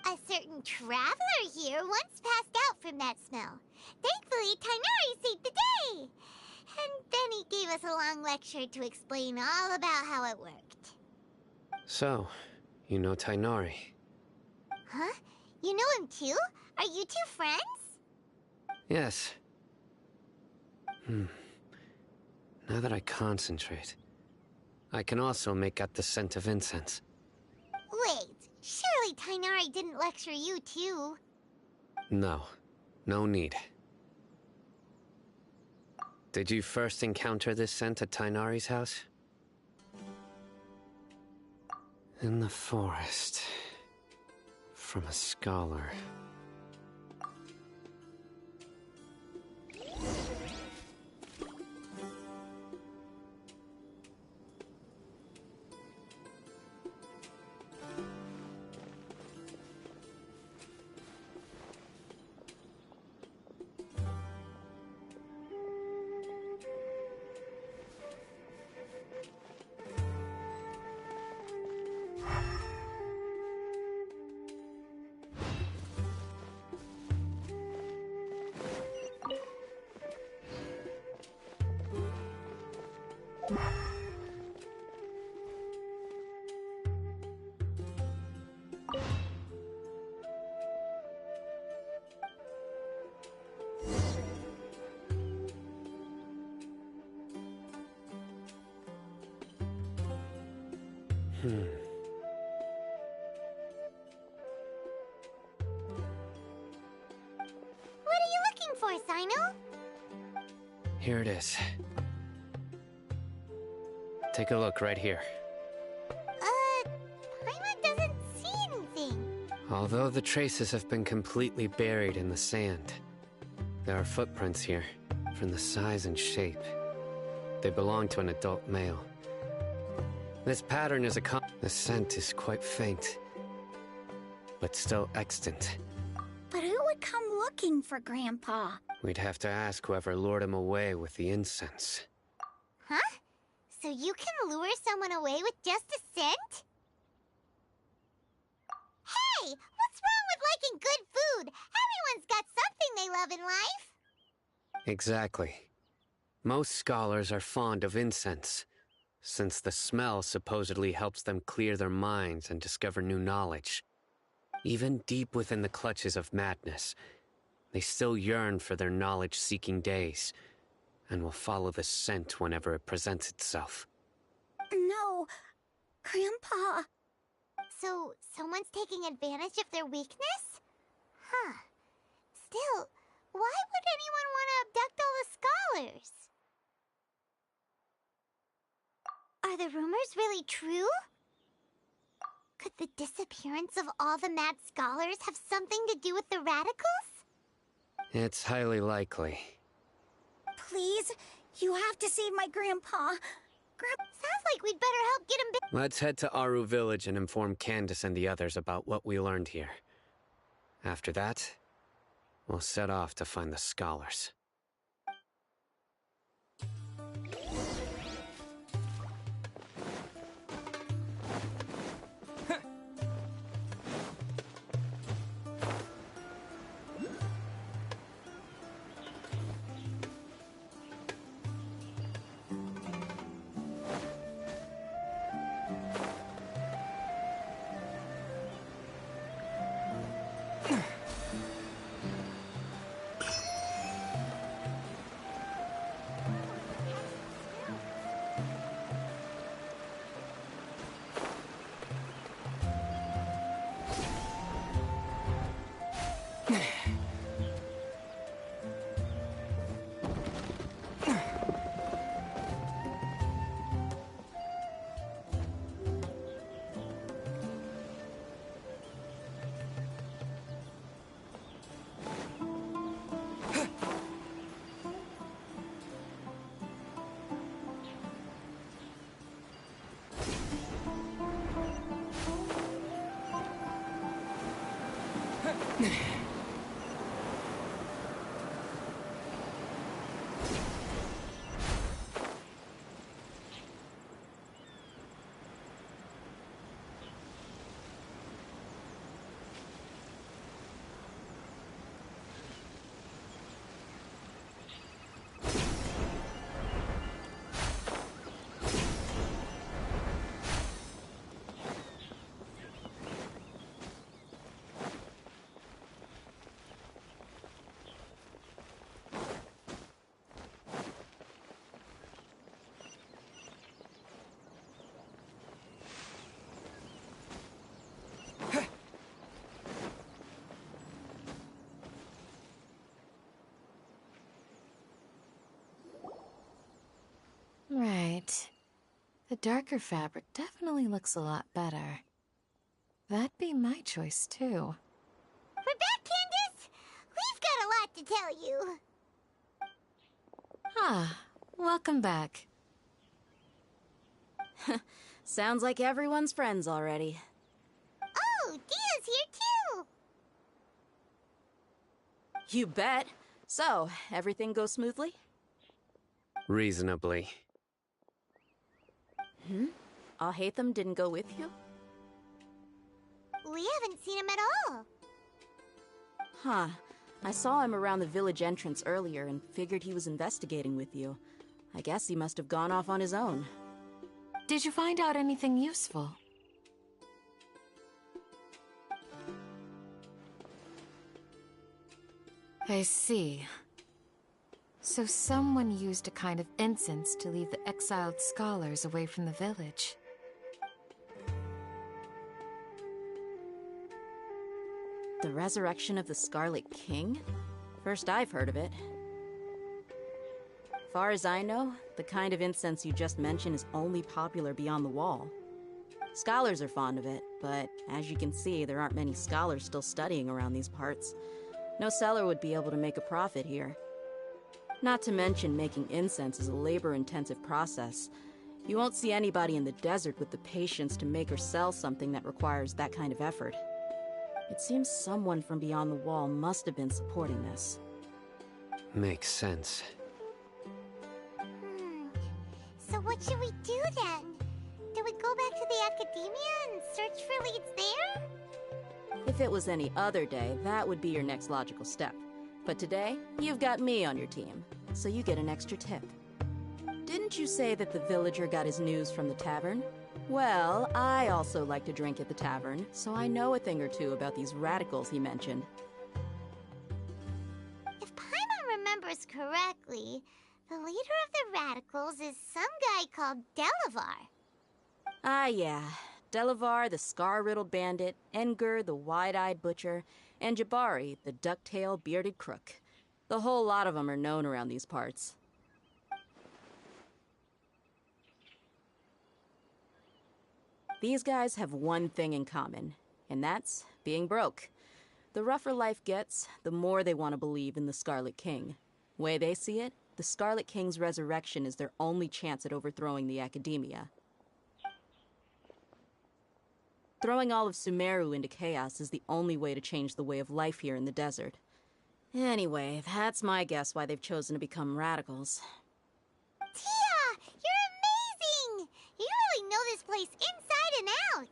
A certain traveler here once passed out from that smell. Thankfully, Tainari saved the day. And then he gave us a long lecture to explain all about how it worked. So, you know Tainari? Huh? You know him too? Are you two friends? Yes. Now that I concentrate, I can also make out the scent of incense. Wait, surely Tainari didn't lecture you too? No. No need. Did you first encounter this scent at Tainari's house? In the forest. From a scholar. What are you looking for, Sino? Here it is. Take a look right here. Paimon doesn't see anything. Although the traces have been completely buried in the sand, there are footprints here, from the size and shape. They belong to an adult male. This pattern is the scent is quite faint, but still extant. But who would come looking for Grandpa? We'd have to ask whoever lured him away with the incense. Huh? So you can lure someone away with just a scent? Hey! What's wrong with liking good food? Everyone's got something they love in life. Exactly. Most scholars are fond of incense, since the smell supposedly helps them clear their minds and discover new knowledge. Even deep within the clutches of madness, they still yearn for their knowledge-seeking days, and will follow the scent whenever it presents itself. No, Grandpa. So, someone's taking advantage of their weakness? Huh. Still, why would anyone want to abduct all the scholars? Are the rumors really true? Could the disappearance of all the mad scholars have something to do with the radicals? It's highly likely. Please, you have to save my Grandpa. Sounds like we'd better help get him back. Let's head to Aru Village and inform Candace and the others about what we learned here. After that, we'll set off to find the scholars. Right. The darker fabric definitely looks a lot better. That'd be my choice, too. We're back, Candace! We've got a lot to tell you. Ah, welcome back. Sounds like everyone's friends already. Oh, Dia's here too! You bet. So, everything goes smoothly? Reasonably. Alhaitham didn't go with you? We haven't seen him at all. Huh. I saw him around the village entrance earlier and figured he was investigating with you. I guess he must have gone off on his own. Did you find out anything useful? I see. So someone used a kind of incense to lead the exiled scholars away from the village. The resurrection of the Scarlet King? First I've heard of it. Far as I know, the kind of incense you just mentioned is only popular beyond the wall. Scholars are fond of it, but as you can see, there aren't many scholars still studying around these parts. No seller would be able to make a profit here. Not to mention, making incense is a labor-intensive process. You won't see anybody in the desert with the patience to make or sell something that requires that kind of effort. It seems someone from beyond the wall must have been supporting this. Makes sense. So what should we do then? Do we go back to the academia and search for leads there? If it was any other day, that would be your next logical step. But today, you've got me on your team, so you get an extra tip. Didn't you say that the villager got his news from the tavern? Well, I also like to drink at the tavern, so I know a thing or two about these radicals he mentioned. If Paimon remembers correctly, the leader of the radicals is some guy called Delavar. Ah, yeah. Delavar, the scar-riddled bandit, Engur, the wide-eyed butcher, and Jabari, the duck-tailed bearded crook. The whole lot of them are known around these parts. These guys have one thing in common, and that's being broke. The rougher life gets, the more they want to believe in the Scarlet King. Way they see it, the Scarlet King's resurrection is their only chance at overthrowing the academia. Throwing all of Sumeru into chaos is the only way to change the way of life here in the desert. Anyway, that's my guess why they've chosen to become radicals. Tia! You're amazing! You really know this place inside and out!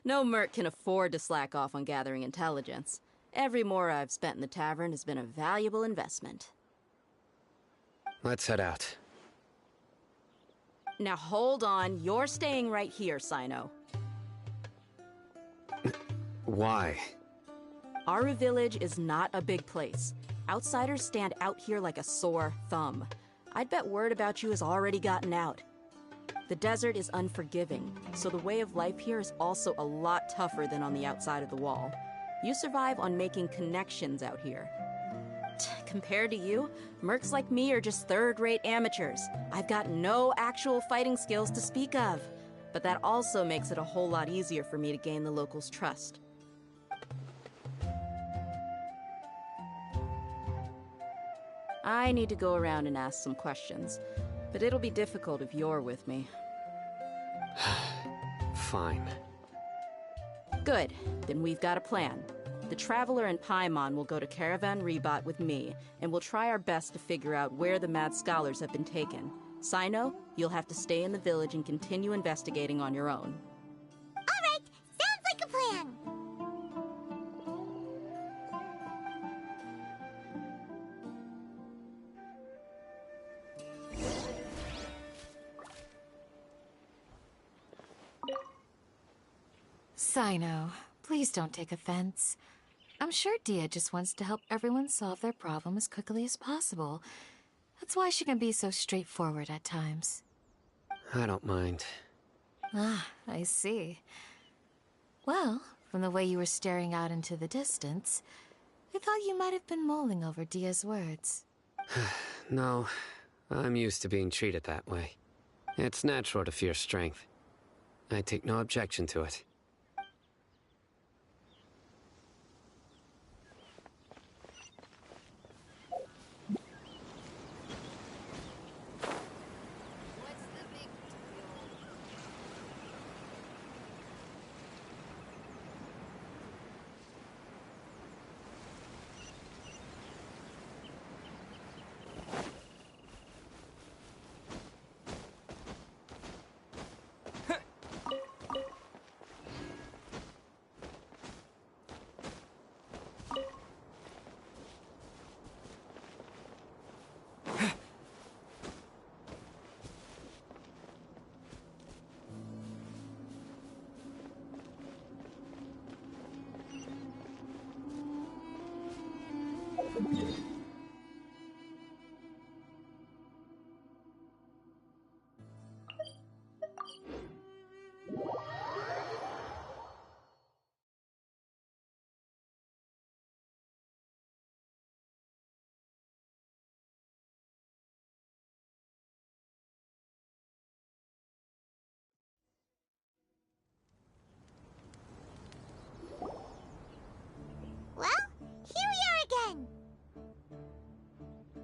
No merc can afford to slack off on gathering intelligence. Every mora I've spent in the tavern has been a valuable investment. Let's head out. Now hold on, you're staying right here, Sino. Why? Aru Village is not a big place. Outsiders stand out here like a sore thumb. I'd bet word about you has already gotten out. The desert is unforgiving, so the way of life here is also a lot tougher than on the outside of the wall. You survive on making connections out here. Compared to you, mercs like me are just third-rate amateurs. I've got no actual fighting skills to speak of, but that also makes it a whole lot easier for me to gain the locals' trust. I need to go around and ask some questions, but it'll be difficult if you're with me. Fine. Good, then we've got a plan. The Traveler and Paimon will go to Caravan Rebot with me, and we'll try our best to figure out where the mad scholars have been taken. Sino, you'll have to stay in the village and continue investigating on your own. Alright, sounds like a plan! Sino, please don't take offense. I'm sure Dia just wants to help everyone solve their problem as quickly as possible. That's why she can be so straightforward at times. I don't mind. Ah, I see. Well, from the way you were staring out into the distance, I thought you might have been mulling over Dia's words. No, I'm used to being treated that way. It's natural to fear strength. I take no objection to it. Well, here we are again!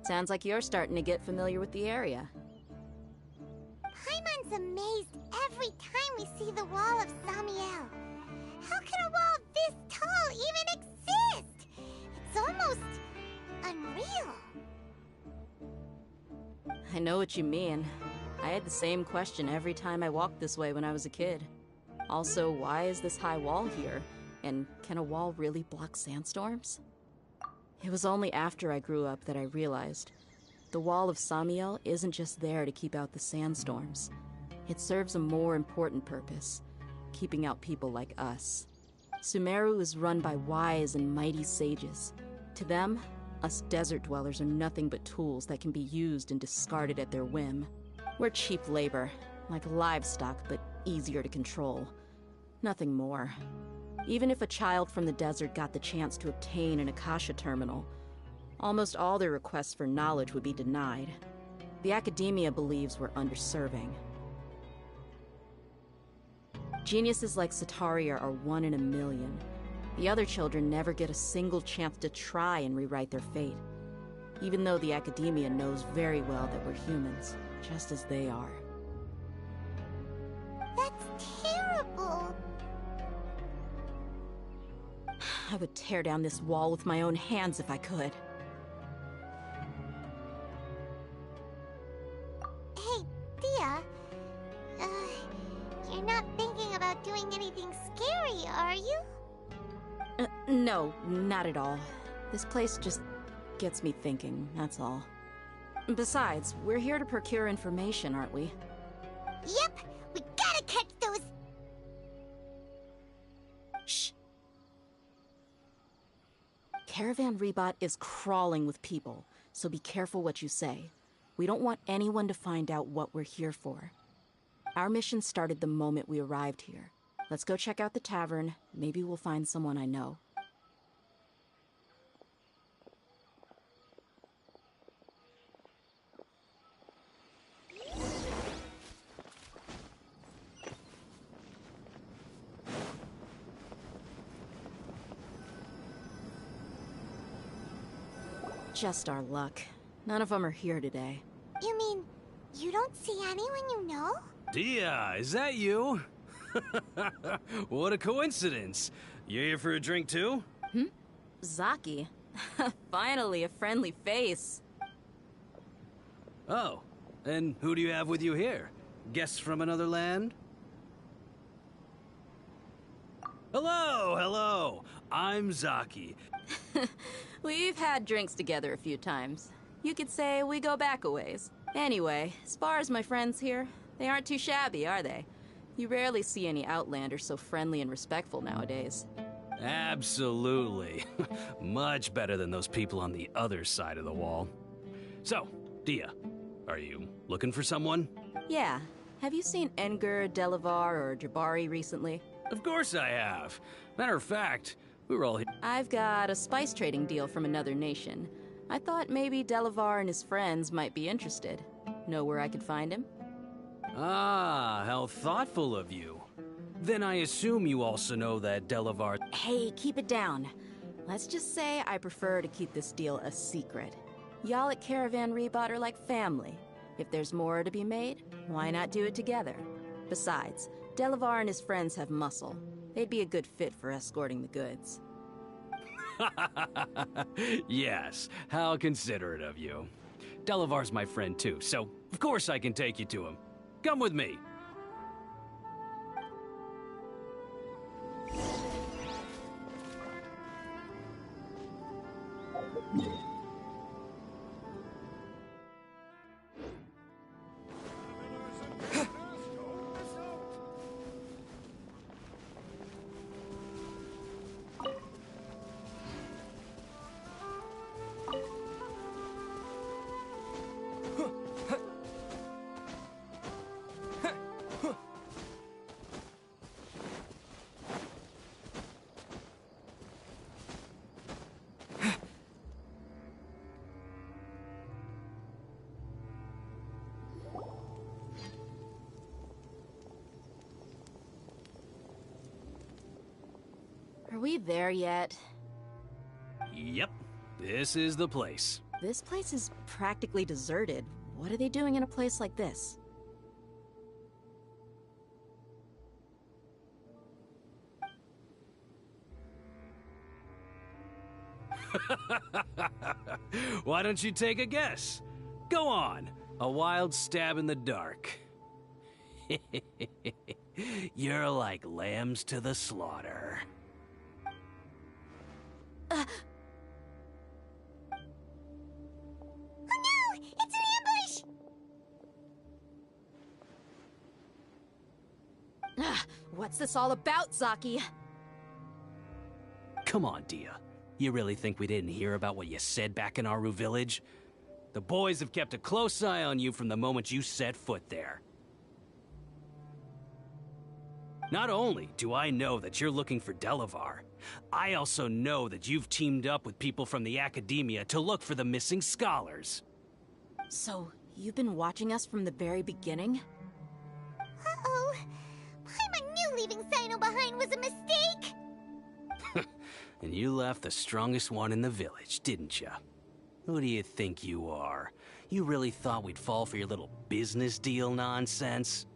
Sounds like you're starting to get familiar with the area. Paimon's amazed every time we see the wall of Samiel. How can a wall this tall even exist? It's almost unreal. I know what you mean. I had the same question every time I walked this way when I was a kid. Also, why is this high wall here? And can a wall really block sandstorms? It was only after I grew up that I realized the wall of Samiel isn't just there to keep out the sandstorms. It serves a more important purpose, keeping out people like us. Sumeru is run by wise and mighty sages. To them, us desert dwellers are nothing but tools that can be used and discarded at their whim. We're cheap labor, like livestock, but easier to control. Nothing more. Even if a child from the desert got the chance to obtain an Akasha terminal, almost all their requests for knowledge would be denied. The academia believes we're underserving. Geniuses like Sataria are 1 in a million. The other children never get a single chance to try and rewrite their fate, even though the academia knows very well that we're humans, just as they are. That's terrible. I would tear down this wall with my own hands if I could. Hey, Dia. You're not thinking about doing anything scary, are you? No, not at all. This place just gets me thinking, that's all. Besides, we're here to procure information, aren't we? Yep, we gotta catch those... Shh. Caravan Rebot is crawling with people, so be careful what you say. We don't want anyone to find out what we're here for. Our mission started the moment we arrived here. Let's go check out the tavern. Maybe we'll find someone I know. Just our luck. None of them are here today. You mean, you don't see anyone you know? Dia, is that you? What a coincidence. You here for a drink too? Zaki. Finally, a friendly face. Oh, and who do you have with you here? Guests from another land? Hello, hello. I'm Zaki. We've had drinks together a few times. You could say we go back a ways. Anyway, as far as my friends here, they aren't too shabby, are they? You rarely see any Outlanders so friendly and respectful nowadays. Absolutely. Much better than those people on the other side of the wall. So, Dia, are you looking for someone? Yeah. Have you seen Enger, Delavar, or Jabari recently? Of course I have. Matter of fact, we were all here. I've got a spice trading deal from another nation. I thought maybe Delavar and his friends might be interested. Know where I could find him? Ah, how thoughtful of you. Then I assume you also know that Delavar... Hey, keep it down. Let's just say I prefer to keep this deal a secret. Y'all at Caravan Rebot are like family. If there's more to be made, why not do it together? Besides, Delavar and his friends have muscle. They'd be a good fit for escorting the goods. Yes, how considerate of you. Delavar's my friend too, so of course I can take you to him. Come with me. Are we there yet? Yep, this is the place. This place is practically deserted. What are they doing in a place like this? Why don't you take a guess? Go on, a wild stab in the dark. You're like lambs to the slaughter. Oh no! It's an ambush! What's this all about, Zaki? Come on, Dia. You really think we didn't hear about what you said back in Aru village? The boys have kept a close eye on you from the moment you set foot there. Not only do I know that you're looking for Delavar, I also know that you've teamed up with people from the Academia to look for the missing scholars. So, you've been watching us from the very beginning? Uh-oh. I knew leaving Sino behind was a mistake! And you left the strongest one in the village, didn't you? Who do you think you are? You really thought we'd fall for your little business deal nonsense?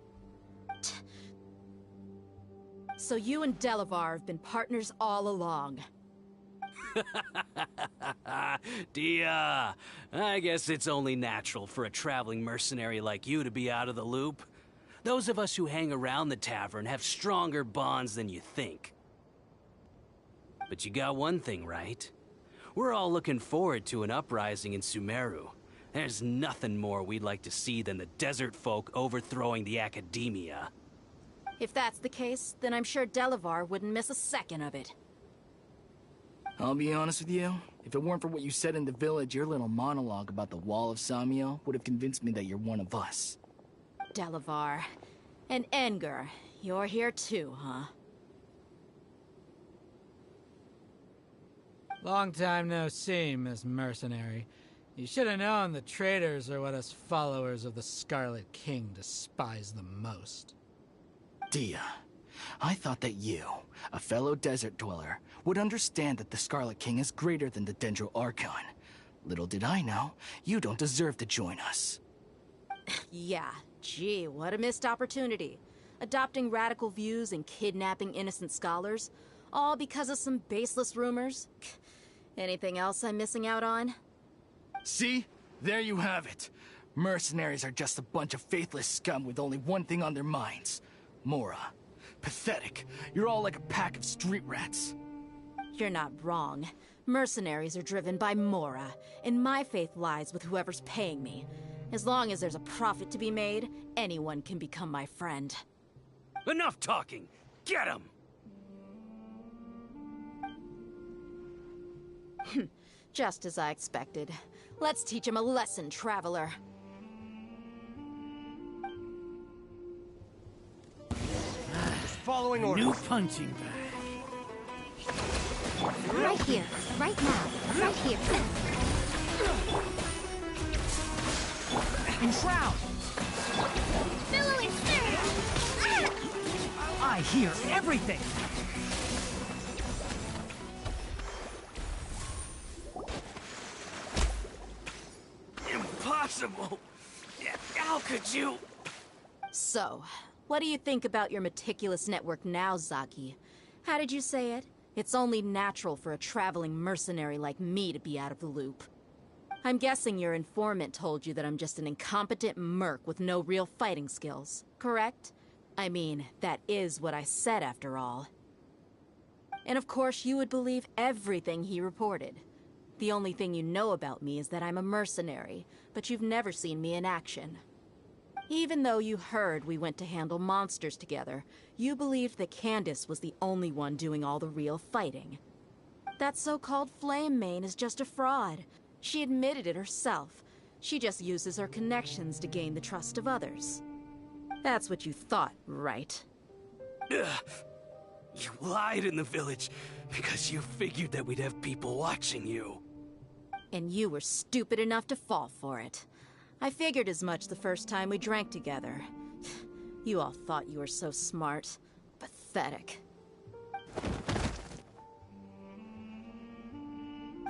So you and Delavar have been partners all along. Dia, I guess it's only natural for a traveling mercenary like you to be out of the loop. Those of us who hang around the tavern have stronger bonds than you think. But you got one thing right. We're all looking forward to an uprising in Sumeru. There's nothing more we'd like to see than the desert folk overthrowing the Academia. If that's the case, then I'm sure Delavar wouldn't miss a second of it. I'll be honest with you, If it weren't for what you said in the village, your little monologue about the Wall of Samiel would have convinced me that you're one of us. Delavar. And Edgar, you're here too, huh? Long time no see, Miss Mercenary. You should have known the traitors are what us followers of the Scarlet King despise the most. Dia, I thought that you, a fellow desert dweller, would understand that the Scarlet King is greater than the Dendro Archon. Little did I know, you don't deserve to join us. Yeah, gee, what a missed opportunity. Adopting radical views and kidnapping innocent scholars, all because of some baseless rumors. Anything else I'm missing out on? See? There you have it. Mercenaries are just a bunch of faithless scum with only one thing on their minds. Mora. Pathetic. You're all like a pack of street rats. You're not wrong. Mercenaries are driven by Mora, and my faith lies with whoever's paying me. As long as there's a profit to be made, anyone can become my friend. Enough talking! Get him! Just as I expected. Let's teach him a lesson, traveler. Just following orders. New punching bag. Right here, right now, right here. Enshroud! Billowing spirit! I hear everything! Impossible! How could you? So, what do you think about your meticulous network now, Zaki? How did you say it? It's only natural for a traveling mercenary like me to be out of the loop. I'm guessing your informant told you that I'm just an incompetent merc with no real fighting skills, correct? I mean, that is what I said after all. And of course you would believe everything he reported. The only thing you know about me is that I'm a mercenary, but you've never seen me in action. Even though you heard we went to handle monsters together, you believed that Candace was the only one doing all the real fighting. That so-called Flame Mane is just a fraud. She admitted it herself. She just uses her connections to gain the trust of others. That's what you thought, right? Ugh. You lied in the village because you figured that we'd have people watching you. And you were stupid enough to fall for it. I figured as much the first time we drank together. You all thought you were so smart. Pathetic.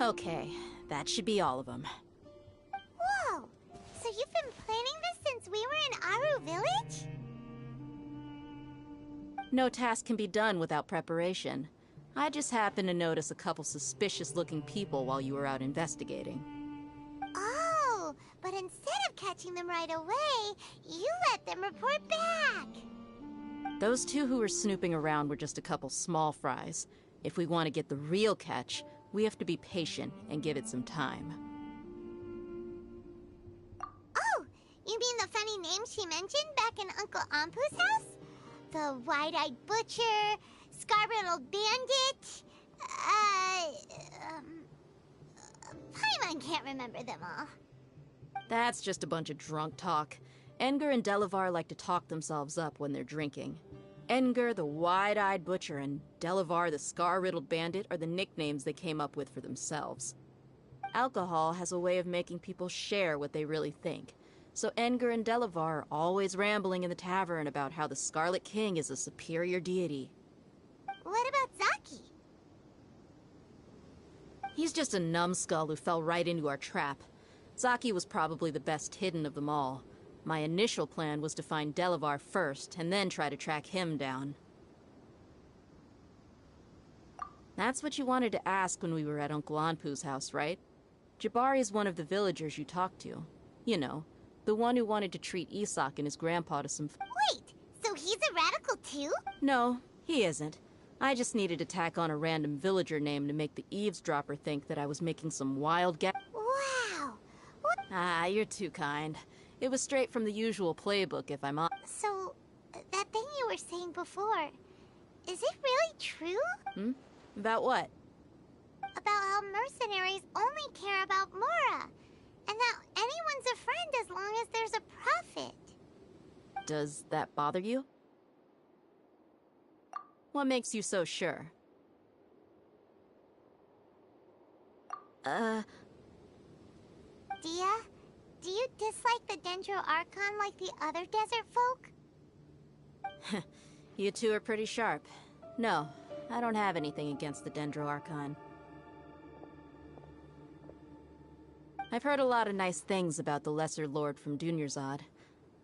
Okay, that should be all of them. Whoa! So you've been planning this since we were in Aru Village? No task can be done without preparation. I just happened to notice a couple suspicious-looking people while you were out investigating. Oh, but instead of catching them right away, you let them report back. Those two who were snooping around were just a couple small fries. If we want to get the real catch, we have to be patient and give it some time. Oh, you mean the funny name she mentioned back in Uncle Ampu's house? The wide-eyed butcher, scar-riddled bandit, Paimon can't remember them all. That's just a bunch of drunk talk. Edgar and Delavar like to talk themselves up when they're drinking. Edgar, the wide-eyed butcher, and Delavar, the scar-riddled bandit, are the nicknames they came up with for themselves. Alcohol has a way of making people share what they really think. So Edgar and Delavar are always rambling in the tavern about how the Scarlet King is a superior deity. What about Zaki? He's just a numbskull who fell right into our trap. Zaki was probably the best hidden of them all. My initial plan was to find Delavar first, and then try to track him down. That's what you wanted to ask when we were at Uncle Anpu's house, right? Jabari is one of the villagers you talked to. You know, the one who wanted to treat Isak and his grandpa to some Wait, so he's a radical too? No, he isn't. I just needed to tack on a random villager name to make the eavesdropper think that I was making some wild guess. Wow! Ah, you're too kind. It was straight from the usual playbook, if I'm honest. So, that thing you were saying before, is it really true? About what? about how mercenaries only care about Mora, and that anyone's a friend as long as there's a profit. Does that bother you? What makes you so sure? Dia, do you dislike the Dendro Archon like the other desert folk? You two are pretty sharp. No, I don't have anything against the Dendro Archon. I've heard a lot of nice things about the Lesser Lord from Dunyarzad.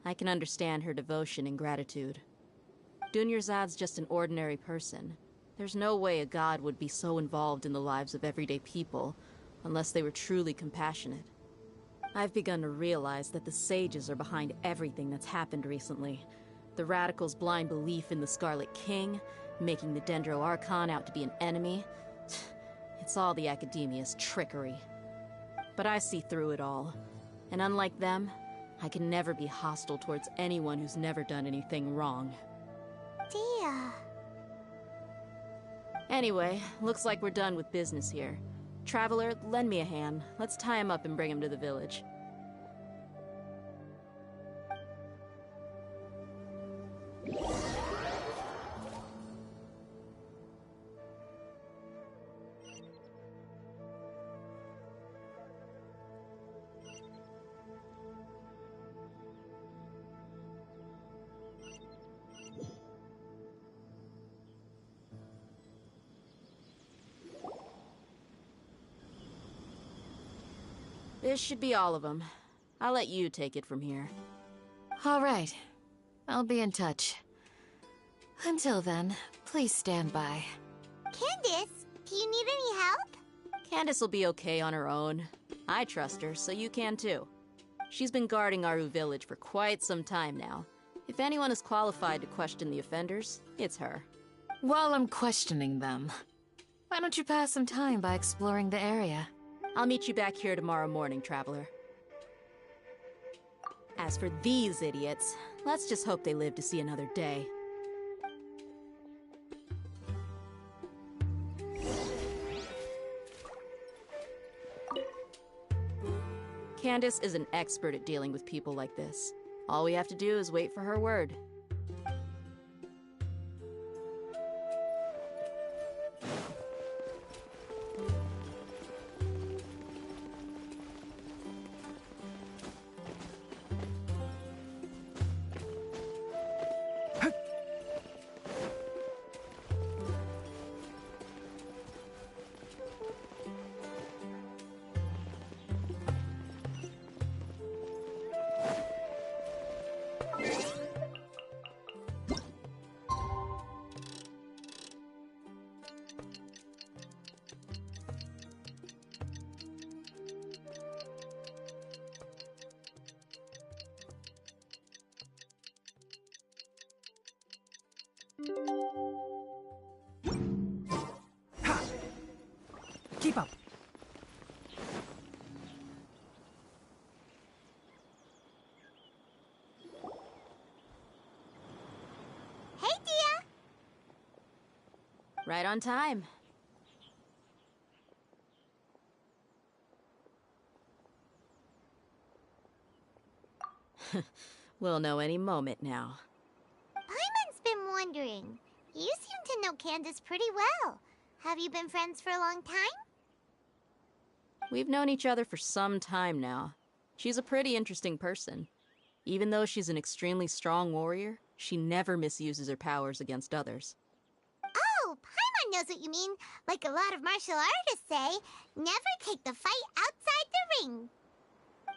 I can understand her devotion and gratitude. Dunyarzad's just an ordinary person. There's no way a god would be so involved in the lives of everyday people, unless they were truly compassionate. I've begun to realize that the sages are behind everything that's happened recently. The Radicals' blind belief in the Scarlet King, making the Dendro Archon out to be an enemy. It's all the Academia's trickery. But I see through it all. And unlike them, I can never be hostile towards anyone who's never done anything wrong. Dia. Anyway, looks like we're done with business here. Traveler, lend me a hand. Let's tie him up and bring him to the village. This should be all of them. I'll let you take it from here. All right. I'll be in touch. Until then, please stand by. Candace, do you need any help? Candace will be okay on her own. I trust her, so you can too. She's been guarding Aru village for quite some time now. If anyone is qualified to question the offenders, it's her. While I'm questioning them, why don't you pass some time by exploring the area? I'll meet you back here tomorrow morning, Traveler. As for these idiots, let's just hope they live to see another day. Candace is an expert at dealing with people like this. All we have to do is wait for her word. Keep up. Hey, Dia! Right on time. We'll know any moment now. Paimon's been wondering. You seem to know Candace pretty well. Have you been friends for a long time? We've known each other for some time now. She's a pretty interesting person. Even though she's an extremely strong warrior, she never misuses her powers against others. Oh, Paimon knows what you mean. Like a lot of martial artists say, never take the fight outside the ring.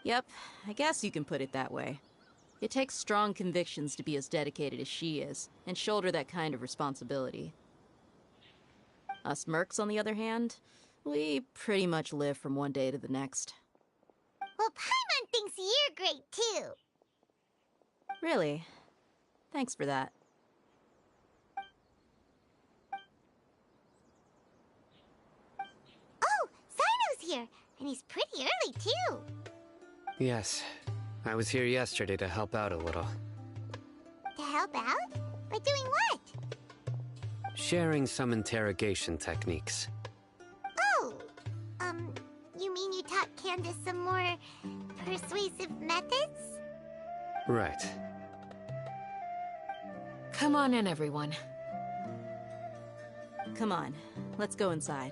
Yep, I guess you can put it that way. It takes strong convictions to be as dedicated as she is, and shoulder that kind of responsibility. Us mercs, on the other hand, we pretty much live from one day to the next. Well, Paimon thinks you're great, too. Really? Thanks for that. Oh, Sino's here, and he's pretty early, too. Yes. I was here yesterday to help out a little. To help out? By doing what? Sharing some interrogation techniques. Oh, hand us some more persuasive methods? Right. Come on in, everyone. Come on, let's go inside.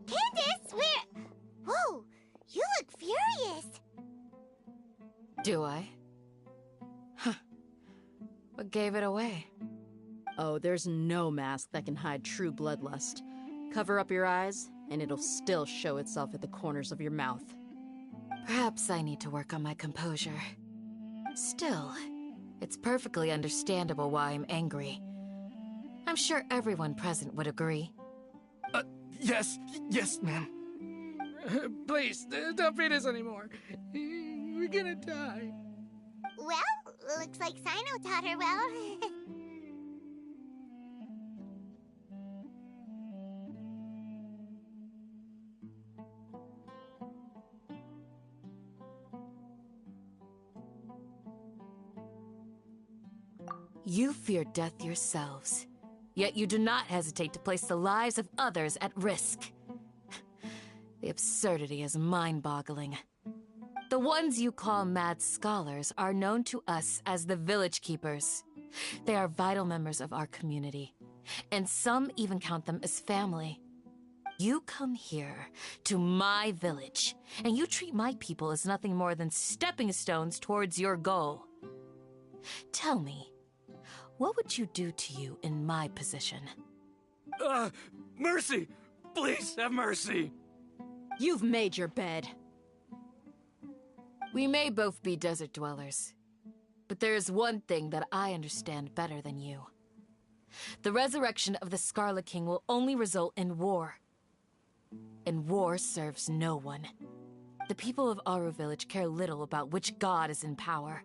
Candace, where... Whoa, you look furious. Do I? Huh. What gave it away? Oh, there's no mask that can hide true bloodlust. Cover up your eyes, and it'll still show itself at the corners of your mouth. Perhaps I need to work on my composure. Still, it's perfectly understandable why I'm angry. I'm sure everyone present would agree. Yes, ma'am. Please, don't beat us anymore. We're gonna die. Well, looks like Sino taught her well. You fear death yourselves, yet you do not hesitate to place the lives of others at risk. The absurdity is mind-boggling. The ones you call mad scholars are known to us as the Village Keepers. They are vital members of our community, and some even count them as family. You come here, to my village, and you treat my people as nothing more than stepping stones towards your goal. Tell me, what would you do to you in my position? Mercy! Please, have mercy! You've made your bed. We may both be desert dwellers, but there is one thing that I understand better than you. The resurrection of the Scarlet King will only result in war. And war serves no one. The people of Aru Village care little about which god is in power.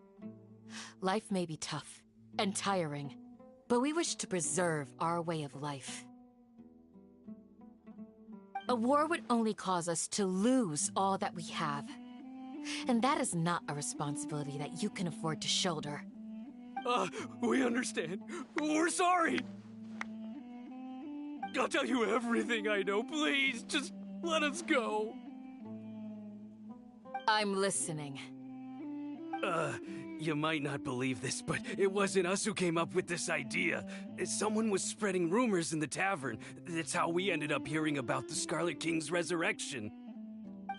Life may be tough and tiring, but we wish to preserve our way of life. A war would only cause us to lose all that we have. And that is not a responsibility that you can afford to shoulder. We understand. We're sorry! I'll tell you everything I know, please. Just let us go. I'm listening. You might not believe this, but it wasn't us who came up with this idea. Someone was spreading rumors in the tavern. That's how we ended up hearing about the Scarlet King's resurrection.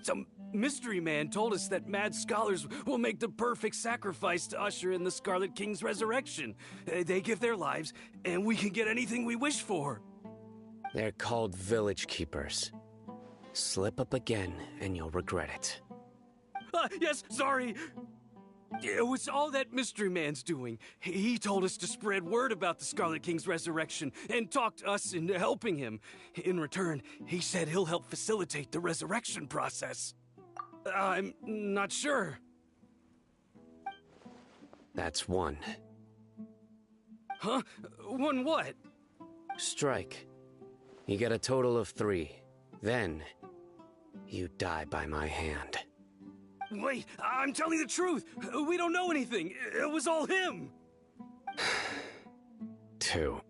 Some mystery man told us that mad scholars will make the perfect sacrifice to usher in the Scarlet King's resurrection. They give their lives, and we can get anything we wish for. They're called Village Keepers. Slip up again, and you'll regret it. Yes, sorry. It was all that mystery man's doing. He told us to spread word about the Scarlet King's resurrection and talked us into helping him. In return, he said he'll help facilitate the resurrection process. I'm not sure. That's one. Huh? One what? Strike. You get a total of 3. Then, you die by my hand. Wait, I'm telling the truth. We don't know anything. It was all him. 2.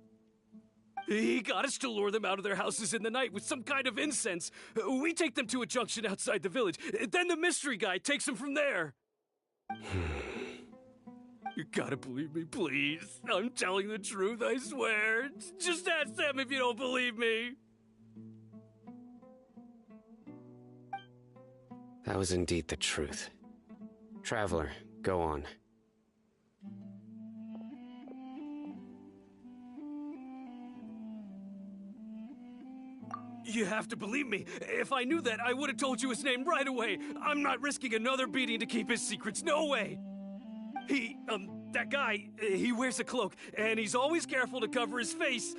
He got us to lure them out of their houses in the night with some kind of incense. We take them to a junction outside the village. Then the mystery guy takes them from there. You gotta believe me, please. I'm telling the truth, I swear. Just ask them if you don't believe me. That was indeed the truth. Traveler, go on. You have to believe me. If I knew that, I would have told you his name right away. I'm not risking another beating to keep his secrets. No way. That guy, he wears a cloak, and he's always careful to cover his face.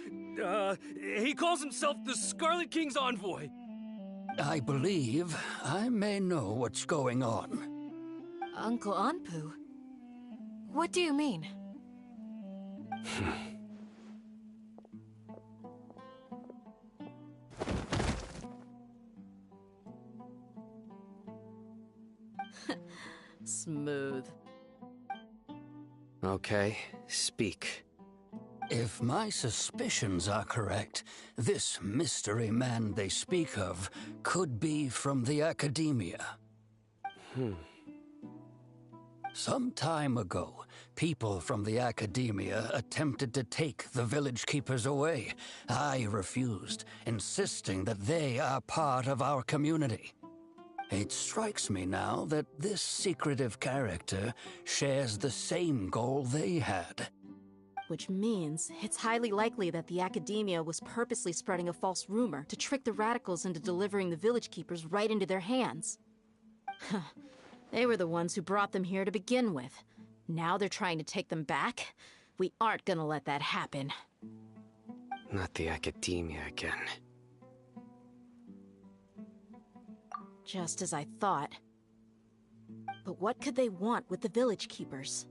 He calls himself the Scarlet King's envoy. I believe I may know what's going on. Uncle Anpu? What do you mean? Smooth. Okay, speak. If my suspicions are correct, this mystery man they speak of could be from the Academia. Some time ago, people from the Academia attempted to take the village keepers away. I refused, insisting that they are part of our community. It strikes me now that this secretive character shares the same goal they had. Which means it's highly likely that the Academia was purposely spreading a false rumor to trick the radicals into delivering the village keepers right into their hands. They were the ones who brought them here to begin with. Now they're trying to take them back? We aren't gonna let that happen. Not the Academia again. Just as I thought. But what could they want with the village keepers?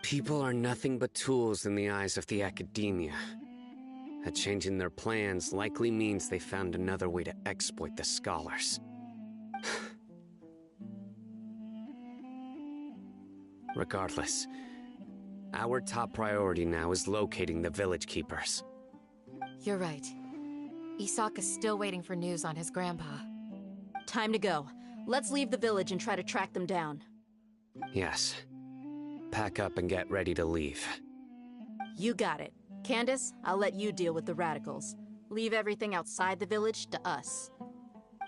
People are nothing but tools in the eyes of the Academia. A change in their plans likely means they found another way to exploit the scholars. Regardless, our top priority now is locating the village keepers. You're right. Isak is still waiting for news on his grandpa. Time to go. Let's leave the village and try to track them down. Yes. Pack up and get ready to leave. You got it. Candace, I'll let you deal with the radicals. Leave everything outside the village to us.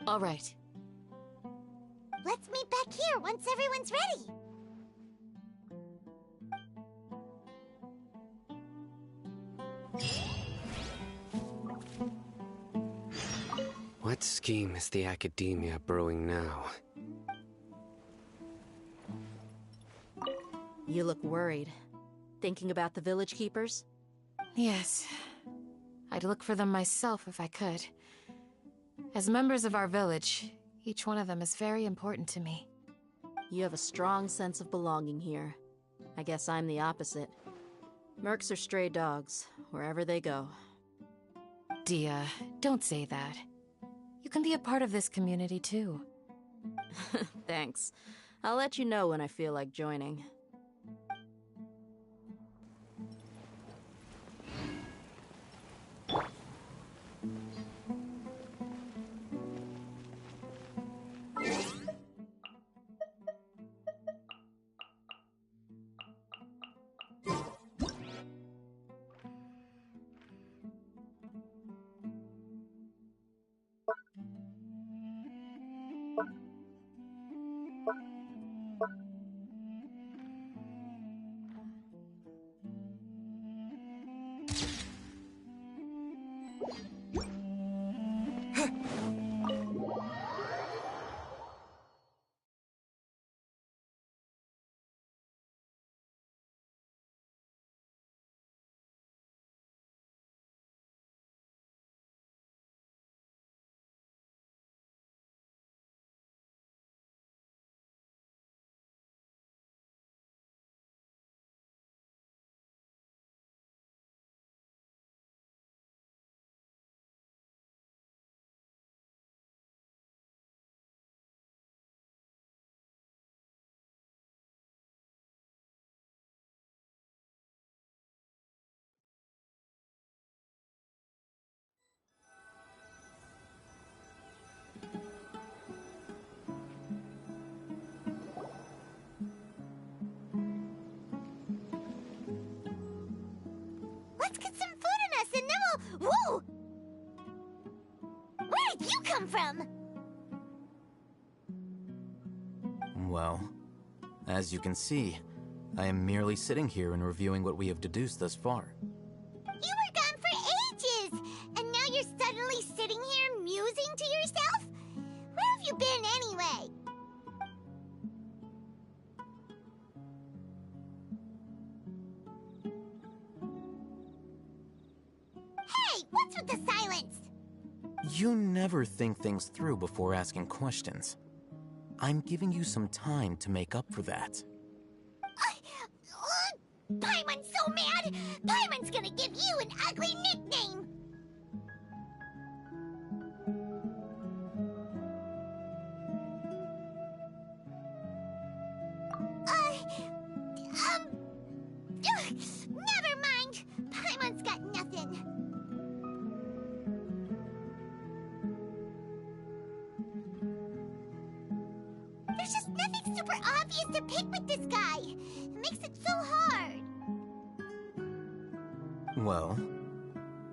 All right. Let's meet back here once everyone's ready. What scheme is the Academia brewing now? You look worried. Thinking about the village keepers? Yes. I'd look for them myself if I could. As members of our village, each one of them is very important to me. You have a strong sense of belonging here. I guess I'm the opposite. Mercs are stray dogs, wherever they go. Dia, don't say that. You can be a part of this community too. Thanks. I'll let you know when I feel like joining. Let's get some food in us and then we'll... Whoa! Where did you come from? Well, as you can see, I am merely sitting here and reviewing what we have deduced thus far. You were gone for What's with the silence? You never think things through before asking questions. I'm giving you some time to make up for that. Paimon's so mad! Paimon's gonna give you an ugly nickname! Never mind! Paimon's got nothing. There's just nothing super obvious to pick with this guy. It makes it so hard. Well,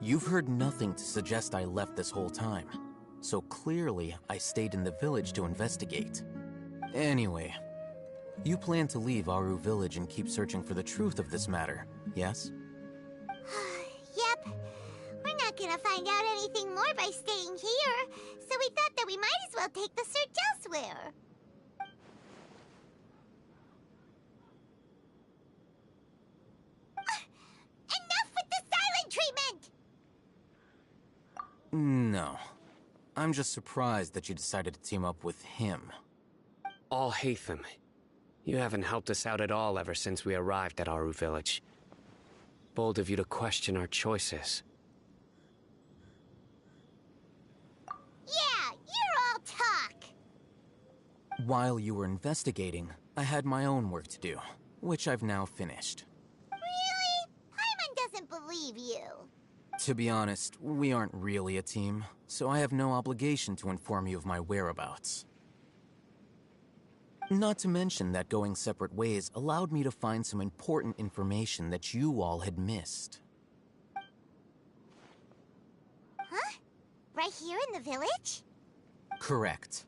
you've heard nothing to suggest I left this whole time. So clearly, I stayed in the village to investigate. Anyway, you plan to leave Aru Village and keep searching for the truth of this matter, yes? Yep. We're not gonna find out anything more by staying here, so we thought that we might as well take the search elsewhere. Enough with the silent treatment! No. I'm just surprised that you decided to team up with him. Alhaitham, you haven't helped us out at all ever since we arrived at Aru Village. Bold of you to question our choices. Yeah, you're all talk! While you were investigating, I had my own work to do, which I've now finished. Really? Paimon doesn't believe you. To be honest, we aren't really a team, so I have no obligation to inform you of my whereabouts. Not to mention that going separate ways allowed me to find some important information that you all had missed. Huh? Right here in the village? Correct.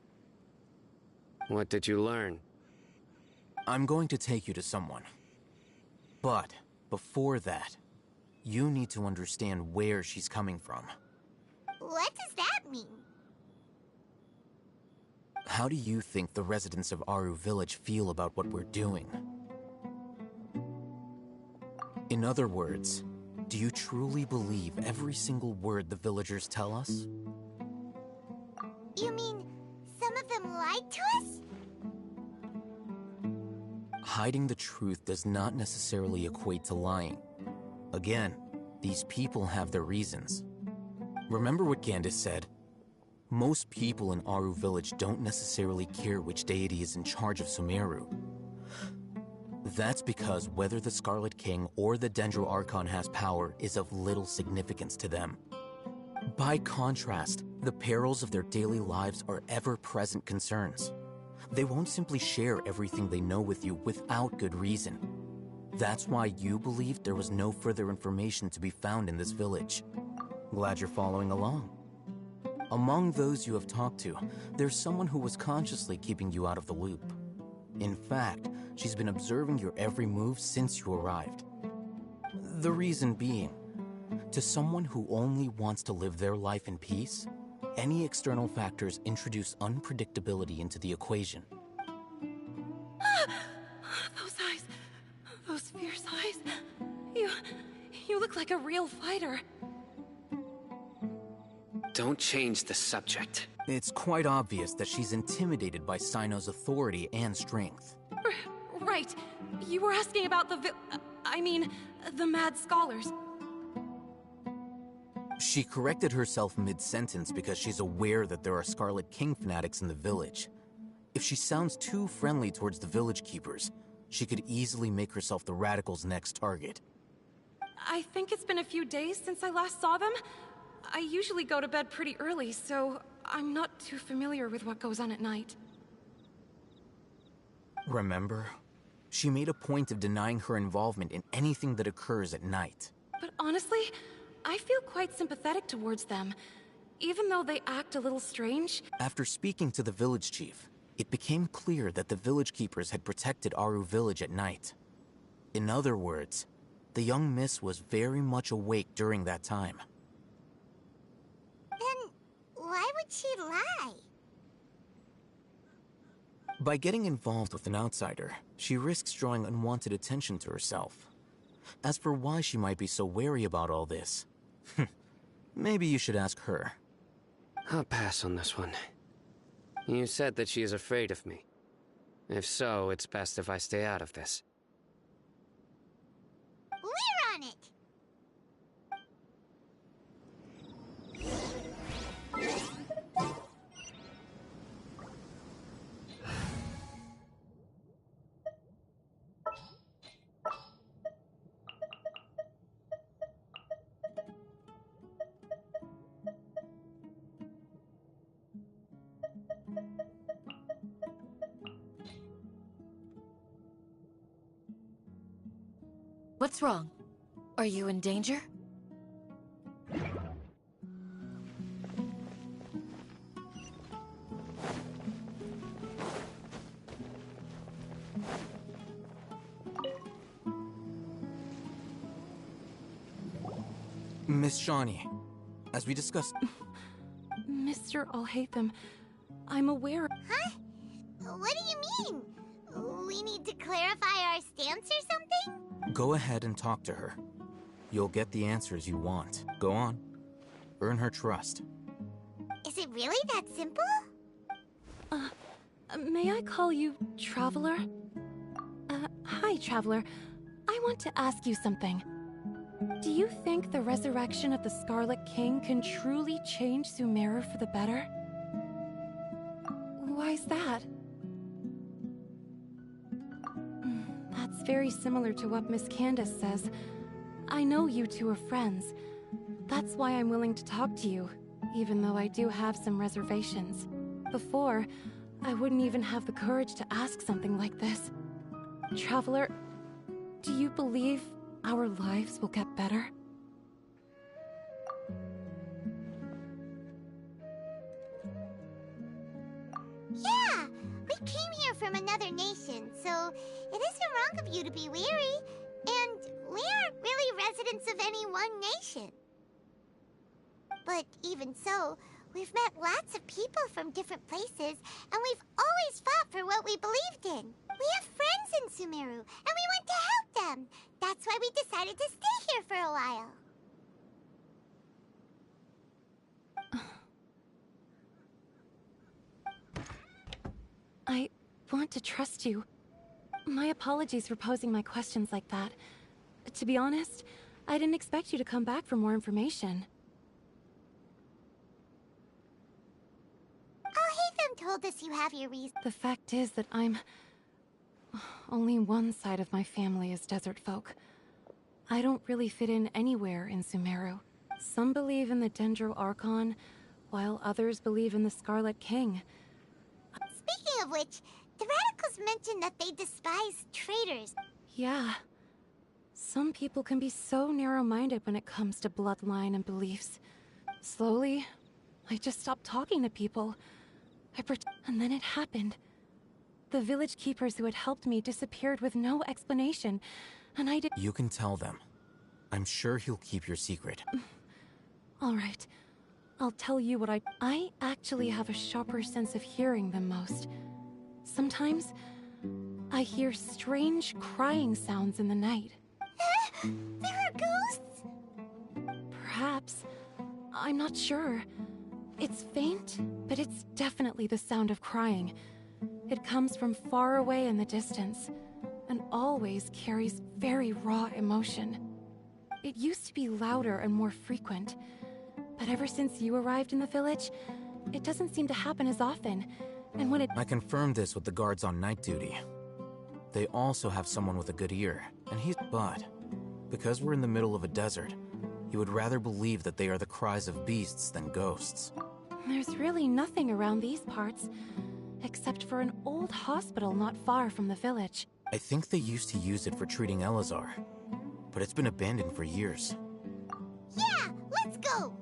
What did you learn? I'm going to take you to someone. But before that, you need to understand where she's coming from. What does that mean? How do you think the residents of Aru Village feel about what we're doing? In other words, do you truly believe every single word the villagers tell us? You mean some of them lied to us? Hiding the truth does not necessarily equate to lying. Again, these people have their reasons. Remember what Gandis said? Most people in Aru Village don't necessarily care which deity is in charge of Sumeru. That's because whether the Scarlet King or the Dendro Archon has power is of little significance to them. By contrast, the perils of their daily lives are ever-present concerns. They won't simply share everything they know with you without good reason. That's why you believed there was no further information to be found in this village. Glad you're following along. Among those you have talked to, there's someone who was consciously keeping you out of the loop. In fact, she's been observing your every move since you arrived. The reason being, to someone who only wants to live their life in peace, any external factors introduce unpredictability into the equation. Those eyes. Those fierce eyes. You look like a real fighter. Don't change the subject. It's quite obvious that she's intimidated by Sino's authority and strength. Right. You were asking about the mad scholars. She corrected herself mid-sentence because she's aware that there are Scarlet King fanatics in the village. If she sounds too friendly towards the village keepers, she could easily make herself the Radicals' next target. I think it's been a few days since I last saw them. I usually go to bed pretty early, so I'm not too familiar with what goes on at night. Remember? She made a point of denying her involvement in anything that occurs at night. But honestly, I feel quite sympathetic towards them, even though they act a little strange. After speaking to the village chief, it became clear that the village keepers had protected Aru Village at night. In other words, the young miss was very much awake during that time. Then why would she lie? By getting involved with an outsider, she risks drawing unwanted attention to herself. As for why she might be so wary about all this, Maybe you should ask her. I'll pass on this one. You said that she is afraid of me. If so, it's best if I stay out of this. We're on it! What's wrong? Are you in danger? Miss Shawnee, as we discussed... Mr. Alhaitham, I'm aware... Huh? What do you mean? We need to clarify our stance or something? Go ahead and talk to her. You'll get the answers you want. Go on. Earn her trust. Is it really that simple? May I call you Traveler? Hi, Traveler. I want to ask you something. Do you think the resurrection of the Scarlet King can truly change Sumeru for the better? Why's that? That's very similar to what Miss Candace says. I know you two are friends. That's why I'm willing to talk to you, even though I do have some reservations. Before, I wouldn't even have the courage to ask something like this. Traveler, do you believe our lives will get better? Yeah! We came here from another nation, so it isn't wrong of you to be weary. And we aren't really residents of any one nation. But even so, we've met lots of people from different places, and we've always fought for what we believed in. We have friends in Sumeru, and we want to help them. That's why we decided to stay here for a while. I want to trust you. My apologies for posing my questions like that. To be honest, I didn't expect you to come back for more information. Alhaitham told us you have your reason. The fact is that only one side of my family is desert folk. I don't really fit in anywhere in Sumeru. Some believe in the Dendro Archon, while others believe in the Scarlet King. Speaking of which, the Radicals mentioned that they despise traitors. Yeah. Some people can be so narrow-minded when it comes to bloodline and beliefs. Slowly, I just stopped talking to people. And then it happened. The village keepers who had helped me disappeared with no explanation, and I did— You can tell them. I'm sure he'll keep your secret. All right. I'll tell you what I actually have a sharper sense of hearing than most. Sometimes, I hear strange crying sounds in the night. There are ghosts? Perhaps. I'm not sure. It's faint, but it's definitely the sound of crying. It comes from far away in the distance, and always carries very raw emotion. It used to be louder and more frequent, but ever since you arrived in the village, it doesn't seem to happen as often, and when it— I confirmed this with the guards on night duty. They also have someone with a good ear, and but because we're in the middle of a desert, he would rather believe that they are the cries of beasts than ghosts. There's really nothing around these parts, except for an old hospital not far from the village. I think they used to use it for treating Elazar, but it's been abandoned for years. Yeah, let's go!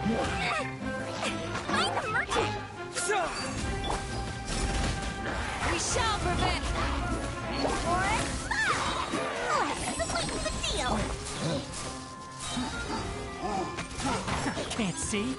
I'm the merchant! We shall prevent! Or let's sweeten the deal! Can't see?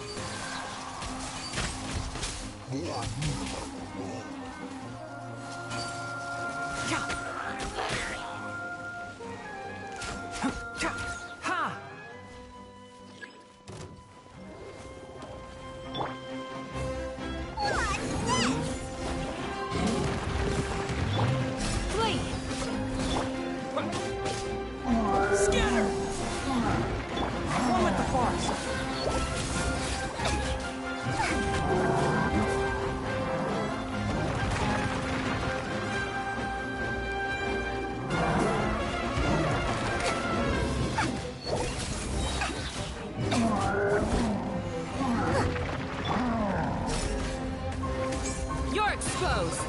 You're exposed!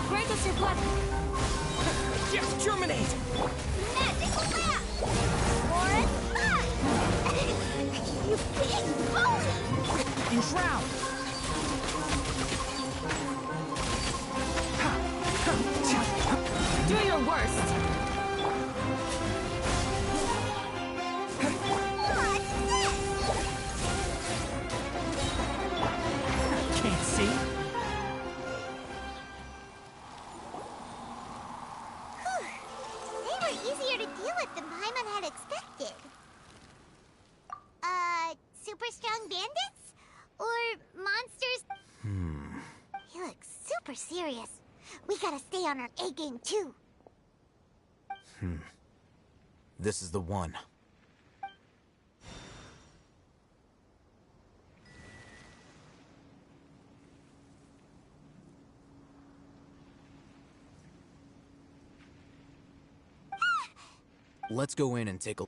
Grant us your blessing! Yes, germinate! Magical laugh! More fun! You big bully! And drown! Do your worst! Can't see? They were easier to deal with than Paimon had expected. Super strong bandits? Or monsters? He looks super serious. We gotta stay on our A game too. This is the one. Let's go in and take a...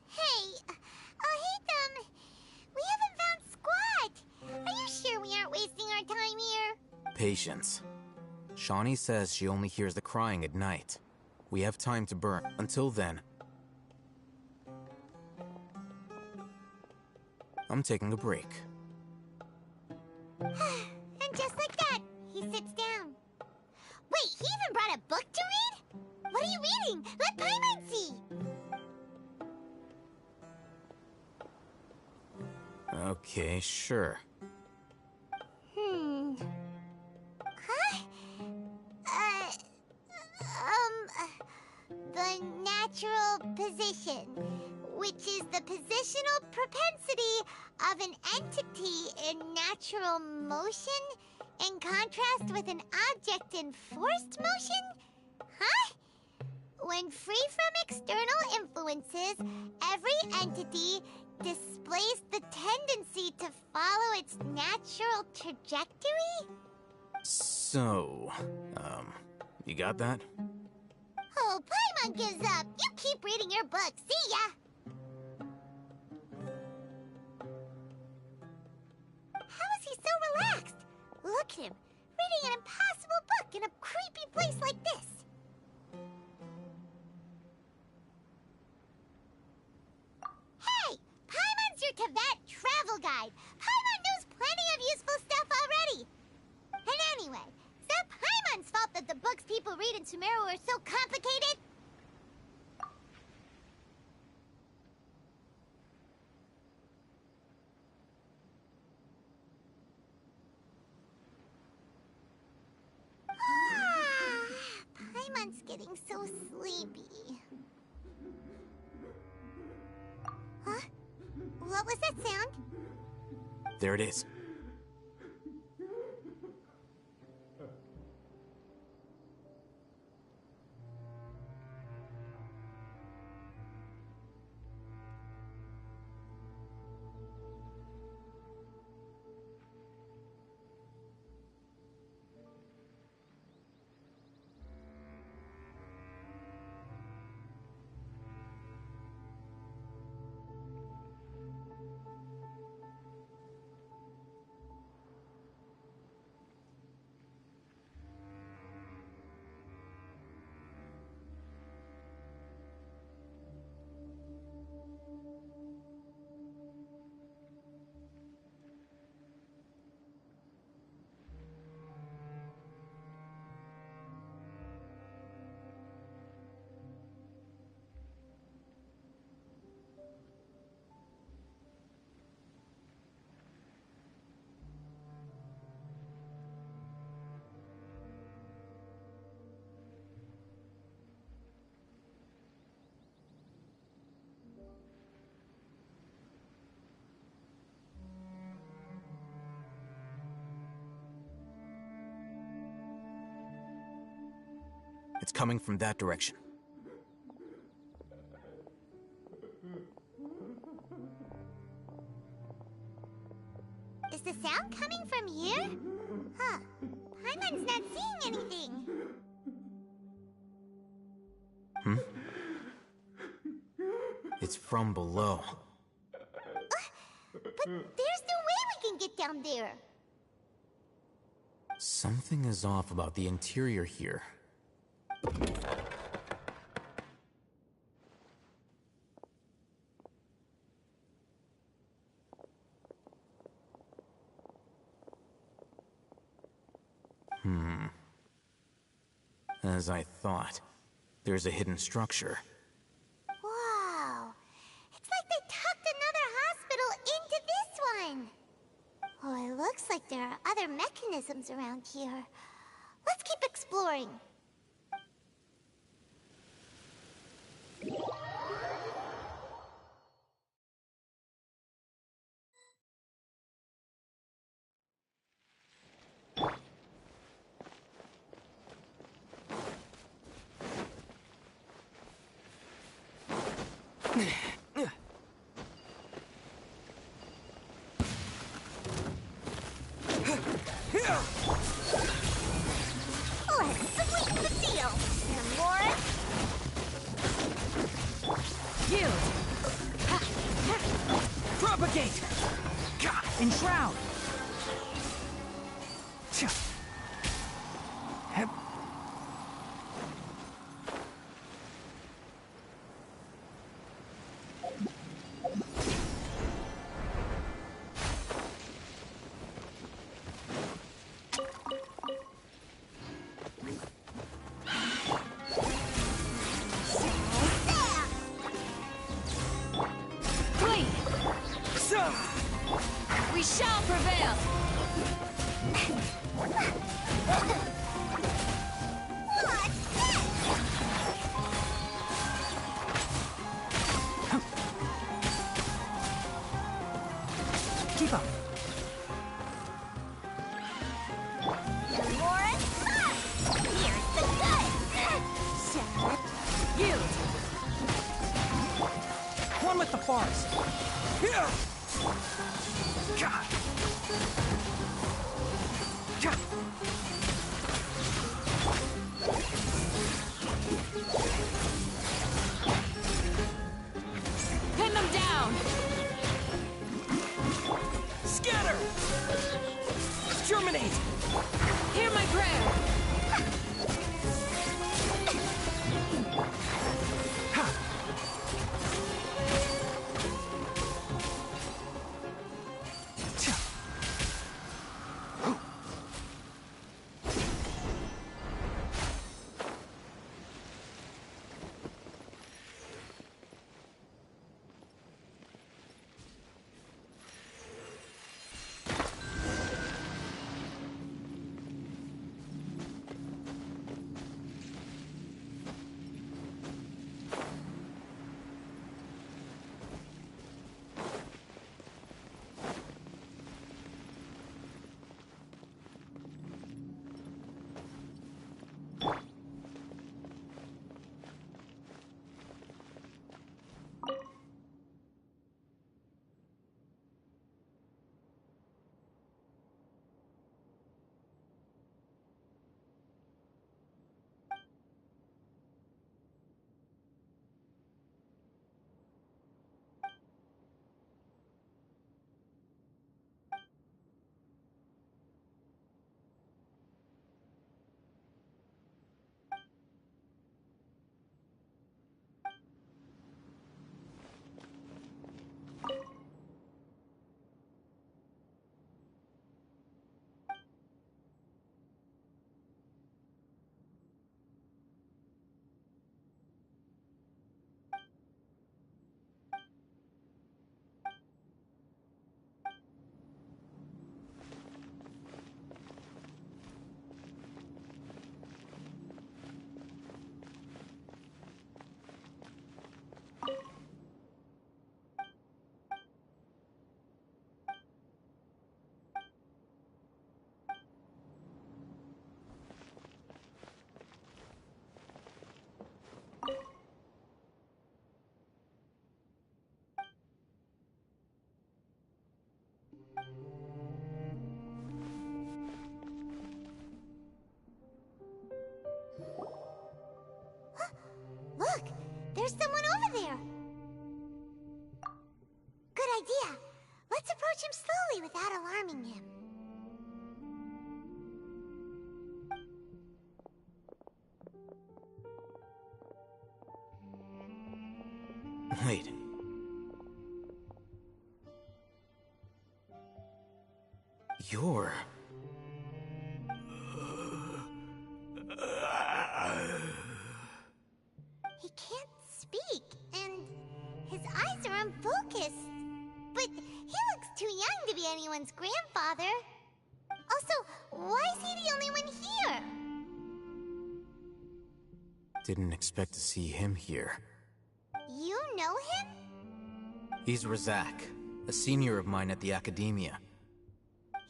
Hey, Hatham, we haven't found Squat. Are you sure we aren't wasting our time here? Patience. Shawnee says she only hears the crying at night. We have time to burn. Until then, I'm taking a break. And just like that, he sits down. Wait, he even brought a book to read? What are you reading? Let Paimon see! Okay, sure. Huh? The natural position, which is the positional propensity of an entity in natural motion in contrast with an object in forced motion? Huh? When free from external influences, every entity displays the tendency to follow its natural trajectory? So, you got that? Oh, Paimon gives up. You keep reading your book. See ya! How is he so relaxed? Look at him, reading an impossible book in a creepy place like this. Hey! Paimon's your Tibet travel guide. Paimon knows plenty of useful stuff already. And anyway, is that Paimon's fault that the books people read in Sumeru are so complicated? Paimon's getting so sleepy. Huh? What was that sound? There it is. It's coming from that direction. Is the sound coming from here? Huh. Paimon's not seeing anything. Hmm? It's from below. But there's no way we can get down there. Something is off about the interior here. As I thought, there's a hidden structure. Wow. It's like they tucked another hospital into this one. Oh, it looks like there are other mechanisms around here. Let's keep exploring. Let's sweeten the deal. And more. Yield! Propagate! Enshroud! We shall prevail! Keep up. Here's the goods. Yield! One with the forest. Pin them down! Scatter! Exterminate! Hear my prayer! Look, there's someone over there. Good idea. Let's approach him slowly without alarming him. Wait. You're... He can't speak, and his eyes are unfocused. But he looks too young to be anyone's grandfather. Also, why is he the only one here? Didn't expect to see him here. You know him? He's Razak, a senior of mine at the Academia.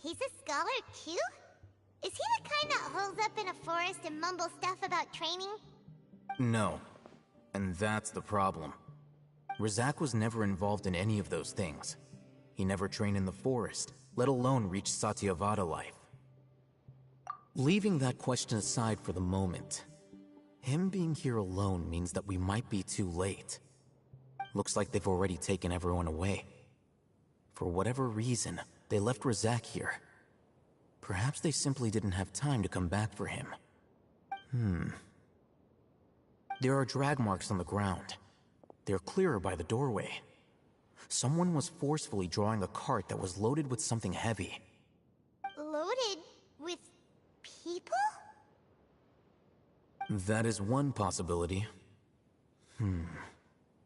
He's a scholar too? Is he the kind that holes up in a forest and mumbles stuff about training? No. And that's the problem. Razak was never involved in any of those things. He never trained in the forest, let alone reach Satyavada life. Leaving that question aside for the moment, him being here alone means that we might be too late. Looks like they've already taken everyone away. For whatever reason, they left Razak here. Perhaps they simply didn't have time to come back for him. There are drag marks on the ground. They're clearer by the doorway. Someone was forcefully drawing a cart that was loaded with something heavy. Loaded with people? That is one possibility.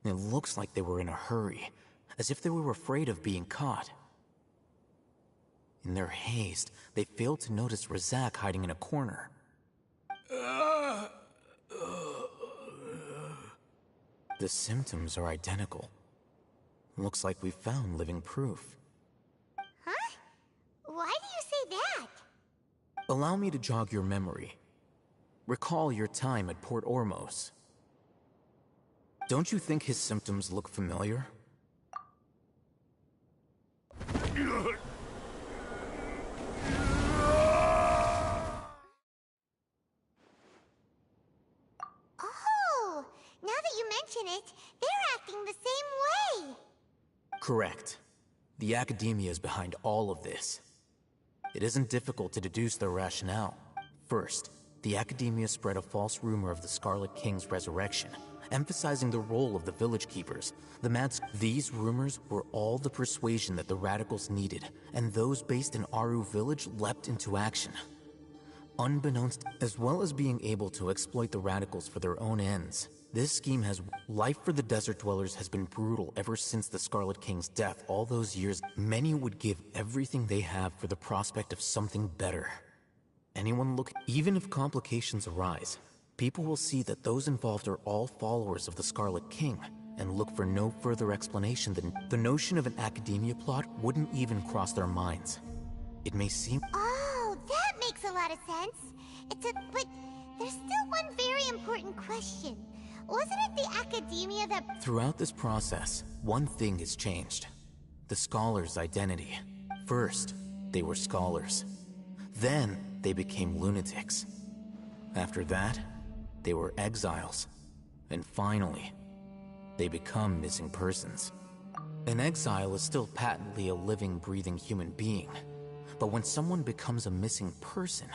It looks like they were in a hurry, as if they were afraid of being caught. In their haste, they failed to notice Razak hiding in a corner. The symptoms are identical. Looks like we found living proof. Huh? Why do you say that? Allow me to jog your memory. Recall your time at Port Ormos. Don't you think his symptoms look familiar? Oh, now that you mention it, they're acting the same way. Correct. The Academia is behind all of this. It isn't difficult to deduce their rationale. First, the Academia spread a false rumor of the Scarlet King's resurrection, emphasizing the role of the village keepers. These rumors were all the persuasion that the radicals needed, and those based in Aru village leapt into action. Unbeknownst, as well as being able to exploit the radicals for their own ends, this scheme has... Life for the desert dwellers has been brutal ever since the Scarlet King's death all those years. Many would give everything they have for the prospect of something better. Even if complications arise, people will see that those involved are all followers of the Scarlet King, and look for no further explanation than the notion of an Academia plot wouldn't even cross their minds. It may seem... Oh, that makes a lot of sense. But there's still one very important question. Wasn't it the Academia that... Throughout this process, one thing has changed. The scholars' identity. First, they were scholars. Then, they became lunatics. After that, they were exiles. And finally, they become missing persons. An exile is still patently a living, breathing human being. But when someone becomes a missing person,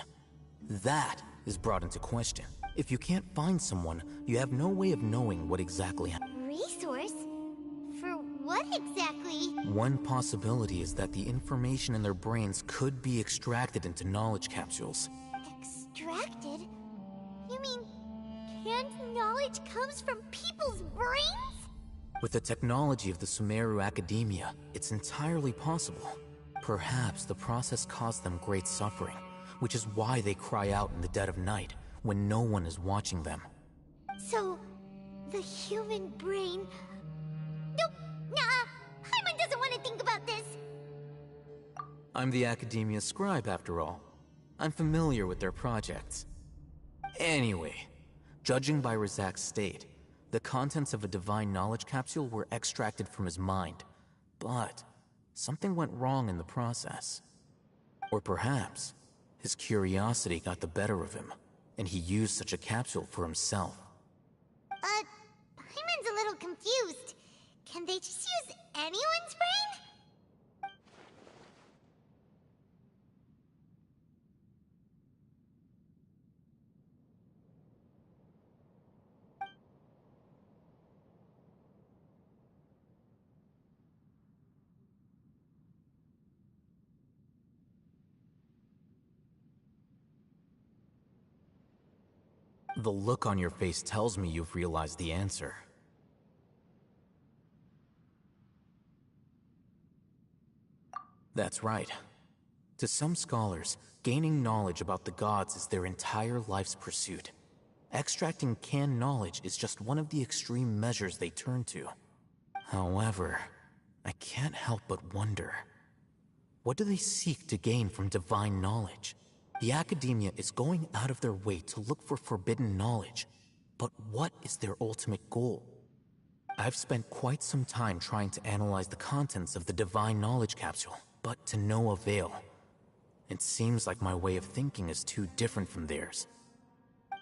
that is brought into question. If you can't find someone, you have no way of knowing what exactly happened. Resource? For what exactly? One possibility is that the information in their brains could be extracted into knowledge capsules. Extracted? You mean canned knowledge comes from people's brains? With the technology of the Sumeru Academia, it's entirely possible. Perhaps the process caused them great suffering, which is why they cry out in the dead of night, when no one is watching them. So, the human brain... Nope, nah, Hyman doesn't want to think about this. I'm the Academia scribe, after all. I'm familiar with their projects. Anyway, judging by Razak's state, the contents of a divine knowledge capsule were extracted from his mind. But something went wrong in the process. Or perhaps his curiosity got the better of him, and he used such a capsule for himself. Can they just use anyone's brain? The look on your face tells me you've realized the answer. That's right. To some scholars, gaining knowledge about the gods is their entire life's pursuit. Extracting canned knowledge is just one of the extreme measures they turn to. However, I can't help but wonder, what do they seek to gain from divine knowledge? The academia is going out of their way to look for forbidden knowledge, but what is their ultimate goal? I've spent quite some time trying to analyze the contents of the divine knowledge capsule, but to no avail. It seems like my way of thinking is too different from theirs.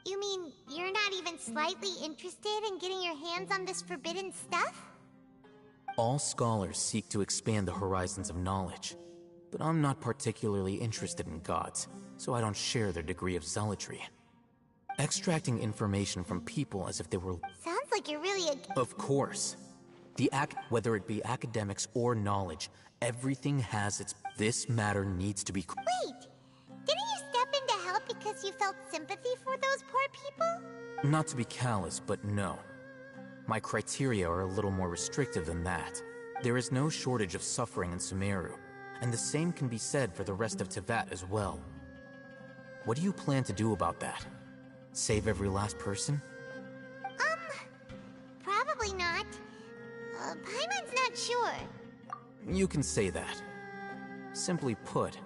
You mean you're not even slightly interested in getting your hands on this forbidden stuff? All scholars seek to expand the horizons of knowledge, but I'm not particularly interested in gods, so I don't share their degree of zealotry. Extracting information from people as if they were... Sounds like you're really a... Of course. Whether it be academics or knowledge, everything has its... This matter needs to be... Wait! Didn't you step in to help because you felt sympathy for those poor people? Not to be callous, but no. My criteria are a little more restrictive than that. There is no shortage of suffering in Sumeru, and the same can be said for the rest of Teyvat as well. What do you plan to do about that? Save every last person? Probably not. Paimon's not sure. You can say that. Simply put,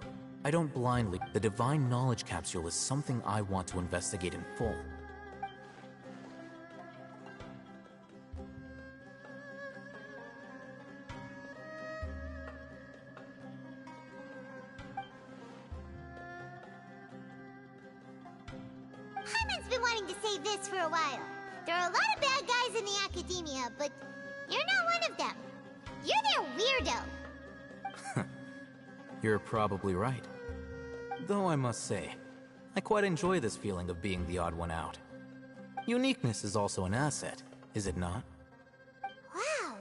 I don't blindly... The divine knowledge capsule is something I want to investigate in full. Paimon's been wanting to say this for a while. There are a lot of bad guys in the academia, but you're not one of them. You're their weirdo. You're probably right. Though I must say, I quite enjoy this feeling of being the odd one out. Uniqueness is also an asset, is it not? Wow,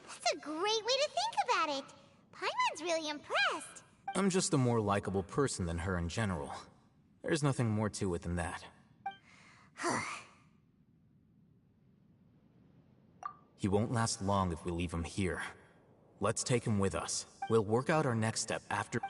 that's a great way to think about it. Paimon's really impressed. I'm just a more likable person than her in general. There's nothing more to it than that. He won't last long if we leave him here. Let's take him with us. We'll work out our next step after...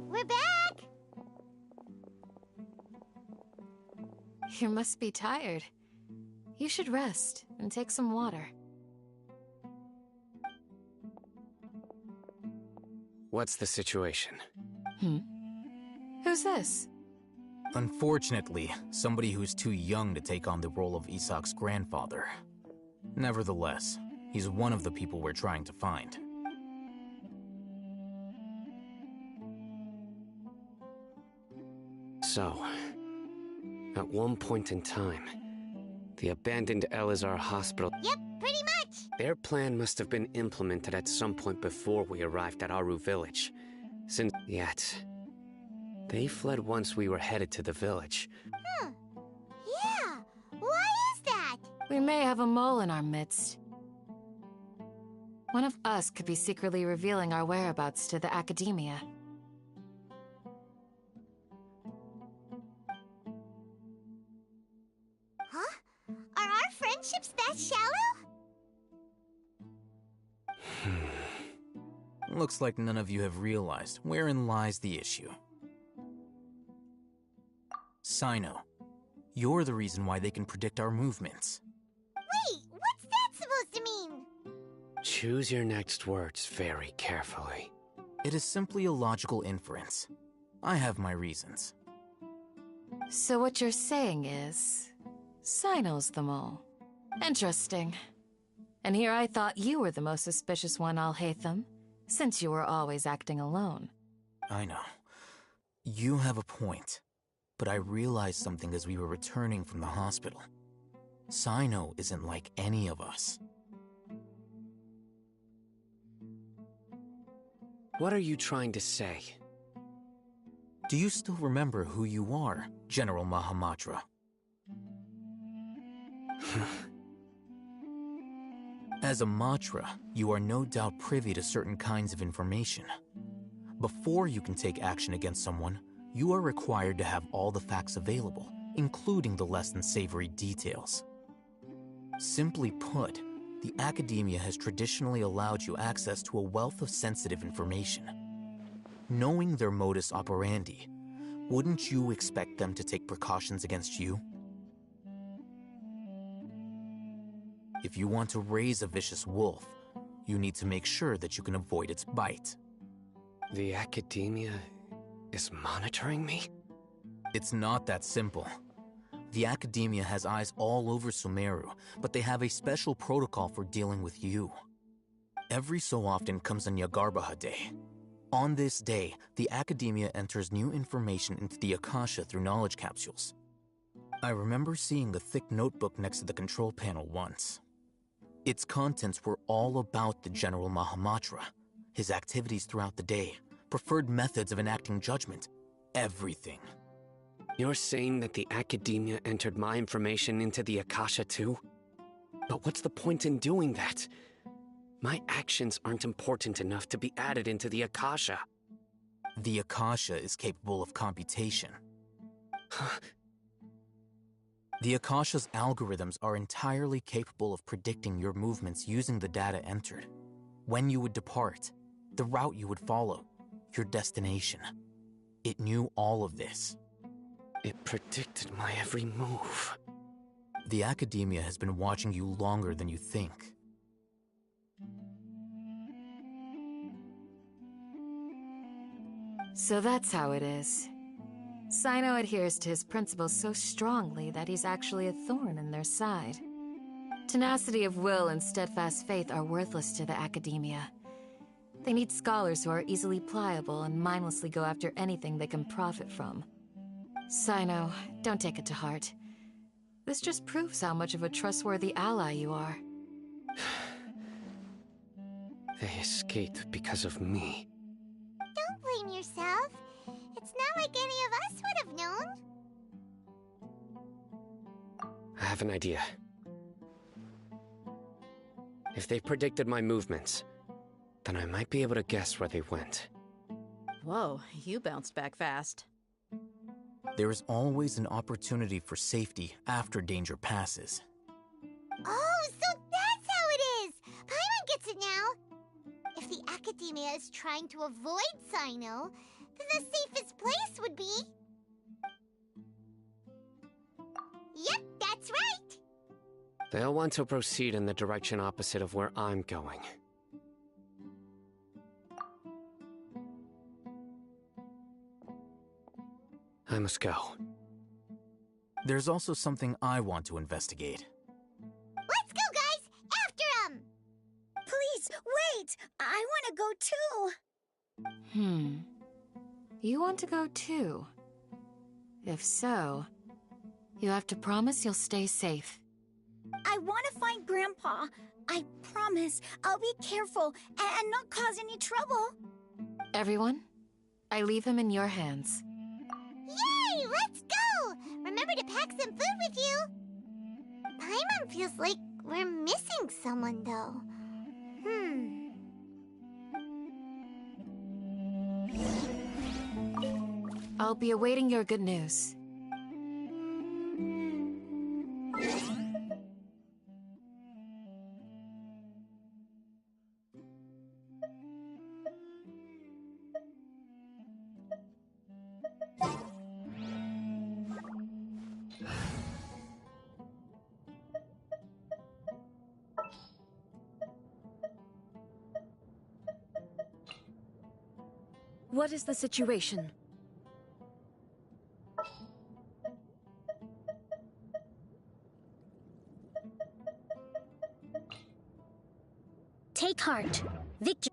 We're back! You must be tired. You should rest and take some water. What's the situation? Who's this? Unfortunately, somebody who's too young to take on the role of Isak's grandfather. Nevertheless, he's one of the people we're trying to find. So, at one point in time, the abandoned Elazar hospital... Yep, pretty much! Their plan must have been implemented at some point before we arrived at Aru village. Since yet, they fled once we were headed to the village. Yeah, why is that? We may have a mole in our midst. One of us could be secretly revealing our whereabouts to the academia. Huh? Are our friendships that shallow? Looks like none of you have realized wherein lies the issue. Sino, you're the reason why they can predict our movements. Wait, what's that supposed to mean? Choose your next words very carefully. It is simply a logical inference. I have my reasons. So what you're saying is... Sino's the mole. Interesting. And here I thought you were the most suspicious one, Al-Haytham, since you were always acting alone. I know. You have a point. But I realized something as we were returning from the hospital. Sino isn't like any of us. What are you trying to say? Do you still remember who you are, General Mahamatra? As a Matra, you are no doubt privy to certain kinds of information. Before you can take action against someone, you are required to have all the facts available, including the less than savory details. Simply put, the academia has traditionally allowed you access to a wealth of sensitive information. Knowing their modus operandi, wouldn't you expect them to take precautions against you? If you want to raise a vicious wolf, you need to make sure that you can avoid its bite. The academia is monitoring me? It's not that simple. The academia has eyes all over Sumeru, but they have a special protocol for dealing with you. Every so often comes a Nyagarbaha Day. On this day, the academia enters new information into the Akasha through knowledge capsules. I remember seeing a thick notebook next to the control panel once. Its contents were all about the General Mahamatra, his activities throughout the day, preferred methods of enacting judgment, everything. You're saying that the academia entered my information into the Akasha too? But what's the point in doing that? My actions aren't important enough to be added into the Akasha. The Akasha is capable of computation. The Akasha's algorithms are entirely capable of predicting your movements using the data entered. When you would depart, the route you would follow, your destination. It knew all of this. It predicted my every move. The academia has been watching you longer than you think. So that's how it is. Sino adheres to his principles so strongly that he's actually a thorn in their side. Tenacity of will and steadfast faith are worthless to the academia. They need scholars who are easily pliable and mindlessly go after anything they can profit from. Sino, don't take it to heart. This just proves how much of a trustworthy ally you are. They escaped because of me. Don't blame yourself. It's not like any of us would have known. I have an idea. If they predicted my movements, then I might be able to guess where they went. Whoa, you bounced back fast. There is always an opportunity for safety after danger passes. Oh, so that's how it is! Paimon gets it now! If the Academia is trying to avoid Sino, then the safest place would be... Yep, that's right! They'll want to proceed in the direction opposite of where I'm going. I must go. There's also something I want to investigate. Let's go, guys! After him! Please, wait! I want to go too! You want to go too? If so, you have to promise you'll stay safe. I want to find Grandpa. I promise I'll be careful and not cause any trouble. Everyone, I leave him in your hands. Yay! Let's go! Remember to pack some food with you! Paimon feels like we're missing someone, though. I'll be awaiting your good news. What is the situation? Take heart. Victory.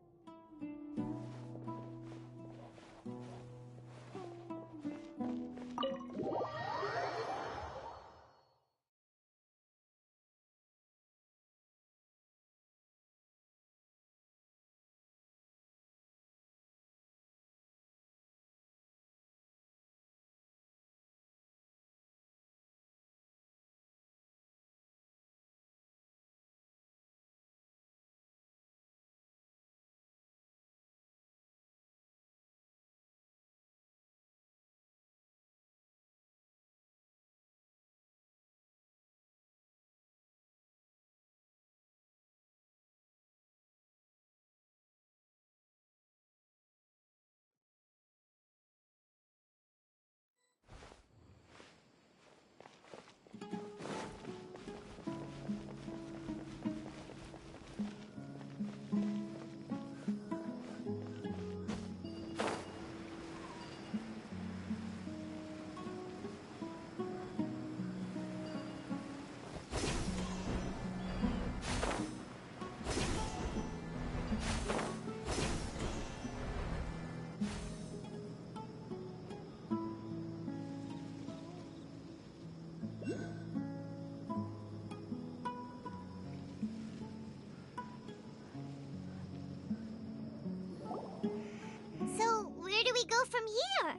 So, where do we go from here?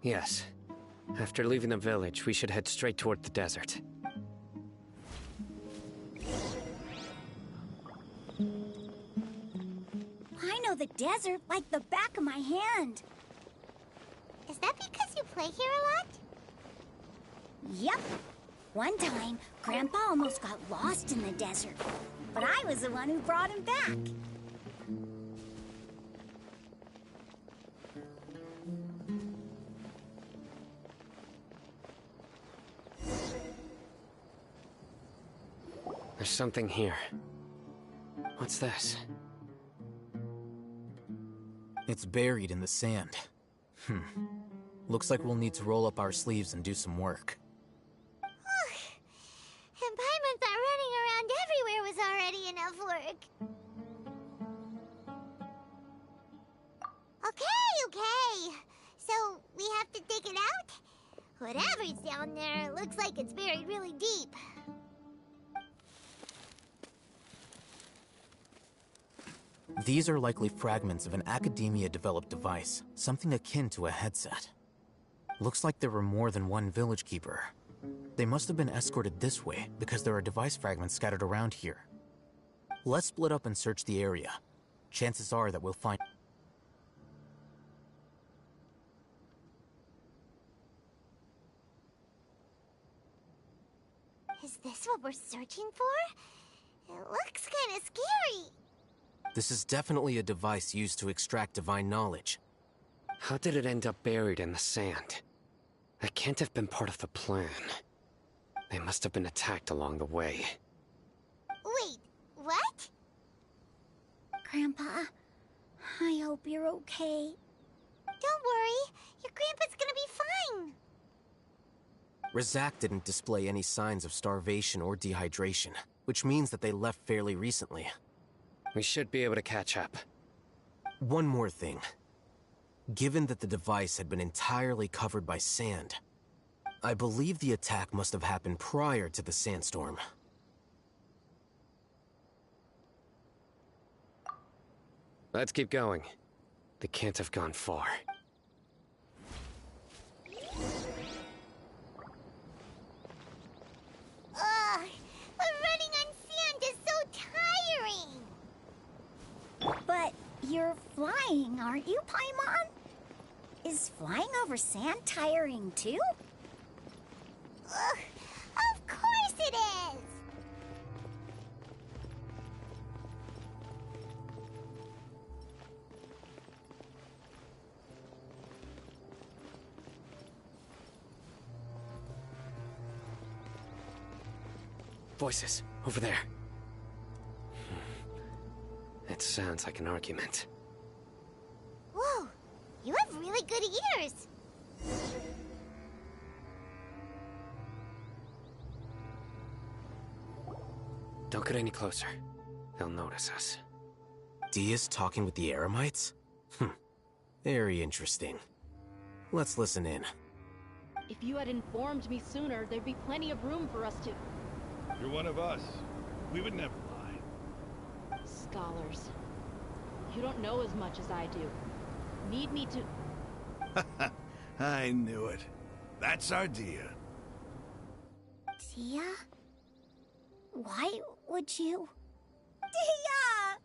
Yes. After leaving the village, we should head straight toward the desert. I know the desert like the back of my hand. Is that because you play here a lot? Yep. One time, Grandpa almost got lost in the desert, but I was the one who brought him back. There's something here. What's this? It's buried in the sand. Looks like we'll need to roll up our sleeves and do some work. And Paimon thought running around everywhere was already enough work. Okay. So, we have to dig it out? Whatever's down there, it looks like it's buried really deep. These are likely fragments of an Academia-developed device, something akin to a headset. Looks like there were more than one village keeper. They must have been escorted this way because there are device fragments scattered around here. Let's split up and search the area. Chances are that we'll find... Is this what we're searching for? It looks kinda scary. This is definitely a device used to extract divine knowledge. How did it end up buried in the sand? That can't have been part of the plan. They must have been attacked along the way. Wait, what? Grandpa, I hope you're okay. Don't worry, your grandpa's gonna be fine. Razak didn't display any signs of starvation or dehydration, which means that they left fairly recently. We should be able to catch up. One more thing. Given that the device had been entirely covered by sand, I believe the attack must have happened prior to the sandstorm. Let's keep going. They can't have gone far. But running on sand is so tiring. But you're flying, aren't you, Paimon? Is flying over sand tiring too? Of course it is! Voices, over there. It sounds like an argument. Whoa, you have really good ears. Don't get any closer. They'll notice us. Dia's talking with the Eremites? Very interesting. Let's listen in. If you had informed me sooner, there'd be plenty of room for us to... You're one of us. We would never lie. Scholars. You don't know as much as I do. Need me to... I knew it. That's our Dia. Dia? Why would you... Dia!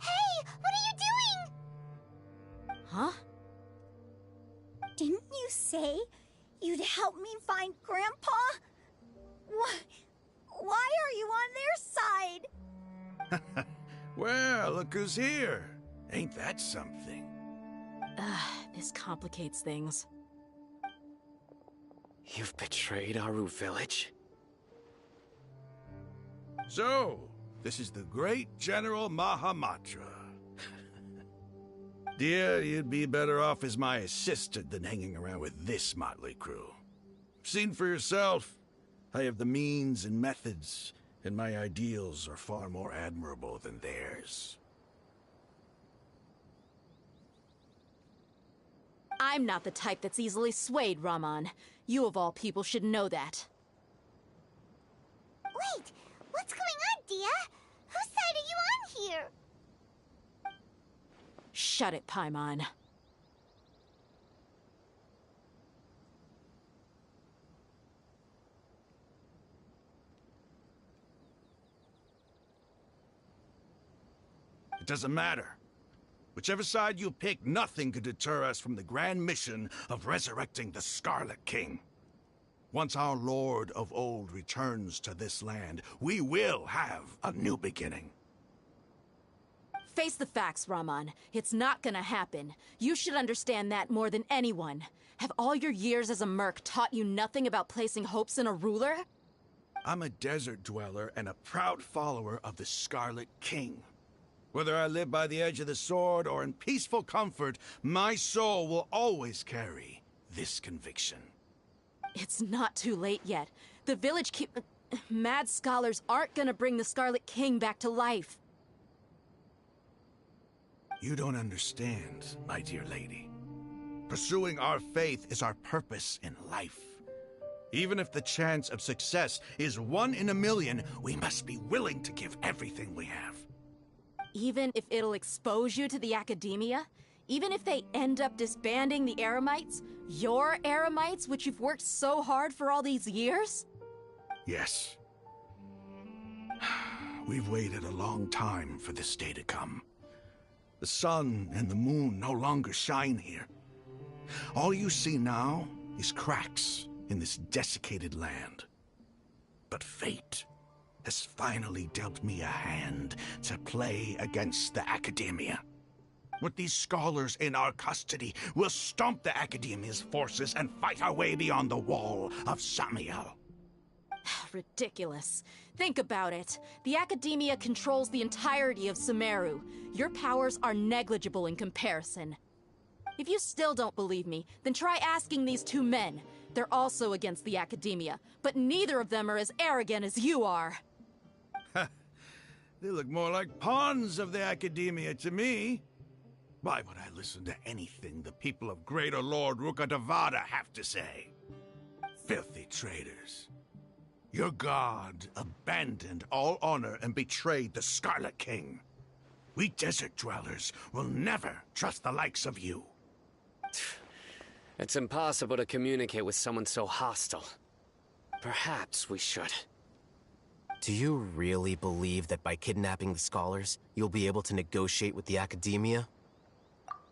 Hey, what are you doing? Huh? Didn't you say you'd help me find Grandpa? Why are you on their side? Well, look who's here. Ain't that something? This complicates things. You've betrayed Aru village? So, this is the great General Mahamatra. Dear, you'd be better off as my assistant than hanging around with this motley crew. Seen for yourself. I have the means and methods, and my ideals are far more admirable than theirs. I'm not the type that's easily swayed, Raman. You of all people should know that. Wait, what's going on, Dia? Whose side are you on here? Shut it, Paimon. It doesn't matter. Whichever side you pick, nothing could deter us from the grand mission of resurrecting the Scarlet King. Once our Lord of Old returns to this land, we will have a new beginning. Face the facts, Raman. It's not gonna happen. You should understand that more than anyone. Have all your years as a merc taught you nothing about placing hopes in a ruler? I'm a desert dweller and a proud follower of the Scarlet King. Whether I live by the edge of the sword or in peaceful comfort, my soul will always carry this conviction. It's not too late yet. The village mad scholars aren't gonna bring the Scarlet King back to life. You don't understand, my dear lady. Pursuing our faith is our purpose in life. Even if the chance of success is 1 in a million, we must be willing to give everything we have. Even if it'll expose you to the academia? Even if they end up disbanding the Eremites? Your Eremites, which you've worked so hard for all these years? Yes. We've waited a long time for this day to come. The sun and the moon no longer shine here. All you see now is cracks in this desiccated land. But fate has finally dealt me a hand to play against the Academia. With these scholars in our custody, we'll stomp the Academia's forces and fight our way beyond the wall of Samiel. Ridiculous. Think about it. The Academia controls the entirety of Sumeru. Your powers are negligible in comparison. If you still don't believe me, then try asking these 2 men. They're also against the Academia, but neither of them are as arrogant as you are. They look more like pawns of the Academia to me. Why would I listen to anything the people of Greater Lord Rukkhadevada have to say? Filthy traitors. Your god abandoned all honor and betrayed the Scarlet King. We desert dwellers will never trust the likes of you. It's impossible to communicate with someone so hostile. Perhaps we should. Do you really believe that by kidnapping the scholars, you'll be able to negotiate with the Academia?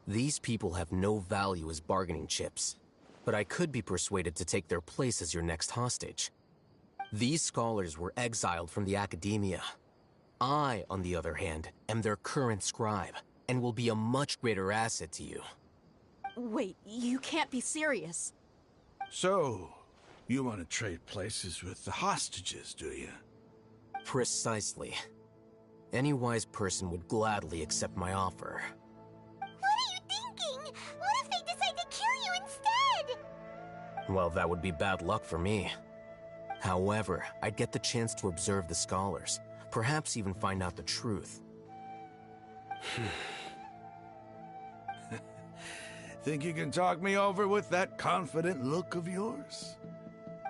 These people have no value as bargaining chips, but I could be persuaded to take their place as your next hostage. These scholars were exiled from the Academia. I, on the other hand, am their current scribe, and will be a much greater asset to you. Wait, you can't be serious. So, you want to trade places with the hostages, do you? Precisely. Any wise person would gladly accept my offer. What are you thinking? What if they decide to kill you instead? Well, that would be bad luck for me. However, I'd get the chance to observe the scholars, perhaps even find out the truth. Think you can talk me over with that confident look of yours?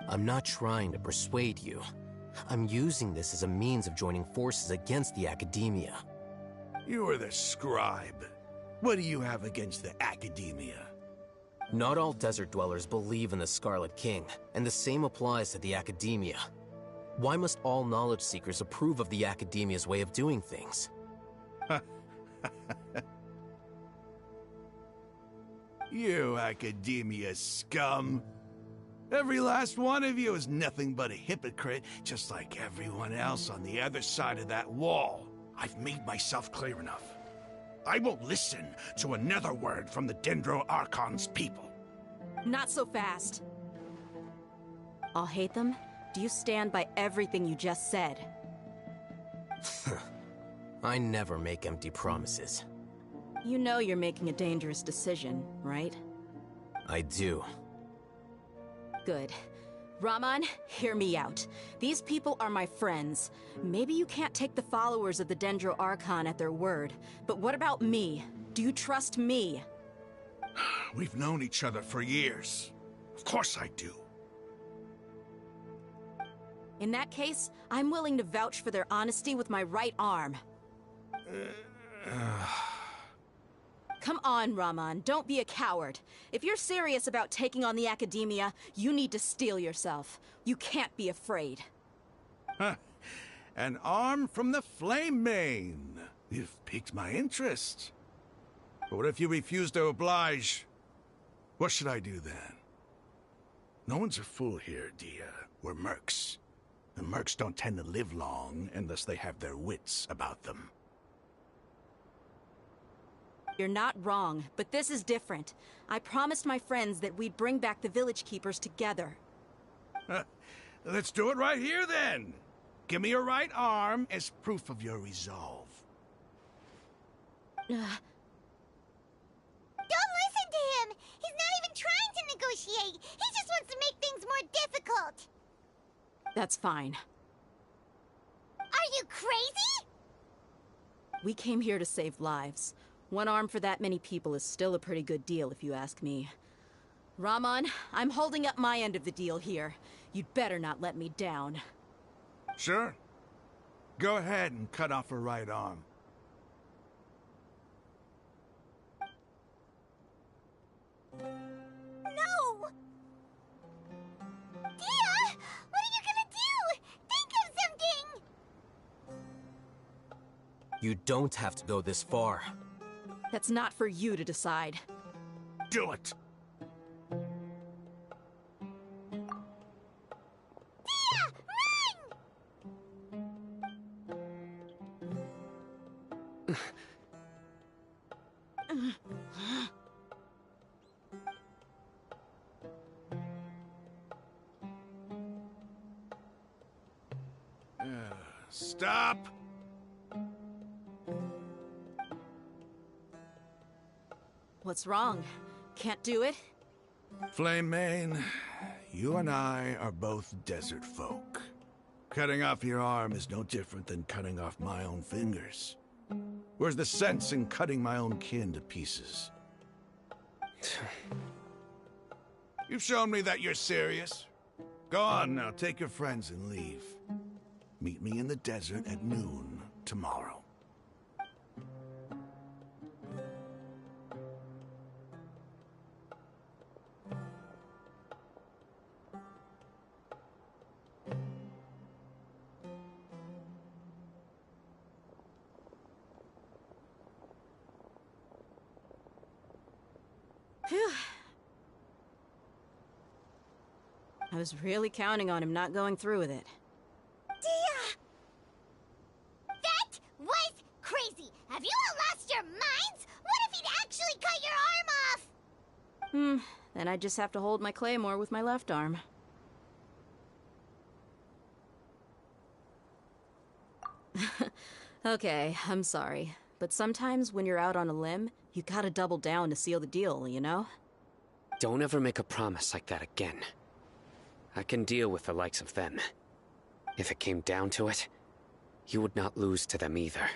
I'm not trying to persuade you. I'm using this as a means of joining forces against the Academia. You are the scribe. What do you have against the Academia? Not all desert dwellers believe in the Scarlet King, and the same applies to the Academia. Why must all knowledge seekers approve of the Academia's way of doing things? You Academia scum. Every last one of you is nothing but a hypocrite, just like everyone else on the other side of that wall. I've made myself clear enough. I won't listen to another word from the Dendro Archon's people. Not so fast. I'll hate them. Do you stand by everything you just said? I never make empty promises. You know you're making a dangerous decision, right? I do. Good. Raman, hear me out. These people are my friends. Maybe you can't take the followers of the Dendro Archon at their word, but what about me? Do you trust me? We've known each other for years. Of course I do. In that case, I'm willing to vouch for their honesty with my right arm. Come on, Raman, don't be a coward. If you're serious about taking on the Academia, you need to steel yourself. You can't be afraid. An arm from the Flame Mane. You've piqued my interest. But what if you refuse to oblige? What should I do then? No one's a fool here, Dia. We're mercs. And mercs don't tend to live long unless they have their wits about them. You're not wrong, but this is different. I promised my friends that we'd bring back the village keepers together. Let's do it right here, then. Give me your right arm as proof of your resolve. listen to him! He's not even trying to negotiate! He just wants to make things more difficult! That's fine. Are you crazy? We came here to save lives. One arm for that many people is still a pretty good deal, if you ask me. Rahman, I'm holding up my end of the deal here. You'd better not let me down. Sure. Go ahead and cut off her right arm. No! Dia! What are you gonna do? Think of something! You don't have to go this far. That's not for you to decide. Do it! Stop! What's wrong? Can't do it? Flame Mane, you and I are both desert folk. Cutting off your arm is no different than cutting off my own fingers. Where's the sense in cutting my own kin to pieces? You've shown me that you're serious. Go on now, take your friends and leave. Meet me in the desert at noon tomorrow. Phew. I was really counting on him not going through with it. Dia! That was crazy! Have you all lost your minds? What if he'd actually cut your arm off? Then I just have to hold my claymore with my left arm. Okay, I'm sorry. But sometimes when you're out on a limb, you gotta double down to seal the deal, you know? Don't ever make a promise like that again. I can deal with the likes of them. If it came down to it, you would not lose to them either.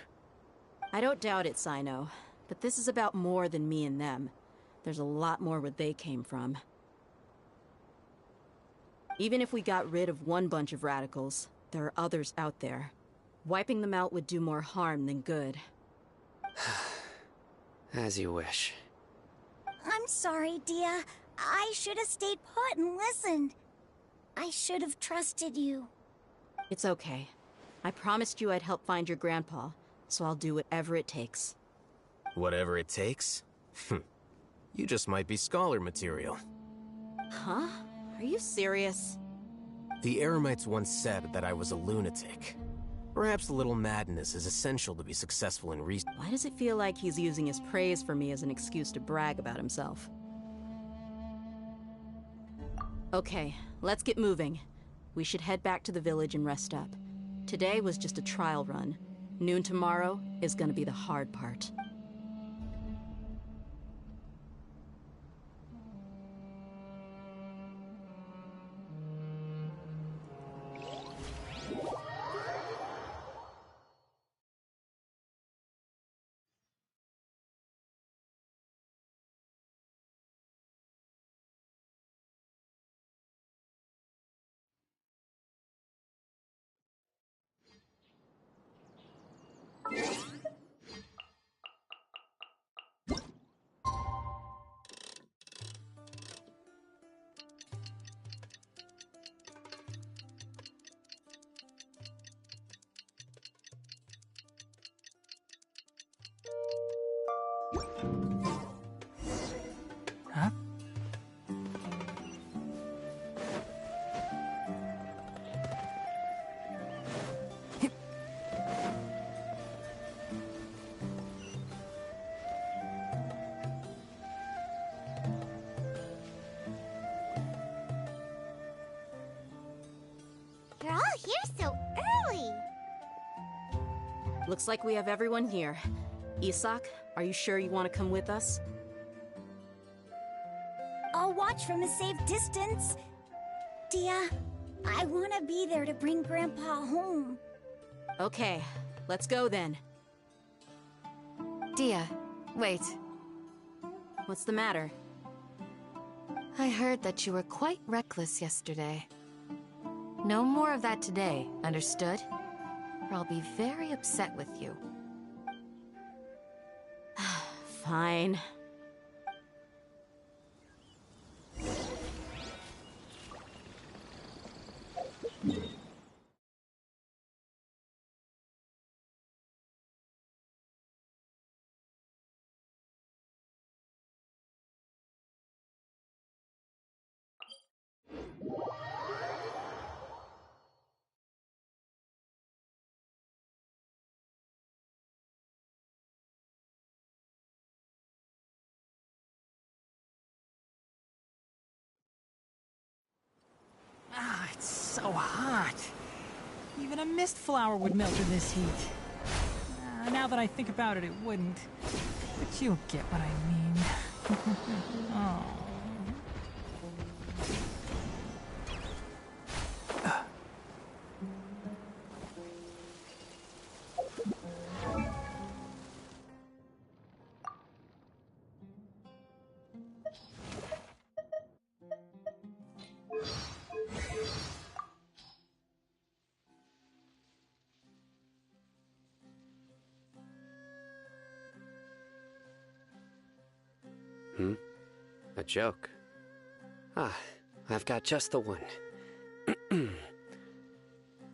I don't doubt it, Sino. But this is about more than me and them. There's a lot more where they came from. Even if we got rid of one bunch of radicals, there are others out there. Wiping them out would do more harm than good. As you wish. I'm sorry, Dia. I should have stayed put and listened. I should have trusted you. It's okay. I promised you I'd help find your grandpa, so I'll do whatever it takes. Whatever it takes? You just might be scholar material. Huh? Are you serious? The Eremites once said that I was a lunatic. Perhaps a little madness is essential to be successful in reason. Why does it feel like he's using his praise for me as an excuse to brag about himself? Okay, let's get moving. We should head back to the village and rest up. Today was just a trial run. Noon tomorrow is gonna be the hard part. Huh? You're all here so early. Looks like we have everyone here. Isak, Are you sure you want to come with us? I'll watch from a safe distance. Dia, I want to be there to bring Grandpa home. Okay, let's go then. Dia, wait. What's the matter? I heard that you were quite reckless yesterday. No more of that today, understood? Or I'll be very upset with you. Fine. Ah, it's so hot. Even a mist flower would melt in this heat. Now that I think about it, it wouldn't. But you'll get what I mean. Oh. A joke? Ah, I've got just the one.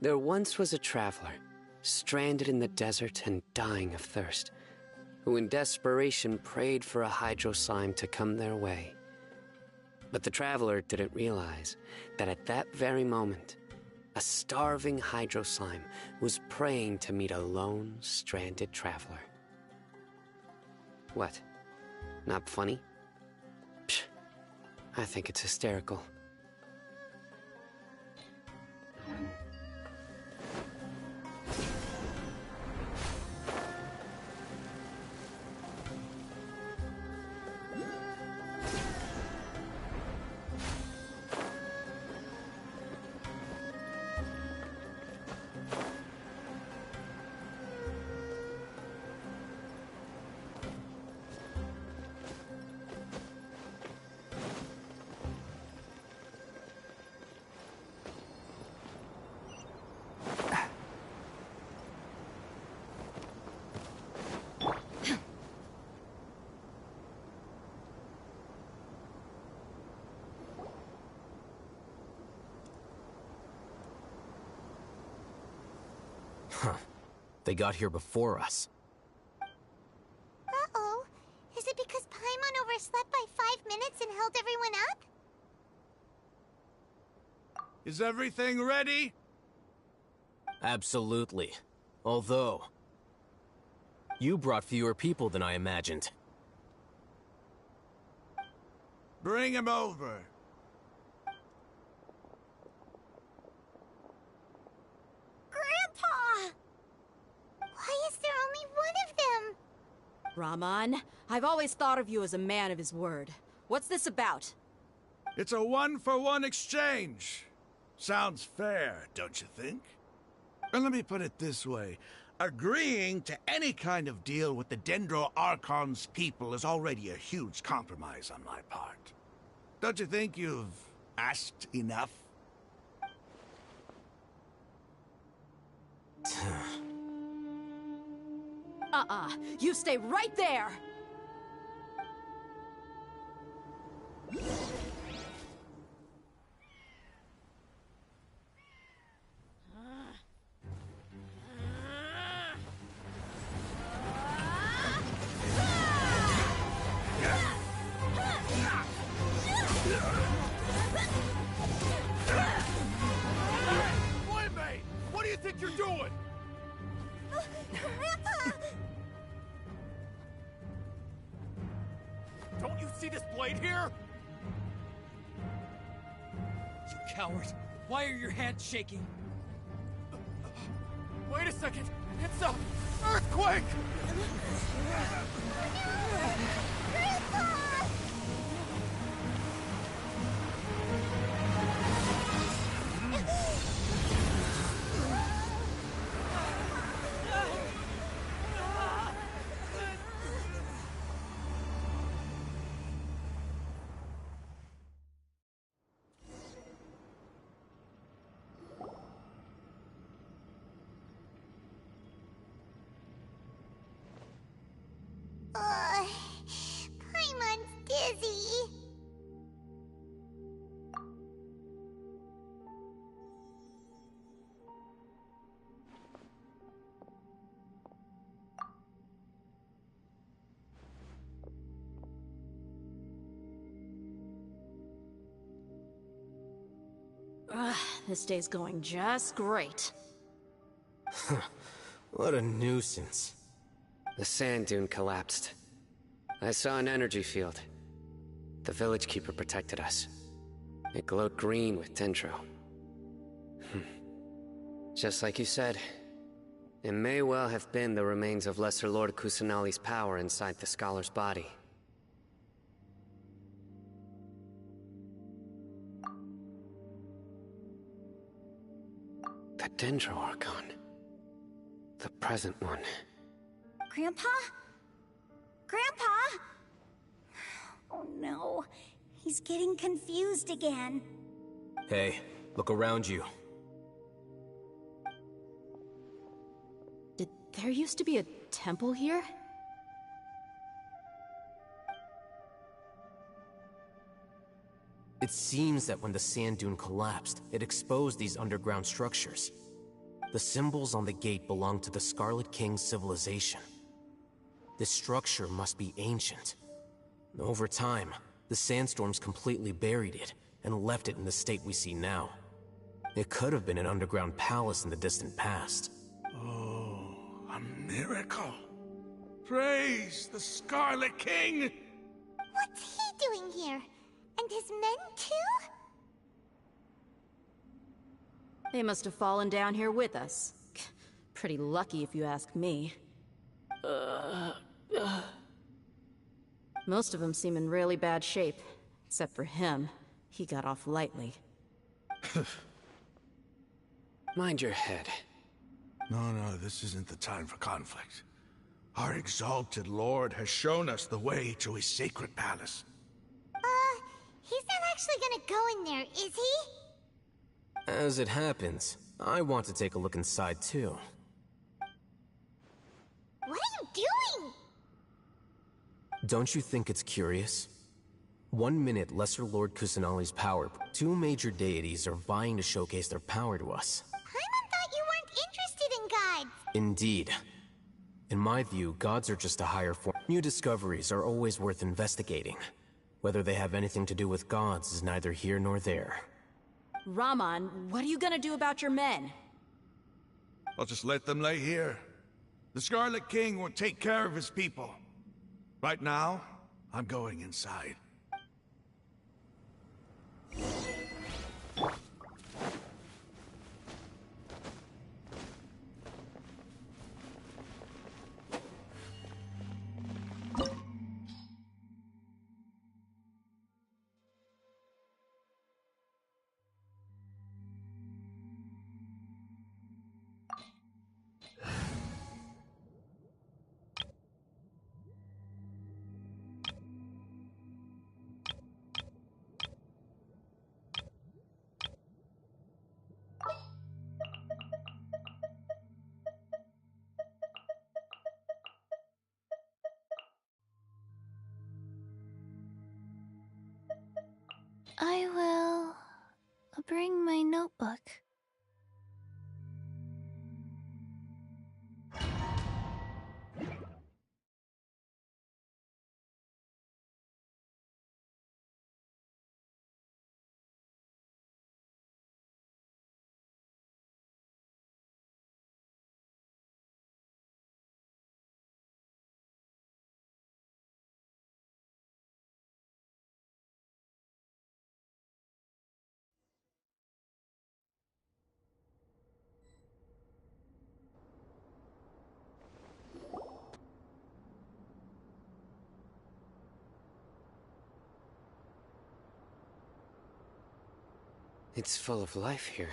There once was a traveler, stranded in the desert and dying of thirst, who in desperation prayed for a hydro slime to come their way. But the traveler didn't realize that at that very moment, a starving hydro slime was praying to meet a lone, stranded traveler. What? Not funny? Psh, I think it's hysterical. Huh. They got here before us. Uh-oh. Is it because Paimon overslept by 5 minutes and held everyone up? Is everything ready? Absolutely. Although, you brought fewer people than I imagined. Bring him over. Grandpa! Why is there only one of them? Rahman, I've always thought of you as a man of his word. What's this about? It's a 1-for-1 exchange. Sounds fair, don't you think? And let me put it this way. Agreeing to any kind of deal with the Dendro Archon's people is already a huge compromise on my part. Don't you think you've asked enough? You stay right there! Bluerayne! What do you think you're doing? Grandpa! Don't you see this blade here? You coward! Why are your hands shaking? Wait a second! It's a earthquake! Paimon's dizzy. This day's going just great. What a nuisance. The sand dune collapsed. I saw an energy field. The village keeper protected us. It glowed green with dendro. Just like you said, it may well have been the remains of Lesser Lord Kusanali's power inside the scholar's body. The Dendro Archon. The present one. Grandpa? Grandpa? Oh no, he's getting confused again. Hey, look around you. Did there used to be a temple here? It seems that when the sand dune collapsed, it exposed these underground structures. The symbols on the gate belong to the Scarlet King's civilization. This structure must be ancient. Over time, the sandstorms completely buried it and left it in the state we see now. It could have been an underground palace in the distant past. Oh, a miracle. Praise the Scarlet King! What's he doing here? And his men too? They must have fallen down here with us. Pretty lucky if you ask me. Most of them seem in really bad shape. Except for him. He got off lightly. Mind your head. No, this isn't the time for conflict. Our exalted lord has shown us the way to his sacred palace. He's not actually gonna go in there, is he? As it happens, I want to take a look inside too. What are you doing? Don't you think it's curious? 1 minute Lesser Lord Kusanali's power, 2 major deities are vying to showcase their power to us. Paimon thought you weren't interested in gods. Indeed. In my view, gods are just a higher form. New discoveries are always worth investigating. Whether they have anything to do with gods is neither here nor there. Raman, what are you gonna do about your men? I'll just let them lay here. The Scarlet King will take care of his people. Right now, I'm going inside. I will bring my notebook. It's full of life here.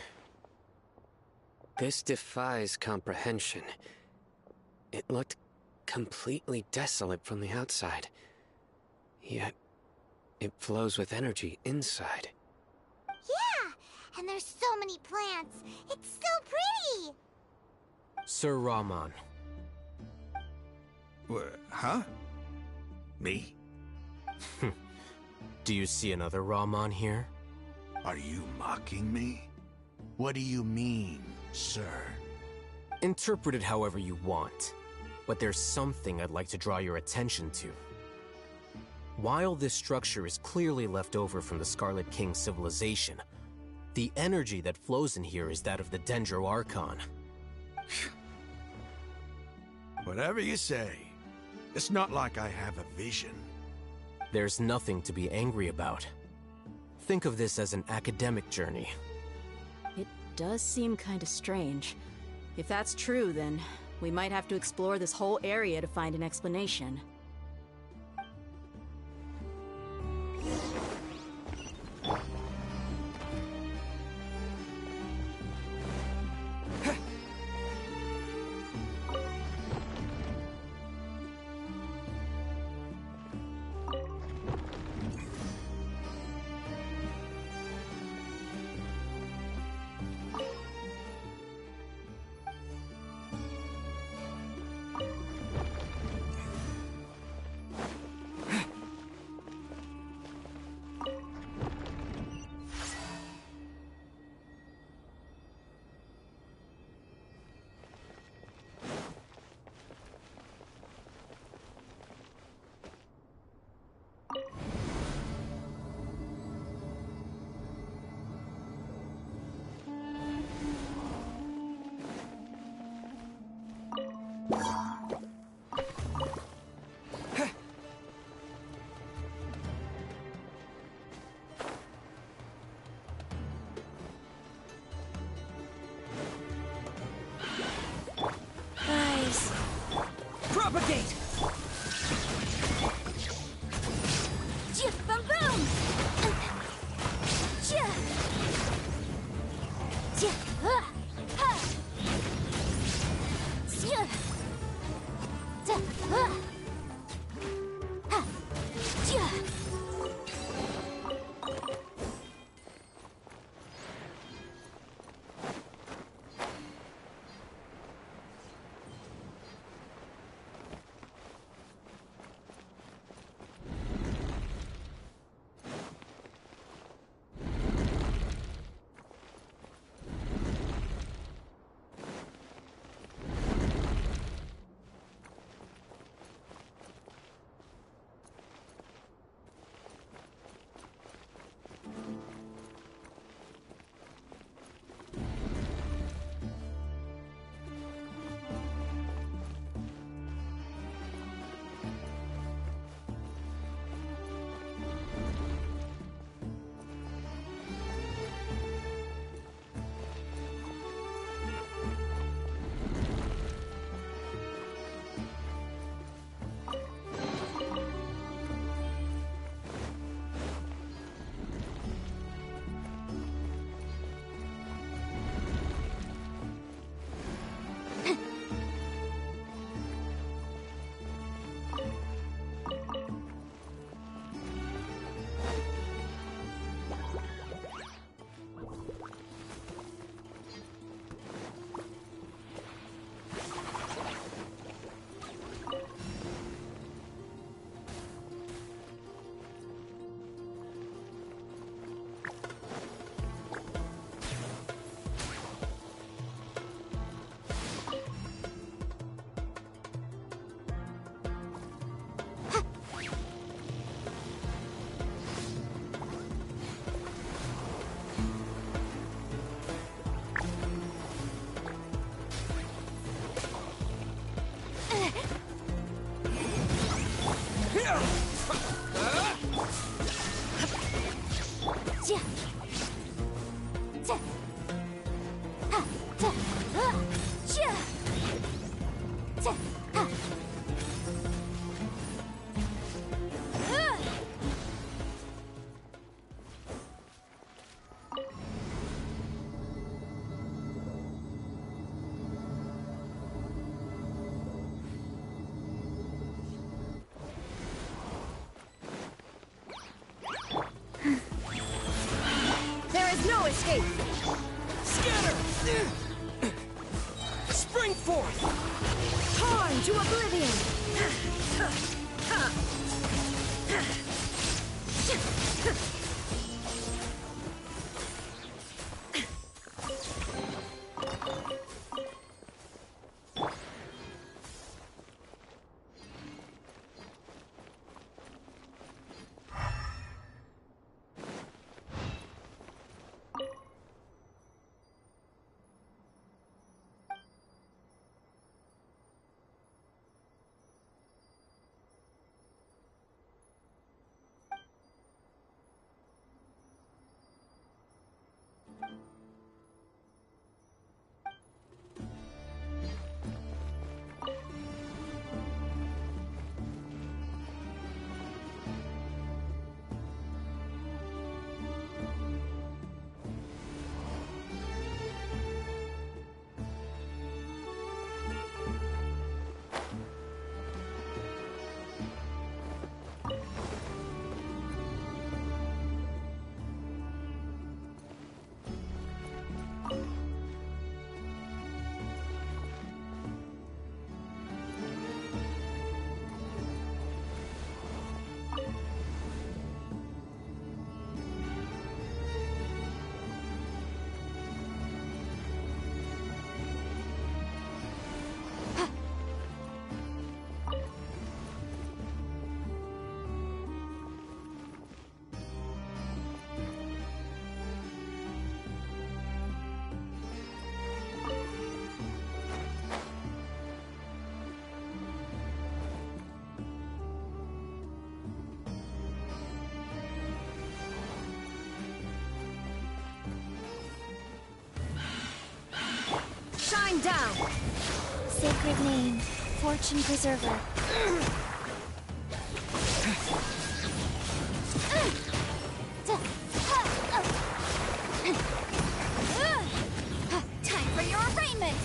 This defies comprehension. It looked completely desolate from the outside. Yet, it flows with energy inside. Yeah! And there's so many plants. It's so pretty! Sir Rahman. Huh? Me? Do you see another Rahman here? Are you mocking me? What do you mean, sir? Interpret it however you want, but there's something I'd like to draw your attention to. While this structure is clearly left over from the Scarlet King civilization, the energy that flows in here is that of the Dendro Archon. Whatever you say. It's not like I have a vision. There's nothing to be angry about. Think of this as an academic journey. It does seem kind of strange. If that's true, then we might have to explore this whole area to find an explanation. Propagate! Bum boom! escape! Scatter! Spring forth! Torn to oblivion! Shine down! Sacred name, fortune preserver. Time for your arraignment!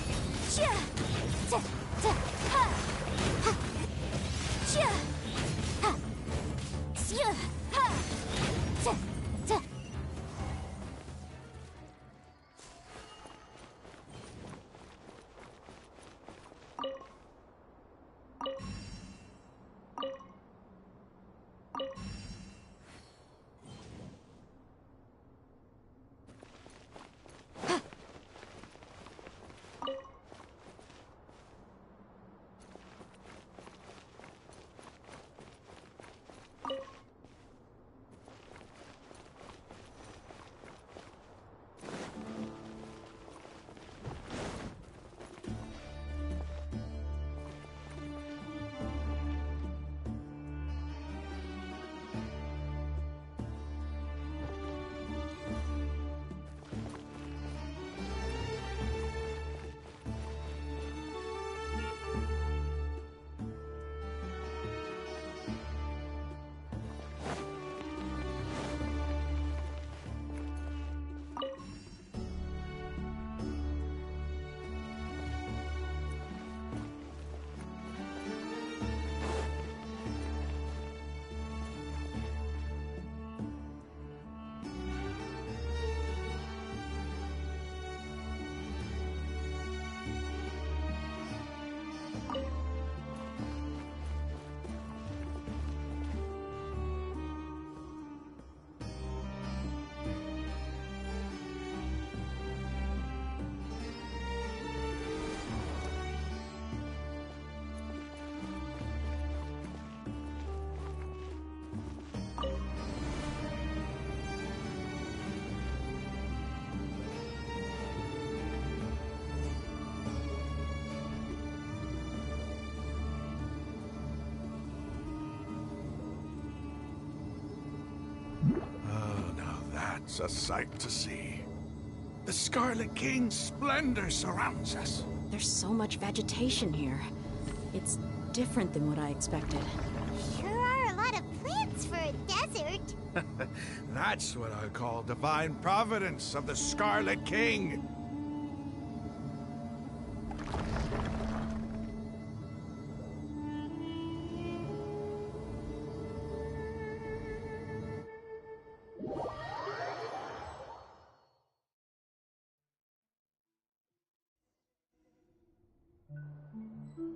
It's a sight to see. The Scarlet King's splendor surrounds us. There's so much vegetation here. It's different than what I expected. Sure are a lot of plants for a desert. That's what I call divine providence of the Scarlet King. It's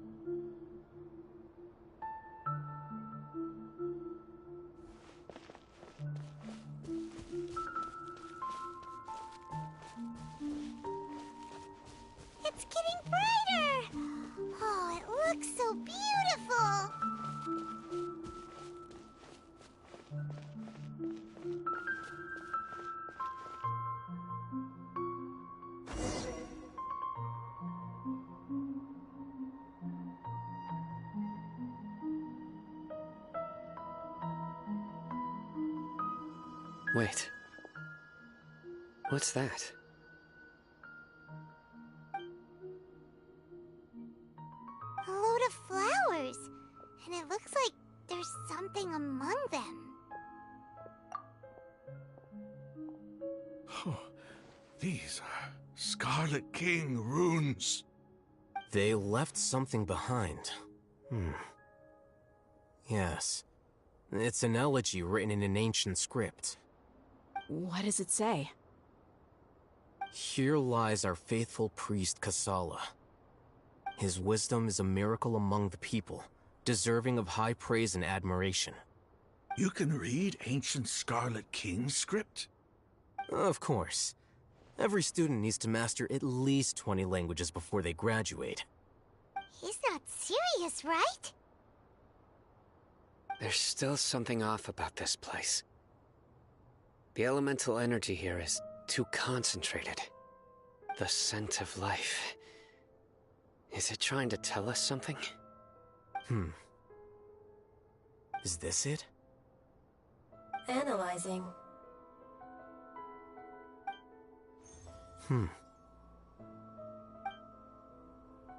getting brighter! Oh, it looks so beautiful! Wait. What's that? A load of flowers. And it looks like there's something among them. Oh, these are Scarlet King runes. They left something behind. Yes. It's an elegy written in an ancient script. What does it say? Here lies our faithful priest Kasala. His wisdom is a miracle among the people, deserving of high praise and admiration. You can read ancient Scarlet King script? Of course. Every student needs to master at least 20 languages before they graduate. He's not serious, right? There's still something off about this place. The elemental energy here is too concentrated. The scent of life. Is it trying to tell us something? Is this it? Analyzing.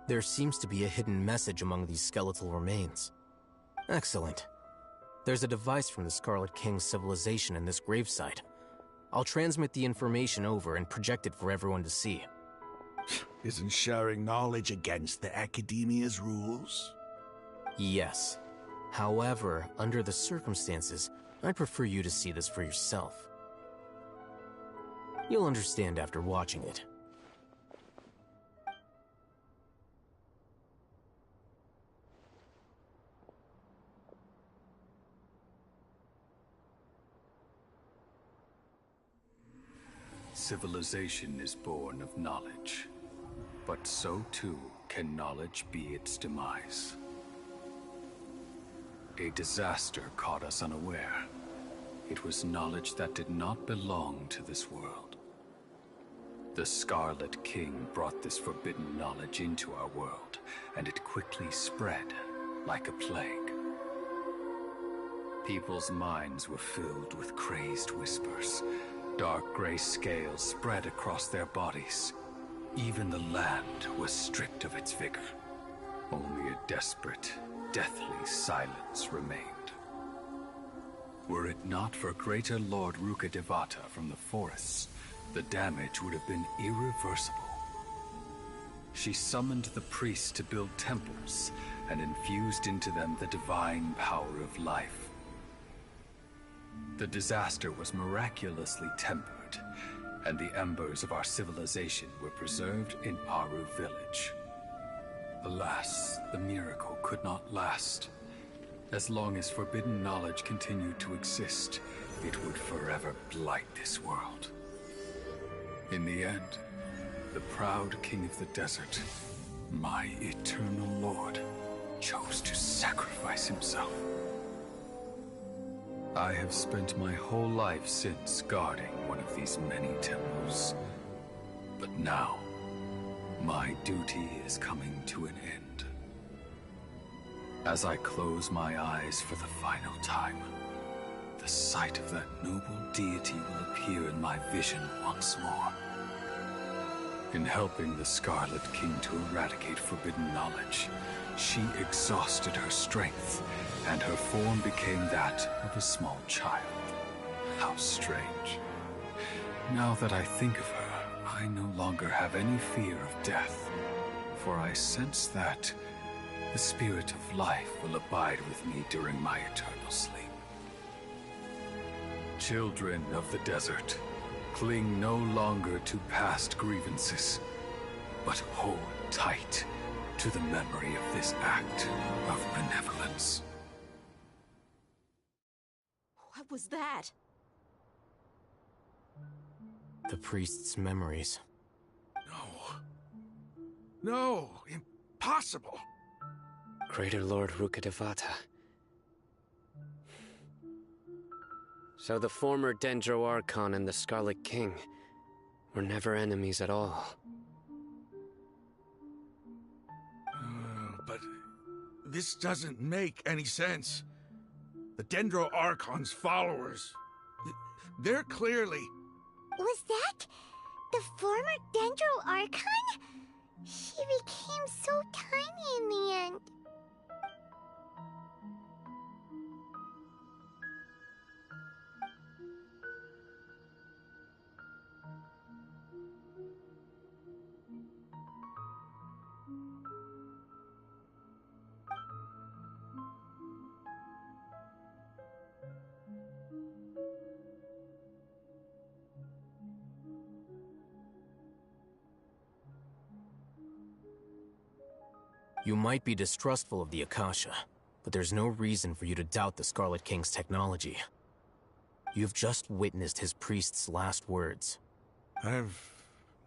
There seems to be a hidden message among these skeletal remains. Excellent. There's a device from the Scarlet King's civilization in this gravesite. I'll transmit the information over and project it for everyone to see. Isn't sharing knowledge against the Academia's rules? Yes. However, under the circumstances, I'd prefer you to see this for yourself. You'll understand after watching it. Civilization is born of knowledge, but so too can knowledge be its demise. A disaster caught us unaware. It was knowledge that did not belong to this world. The Scarlet King brought this forbidden knowledge into our world, and it quickly spread like a plague. People's minds were filled with crazed whispers. Dark gray scales spread across their bodies. Even the land was stripped of its vigor. Only a desperate, deathly silence remained. Were it not for greater Lord Ruka Devata from the forests, the damage would have been irreversible. She summoned the priests to build temples and infused into them the divine power of life. The disaster was miraculously tempered, and the embers of our civilization were preserved in Aru village. Alas, the miracle could not last. As long as forbidden knowledge continued to exist, it would forever blight this world. In the end, the proud king of the desert, my eternal lord, chose to sacrifice himself. I have spent my whole life since guarding one of these many temples. But now, my duty is coming to an end. As I close my eyes for the final time, the sight of that noble deity will appear in my vision once more. In helping the Scarlet King to eradicate forbidden knowledge, she exhausted her strength, and her form became that of a small child. How strange. Now that I think of her, I no longer have any fear of death, for I sense that the spirit of life will abide with me during my eternal sleep. Children of the desert, cling no longer to past grievances, but hold tight to the memory of this act of benevolence. What was that? The priest's memories. No, impossible. Greater Lord Rukkhadevata. So the former Dendro Archon and the Scarlet King were never enemies at all. But this doesn't make any sense. The Dendro Archon's followers, they're clearly... Was that the former Dendro Archon? She became so tiny in the end. You might be distrustful of the Akasha, but there's no reason for you to doubt the Scarlet King's technology. You've just witnessed his priest's last words. I've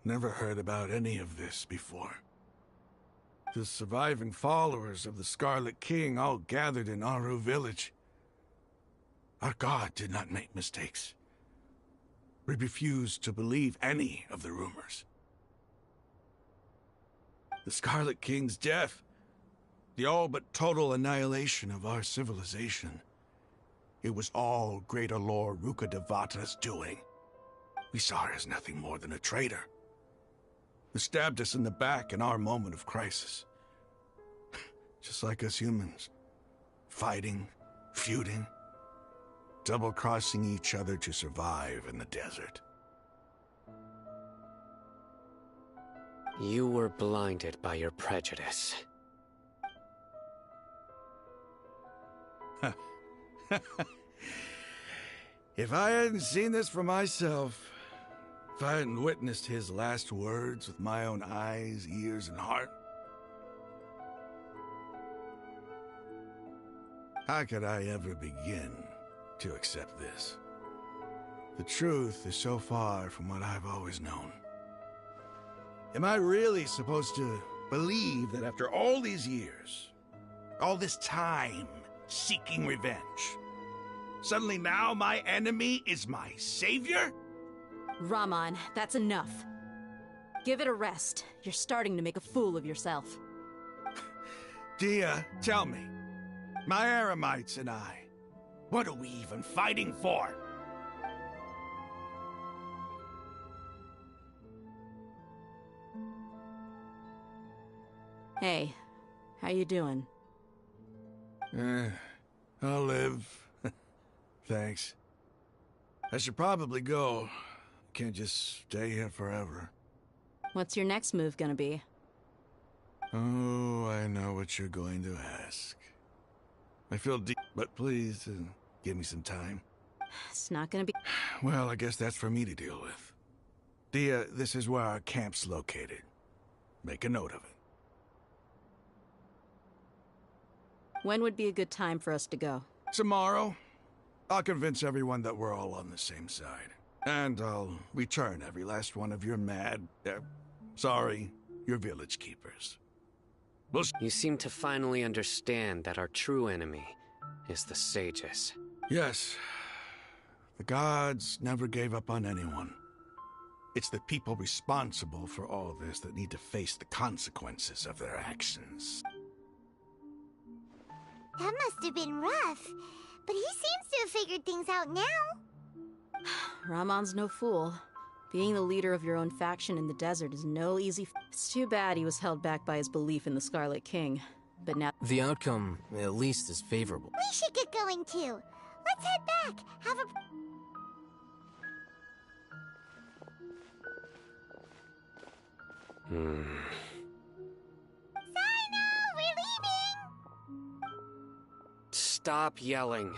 never heard about any of this before. The surviving followers of the Scarlet King all gathered in Aru village. Our god did not make mistakes. We refused to believe any of the rumors. The Scarlet King's death, the all but total annihilation of our civilization. It was all Greater Lord Rukkhadevata's doing. We saw her as nothing more than a traitor, who stabbed us in the back in our moment of crisis. Just like us humans. Fighting, feuding, double-crossing each other to survive in the desert. You were blinded by your prejudice. If I hadn't seen this for myself, if I hadn't witnessed his last words with my own eyes, ears, and heart, how could I ever begin to accept this? The truth is so far from what I've always known. Am I really supposed to believe that after all these years, all this time seeking revenge, suddenly now my enemy is my savior? Raman, that's enough. Give it a rest. You're starting to make a fool of yourself. Dia, tell me, my Eremites and I, what are we even fighting for? Hey, how you doing? I'll live. Thanks. I should probably go. Can't just stay here forever. What's your next move gonna be? Oh, I know what you're going to ask. I feel deep, but please, give me some time. It's not gonna be... Well, I guess that's for me to deal with. Dia, this is where our camp's located. Make a note of it. When would be a good time for us to go? Tomorrow. I'll convince everyone that we're all on the same side. And I'll return every last one of your your village keepers. You seem to finally understand that our true enemy is the sages. Yes. The gods never gave up on anyone. It's the people responsible for all this that need to face the consequences of their actions. That must have been rough, but he seems to have figured things out now. Ramon's no fool. Being the leader of your own faction in the desert is no easy It's too bad he was held back by his belief in the Scarlet King. But now... The outcome, at least, is favorable. We should get going too. Let's head back. Have a... Sino, we're leaving! Stop yelling.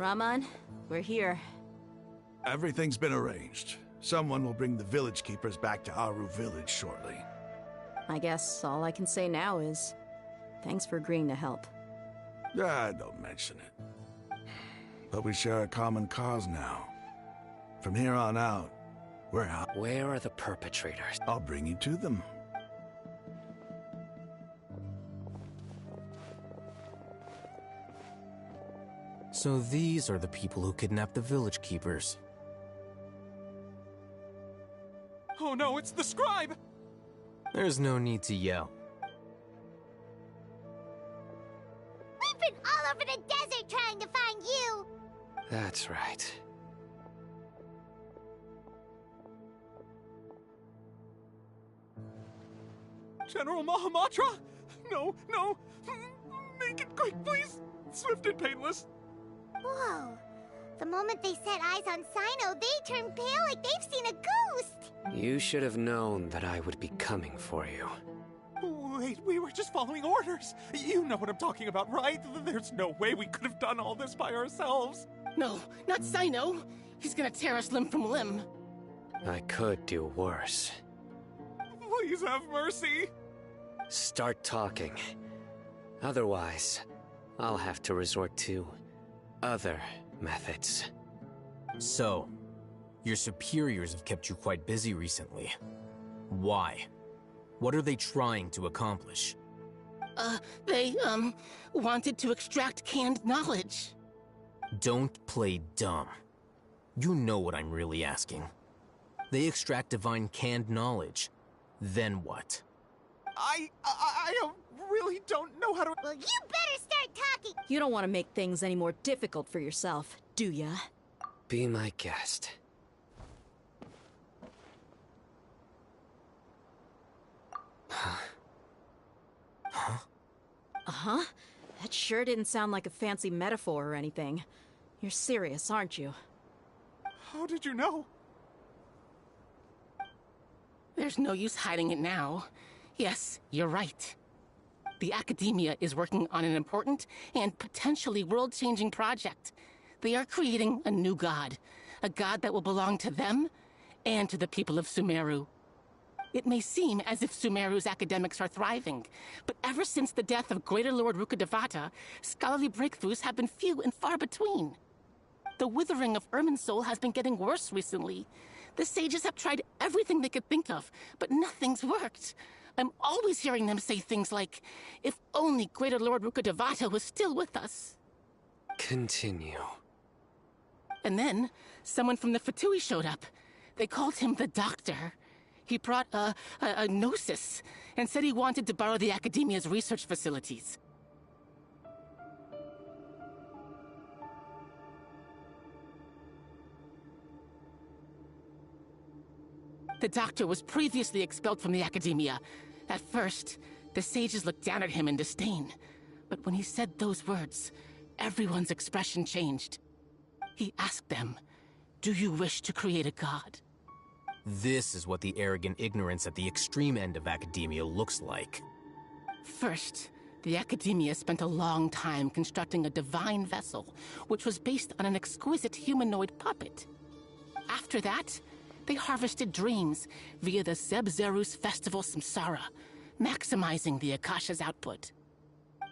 Raman, we're here. Everything's been arranged. Someone will bring the village keepers back to Aru village shortly. I guess all I can say now is thanks for agreeing to help. Don't mention it. But we share a common cause now. From here on out, we're out. Where are the perpetrators? I'll bring you to them. So these are the people who kidnapped the village keepers. Oh no, it's the scribe! There's no need to yell. We've been all over the desert trying to find you! That's right. General Mahamatra? No, no! Make it quick, please! Swift and painless! Whoa. The moment they set eyes on Sino, they turn pale like they've seen a ghost! You should have known that I would be coming for you. Wait, we were just following orders. You know what I'm talking about, right? There's no way we could have done all this by ourselves. No, not Sino. He's gonna tear us limb from limb. I could do worse. Please have mercy. Start talking. Otherwise, I'll have to resort to other methods. So, your superiors have kept you quite busy recently. Why? What are they trying to accomplish? They wanted to extract canned knowledge. Don't play dumb. You know what I'm really asking. They extract divine canned knowledge. Then what? I really don't know how to... Well, you better start talking! You don't want to make things any more difficult for yourself, do ya? Be my guest. Uh-huh. That sure didn't sound like a fancy metaphor or anything. You're serious, aren't you? How did you know? There's no use hiding it now. Yes, you're right. The Academia is working on an important and potentially world-changing project. They are creating a new god. A god that will belong to them and to the people of Sumeru. It may seem as if Sumeru's academics are thriving, but ever since the death of Greater Lord Rukkhadevata, scholarly breakthroughs have been few and far between. The withering of Irminsul has been getting worse recently. The sages have tried everything they could think of, but nothing's worked. I'm always hearing them say things like, if only Greater Lord Rukkhadevata was still with us. Continue. And then, someone from the Fatui showed up. They called him the Doctor. He brought a gnosis, and said he wanted to borrow the Academia's research facilities. The Doctor was previously expelled from the Academia. At first, the sages looked down at him in disdain. But when he said those words, everyone's expression changed. He asked them, "Do you wish to create a god?" This is what the arrogant ignorance at the extreme end of academia looks like. First, the Academia spent a long time constructing a divine vessel, which was based on an exquisite humanoid puppet. After that, they harvested dreams via the Zeb-Zerus Festival Samsara, maximizing the Akasha's output.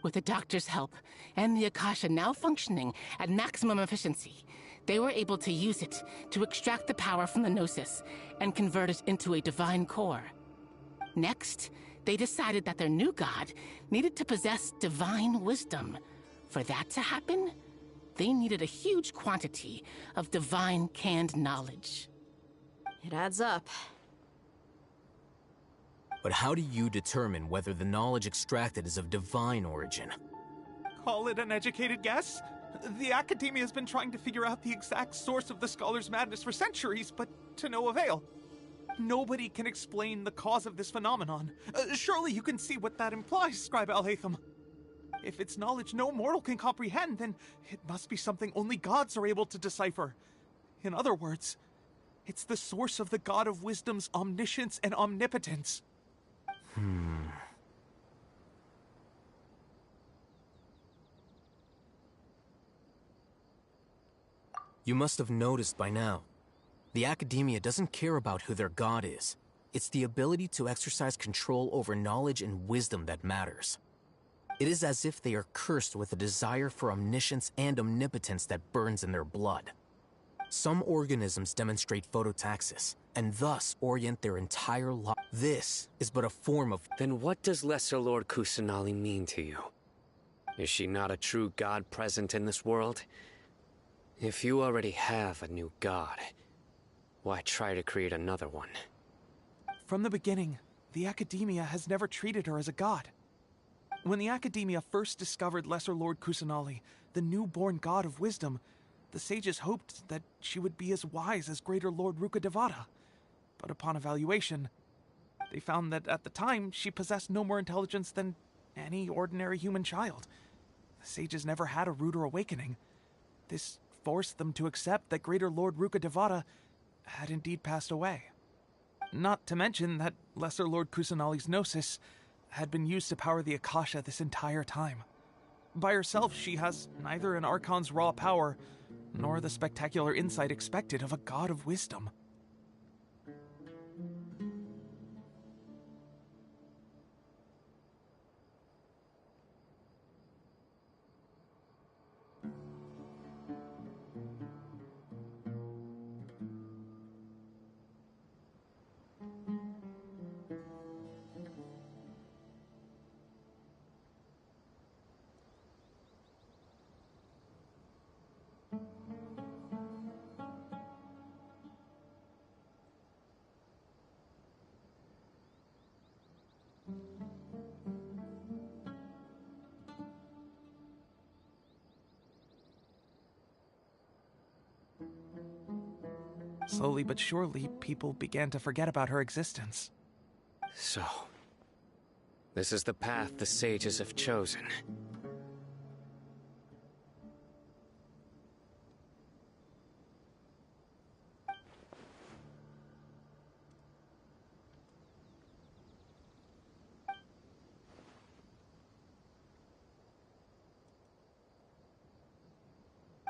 With the Doctor's help, and the Akasha now functioning at maximum efficiency, they were able to use it to extract the power from the Gnosis and convert it into a divine core. Next, they decided that their new god needed to possess divine wisdom. For that to happen, they needed a huge quantity of divine canned knowledge. It adds up. But how do you determine whether the knowledge extracted is of divine origin? Call it an educated guess? The Academia has been trying to figure out the exact source of the Scholar's madness for centuries, but to no avail. Nobody can explain the cause of this phenomenon. Surely you can see what that implies, Scribe Alhaitham. If it's knowledge no mortal can comprehend, then it must be something only gods are able to decipher. In other words, it's the source of the God of Wisdom's omniscience and omnipotence. You must have noticed by now. The Academia doesn't care about who their god is. It's the ability to exercise control over knowledge and wisdom that matters. It is as if they are cursed with a desire for omniscience and omnipotence that burns in their blood. Some organisms demonstrate phototaxis, and thus orient their entire life. This is but a form of... Then what does Lesser Lord Kusanali mean to you? Is she not a true god present in this world? If you already have a new god, why try to create another one? From the beginning, the Academia has never treated her as a god. When the Academia first discovered Lesser Lord Kusanali, the newborn god of wisdom, the sages hoped that she would be as wise as Greater Lord Rukkhadevata. But upon evaluation, they found that at the time she possessed no more intelligence than any ordinary human child. The sages never had a ruder awakening. This forced them to accept that Greater Lord Rukkhadevata had indeed passed away. Not to mention that Lesser Lord Kusanali's gnosis had been used to power the Akasha this entire time. By herself, she has neither an Archon's raw power, nor the spectacular insight expected of a god of wisdom. Slowly but surely, people began to forget about her existence. So, this is the path the sages have chosen.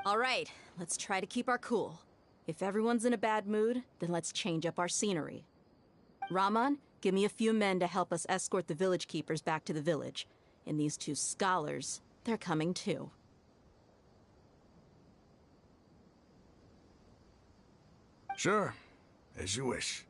All right, let's try to keep our cool. If everyone's in a bad mood, then let's change up our scenery. Raman, give me a few men to help us escort the village keepers back to the village. And these two scholars, they're coming too. Sure, as you wish.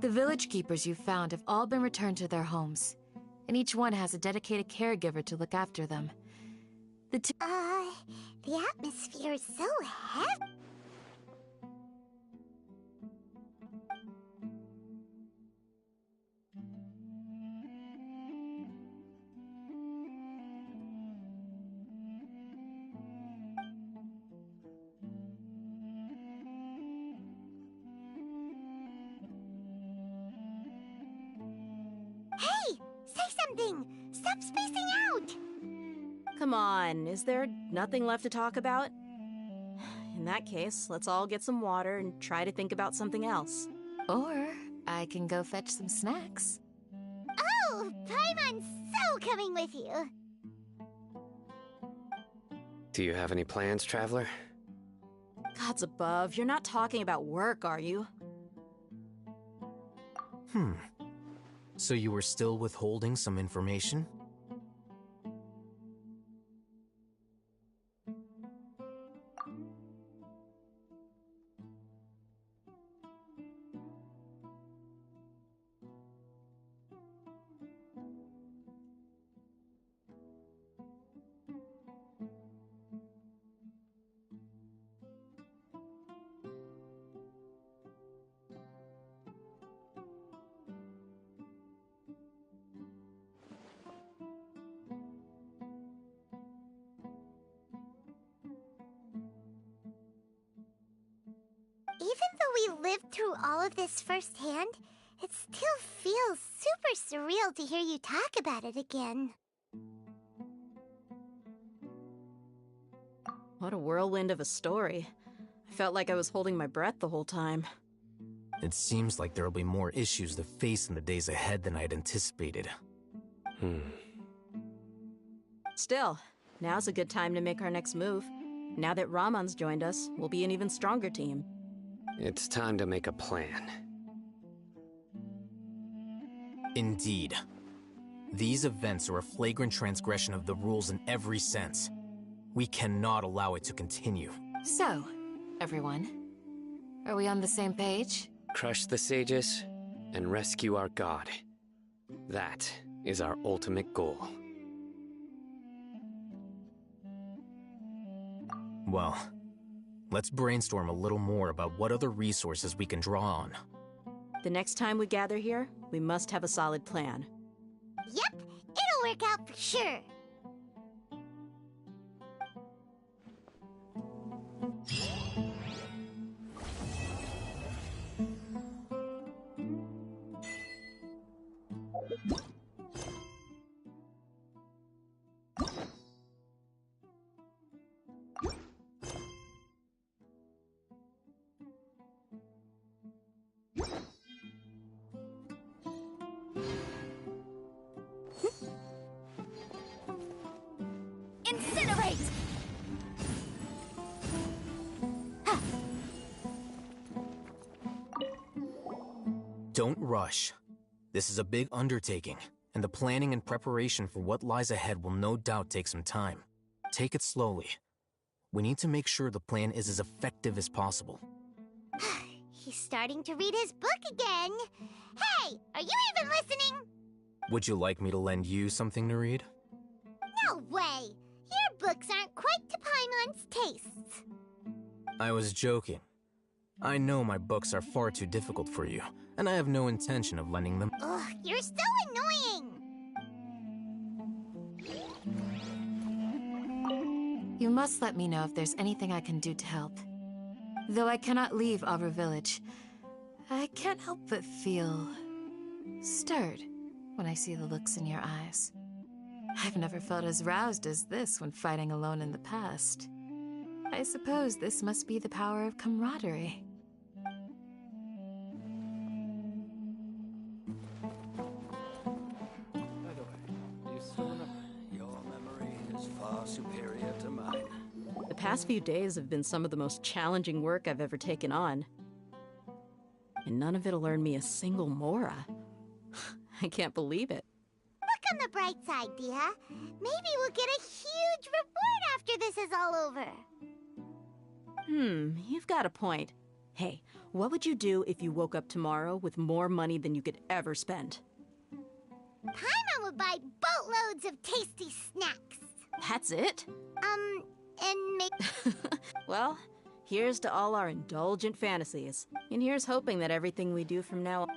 The village keepers you found have all been returned to their homes, and each one has a dedicated caregiver to look after them. The atmosphere is so heavy. Hey! Say something! Stop spacing out! Come on, is there nothing left to talk about? In that case, let's all get some water and try to think about something else. Or I can go fetch some snacks. Oh! Paimon's so coming with you! Do you have any plans, Traveler? Gods above, you're not talking about work, are you? So you were still withholding some information? you lived through all of this firsthand, it still feels super surreal to hear you talk about it again. What a whirlwind of a story. I felt like I was holding my breath the whole time. It seems like there will be more issues to face in the days ahead than I had anticipated. Still, now's a good time to make our next move. Now that Ramon's joined us, we'll be an even stronger team. It's time to make a plan. Indeed. These events are a flagrant transgression of the rules in every sense. We cannot allow it to continue. So, everyone, are we on the same page? Crush the sages and rescue our god. That is our ultimate goal. Well, let's brainstorm a little more about what other resources we can draw on. The next time we gather here, we must have a solid plan. Yep, it'll work out for sure. Incinerate! Don't rush. This is a big undertaking, and the planning and preparation for what lies ahead will no doubt take some time. Take it slowly. We need to make sure the plan is as effective as possible. He's starting to read his book again. Hey, are you even listening? Would you like me to lend you something to read? No way! Your books aren't quite to Paimon's tastes. I was joking. I know my books are far too difficult for you, and I have no intention of lending them. Ugh, you're so annoying! You must let me know if there's anything I can do to help. Though I cannot leave Arbor Village, I can't help but feel stirred when I see the looks in your eyes. I've never felt as roused as this when fighting alone in the past. I suppose this must be the power of camaraderie. By the way, you still remember? Your memory is far superior to mine. The past few days have been some of the most challenging work I've ever taken on. And none of it'll earn me a single Mora. I can't believe it. Look on the bright side, Dia. Maybe we'll get a huge reward after this is all over. You've got a point. Hey, what would you do if you woke up tomorrow with more money than you could ever spend? Paimon would buy boatloads of tasty snacks. That's it? And make... Well, here's to all our indulgent fantasies. And here's hoping that everything we do from now on...